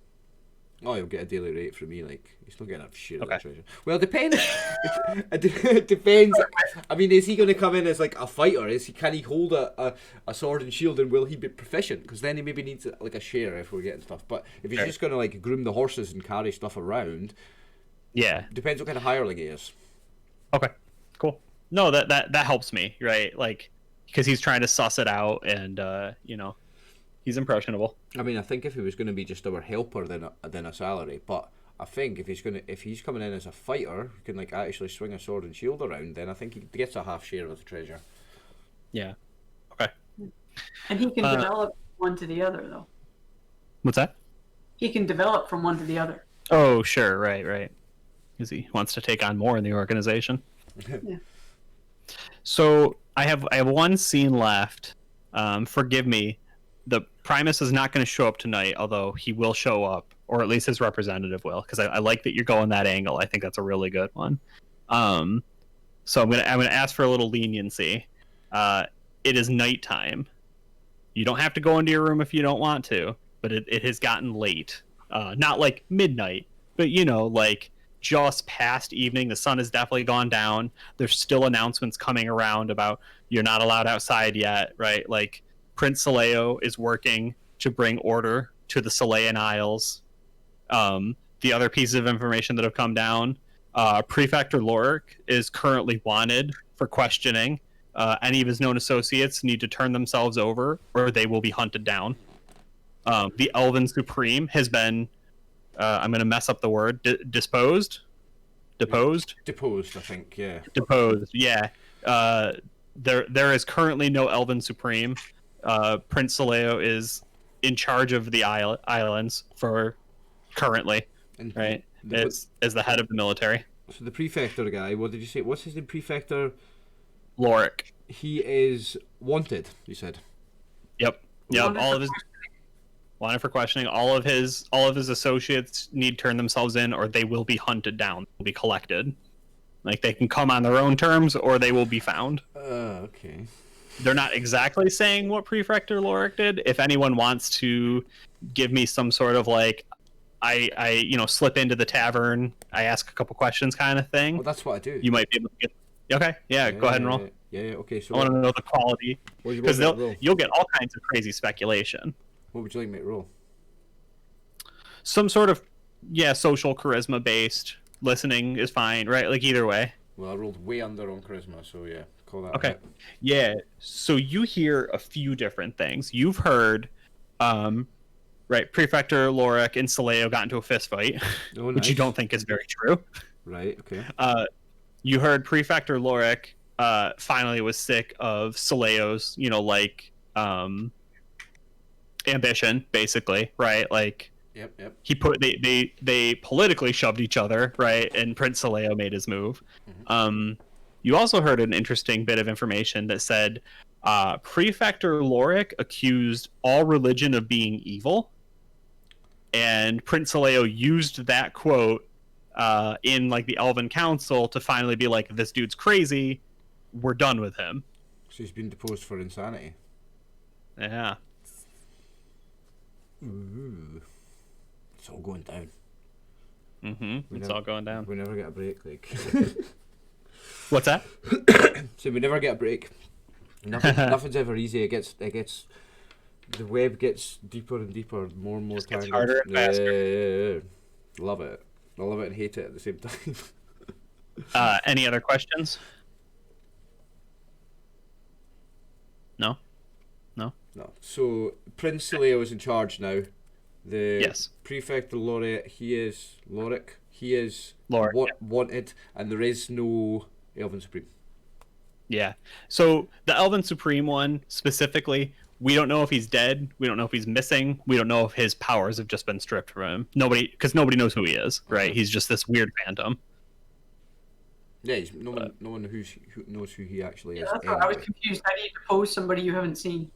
Oh, he'll get a daily rate from me. Like he's not getting a share of Okay. the treasure. Well, it depends. It depends. I mean, is he going to come in as like a fighter? Can he hold a sword and shield, and will he be proficient? Because then he maybe needs like a share if we're getting stuff. But if he's just going to like groom the horses and carry stuff around. Yeah. Depends what kind of hireling he is. Okay. Cool. No, that helps me, right? Like, because he's trying to suss it out, and he's impressionable. I mean, I think if he was going to be just our helper, then a salary. But I think if he's coming in as a fighter who can like actually swing a sword and shield around, then I think he gets a half share of the treasure. Yeah. Okay. And he can develop one to the other, though. What's that? He can develop from one to the other. Oh, sure. Right. Because he wants to take on more in the organization. Yeah. So I have one scene left. Forgive me. The Primus is not going to show up tonight, although he will show up, or at least his representative will, because I like that you're going that angle. I think that's a really good one. So I'm gonna ask for a little leniency. It is nighttime. You don't have to go into your room if you don't want to, but it has gotten late. Not like midnight, but like just past evening. The sun has definitely gone down. There's still announcements coming around about you're not allowed outside yet, right? Like Prince Saleo is working to bring order to the Salean Isles. The other pieces of information that have come down, Prefect Lorik is currently wanted for questioning. Any of his known associates need to turn themselves over or they will be hunted down. The Elven Supreme has been I'm going to mess up the word. Deposed, I think. Yeah. Deposed. Yeah. There is currently no Elven Supreme. Prince Saleo is in charge of the islands for currently, right? As the head of the military. So the prefector guy, what did you say? What's his name? Prefector Lorik. He is wanted. You said. Yep. All of his. wanted for questioning. All of his associates need to turn themselves in, or they will be hunted down. Will be collected. Like they can come on their own terms, or they will be found. Okay. They're not exactly saying what Prefector Lorik did. If anyone wants to give me some sort of like, I slip into the tavern, I ask a couple questions kind of thing. Well, that's what I do. You might be able to get. Okay, yeah, go ahead and roll. Yeah, okay. So I want to know the quality because you'll get all kinds of crazy speculation. What would you like me to roll? Some sort of social charisma based. Listening is fine, right? Like either way. Well, I rolled way under on charisma, so yeah, call that. Okay. Yeah. So you hear a few different things. You've heard, right? Prefector Lorik and Saleo got into a fist fight, which you don't think is very true. Right. Okay. You heard Prefector Lorik finally was sick of Saleo's, ambition, basically, right? Like. Yep. They politically shoved each other, right? And Prince Saleo made his move. Mm-hmm. You also heard an interesting bit of information that said Prefector Lorik accused all religion of being evil, and Prince Saleo used that quote in like the Elven Council to finally be like, "This dude's crazy. We're done with him." So he's been deposed for insanity. Yeah. Ooh. It's all going down. It's all going down. We never get a break, like. What's that? So we never get a break. Nothing's ever easy. It gets. The web gets deeper and deeper, more and more. Just gets harder and faster. Yeah. Love it. I love it and hate it at the same time. Any other questions? No. So Prince Saleo is in charge now. Yes. Prefect Lorik, he is wanted, and there is no Elven Supreme. Yeah. So the Elven Supreme one specifically, we don't know if he's dead. We don't know if he's missing. We don't know if his powers have just been stripped from him. Nobody knows who he is, right? He's just this weird phantom. Yeah, no one who knows who he actually is. That's what I was confused. How do you depose somebody you haven't seen?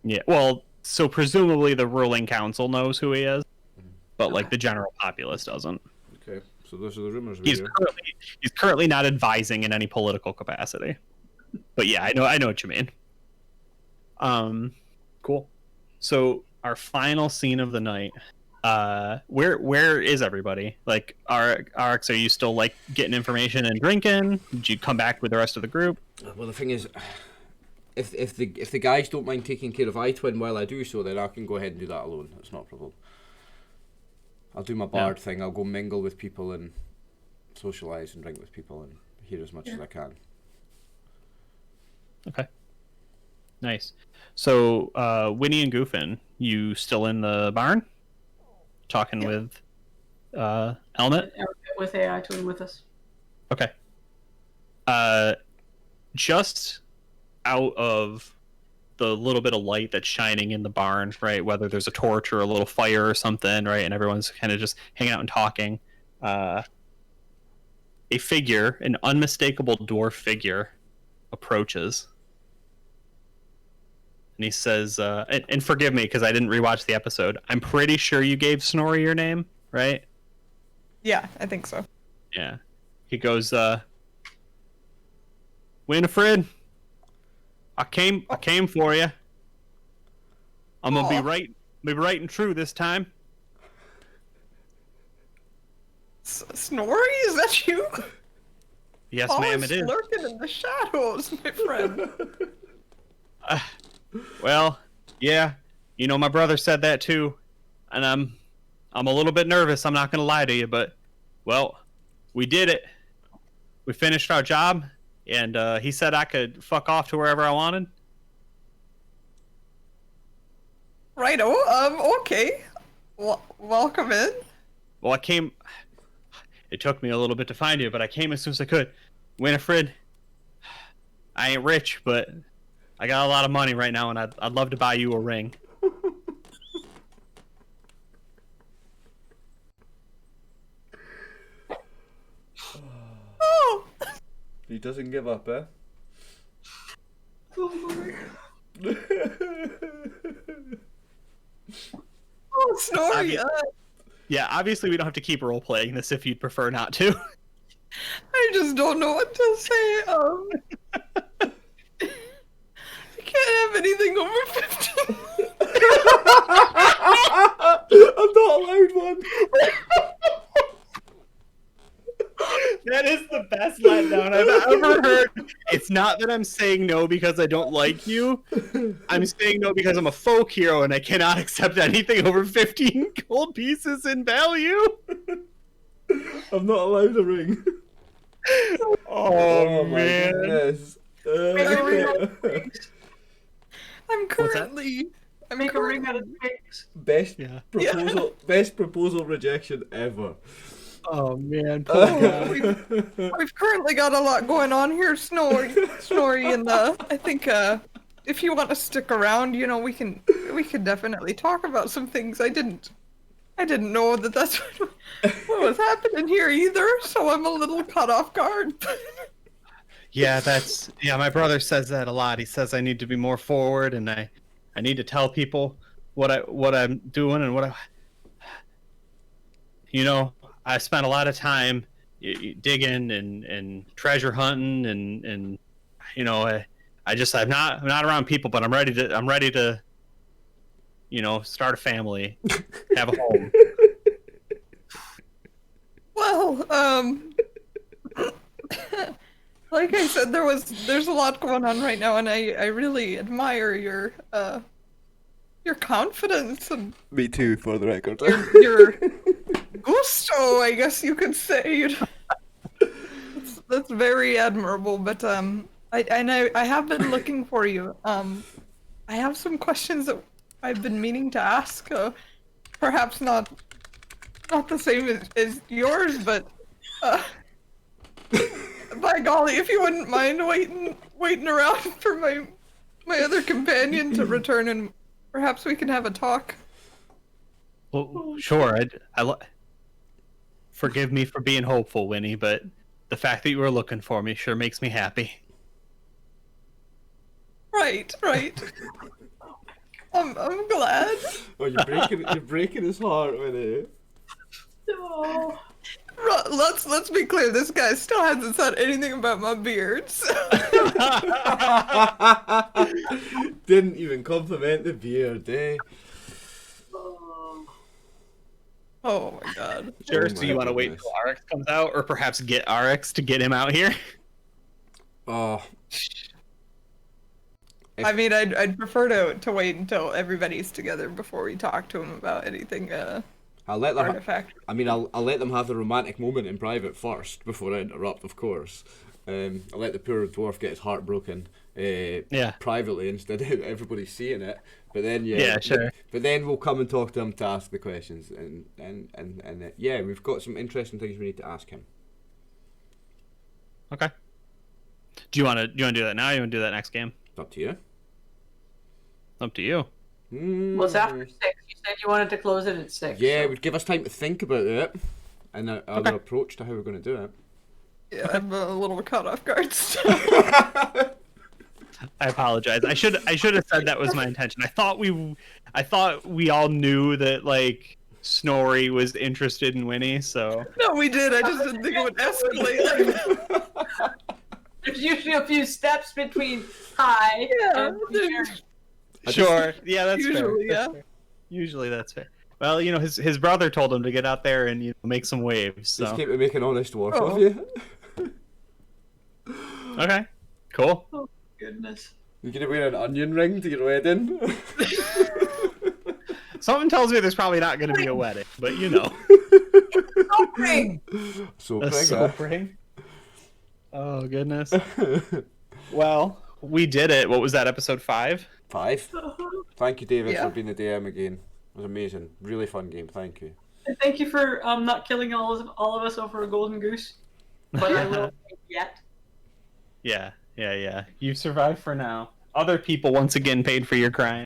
Yeah. Well, so presumably the ruling council knows who he is, but like the general populace doesn't. Okay, so those are the rumors. He's currently not advising in any political capacity. But yeah, I know what you mean. Cool. So our final scene of the night. Where is everybody? Like, Rx, are you still like getting information and drinking? Did you come back with the rest of the group? Well, the thing is, if the guys don't mind taking care of Itwin while I do so, then I can go ahead and do that alone. That's not a problem. I'll do my bard thing. I'll go mingle with people and socialize and drink with people and hear as much as I can. Okay. Nice. So, Winnie and Goofin, you still in the barn? Talking with Elmet? With AI Twin with us. Okay. Just out of the little bit of light that's shining in the barn, right? Whether there's a torch or a little fire or something, right? And everyone's kind of just hanging out and talking. A figure, an unmistakable dwarf figure, approaches. And he says, and forgive me because I didn't rewatch the episode. I'm pretty sure you gave Snorri your name, right? Yeah, I think so. Yeah. He goes, Winifred, I came for you. I'm gonna be right and true this time. Snorri, is that you? Yes, ma'am, it is. Lurking in the shadows, my friend. Well, yeah, my brother said that too, and I'm a little bit nervous. I'm not gonna lie to you, but well, we did it. We finished our job, and he said I could fuck off to wherever I wanted. Righto. Okay. Welcome in. Well, it took me a little bit to find you, but I came as soon as I could. Winifred, I ain't rich, but I got a lot of money right now, and I'd love to buy you a ring. Oh! He doesn't give up, eh? Oh my. Snorri. Yeah, obviously we don't have to keep role playing this if you'd prefer not to. I just don't know what to say. I can't have anything over 15. I'm not allowed one. That is the best letdown I've ever heard. It's not that I'm saying no because I don't like you. I'm saying no because I'm a folk hero and I cannot accept anything over 15 gold pieces in value. I'm not allowed a ring. Oh, my man. goodness. I'm currently. Make a ring out of pigs. Best Yeah. best proposal rejection ever. Oh man, poor guy. We've currently got a lot going on here, Snorri, and I think if you want to stick around, you know, we can definitely talk about some things. I didn't know that that's what was happening here either, so I'm a little caught off guard. Yeah, my brother says that a lot. He says I need to be more forward and I need to tell people what I'm doing and I spent a lot of time digging and treasure hunting and I'm not around people, but I'm ready to start a family, have a home. Well, like I said, there's a lot going on right now, and I really admire your confidence and Me too, for the record. your gusto, I guess you could say. That's very admirable. But I have been looking for you. I have some questions that I've been meaning to ask. Perhaps not the same as yours, but by golly, if you wouldn't mind waiting around for my other companion to return, and perhaps we can have a talk. Well, sure. Forgive me for being hopeful, Winnie, but the fact that you were looking for me sure makes me happy. Right. I'm glad. Oh, you're breaking his heart, Winnie. No. Let's be clear. This guy still hasn't said anything about my beard. So. Didn't even compliment the beard, eh? Oh my god. Sure, Oh so my you want to wait goodness. until RX comes out, or perhaps get RX to get him out here? Oh. I mean, I'd prefer to wait until everybody's together before we talk to him about anything I'll let them. artifact. I'll let them have the romantic moment in private first before I interrupt, of course. I'll let the poor dwarf get his heart broken privately instead of everybody seeing it. But then sure. But then we'll come and talk to him to ask the questions, and we've got some interesting things we need to ask him. Okay. Do you want to do that now? Or you want to do that next game? It's up to you. Up to you. Well, it's after 6. You said you wanted to close it at 6. Yeah, it so. would give us time to think about it and our approach to how we're going to do it. Yeah, I'm a little caught off guard still. I apologize. I should have said that was my intention. I thought we all knew that like Snorri was interested in Winnie, so No, we did. I just didn't think it would escalate. There's usually a few steps between hi and sure. Yeah, that's Usually, fair. yeah. That's fair. Usually that's fair. Well, his brother told him to get out there and make some waves. Just So keep making honest work Oh. of you. okay, cool. Oh goodness. You're going to wear an onion ring to your wedding? Something tells me there's probably not going to be a wedding, but So a big, soap ring. Oh goodness. Well, we did it. What was that? Episode 5? 5. Thank you, David, Yeah. for being the DM again. It was amazing. Really fun game. Thank you. And thank you for not killing all of us over a golden goose. But I will yet. Yeah. You've survived for now. Other people once again paid for your crime.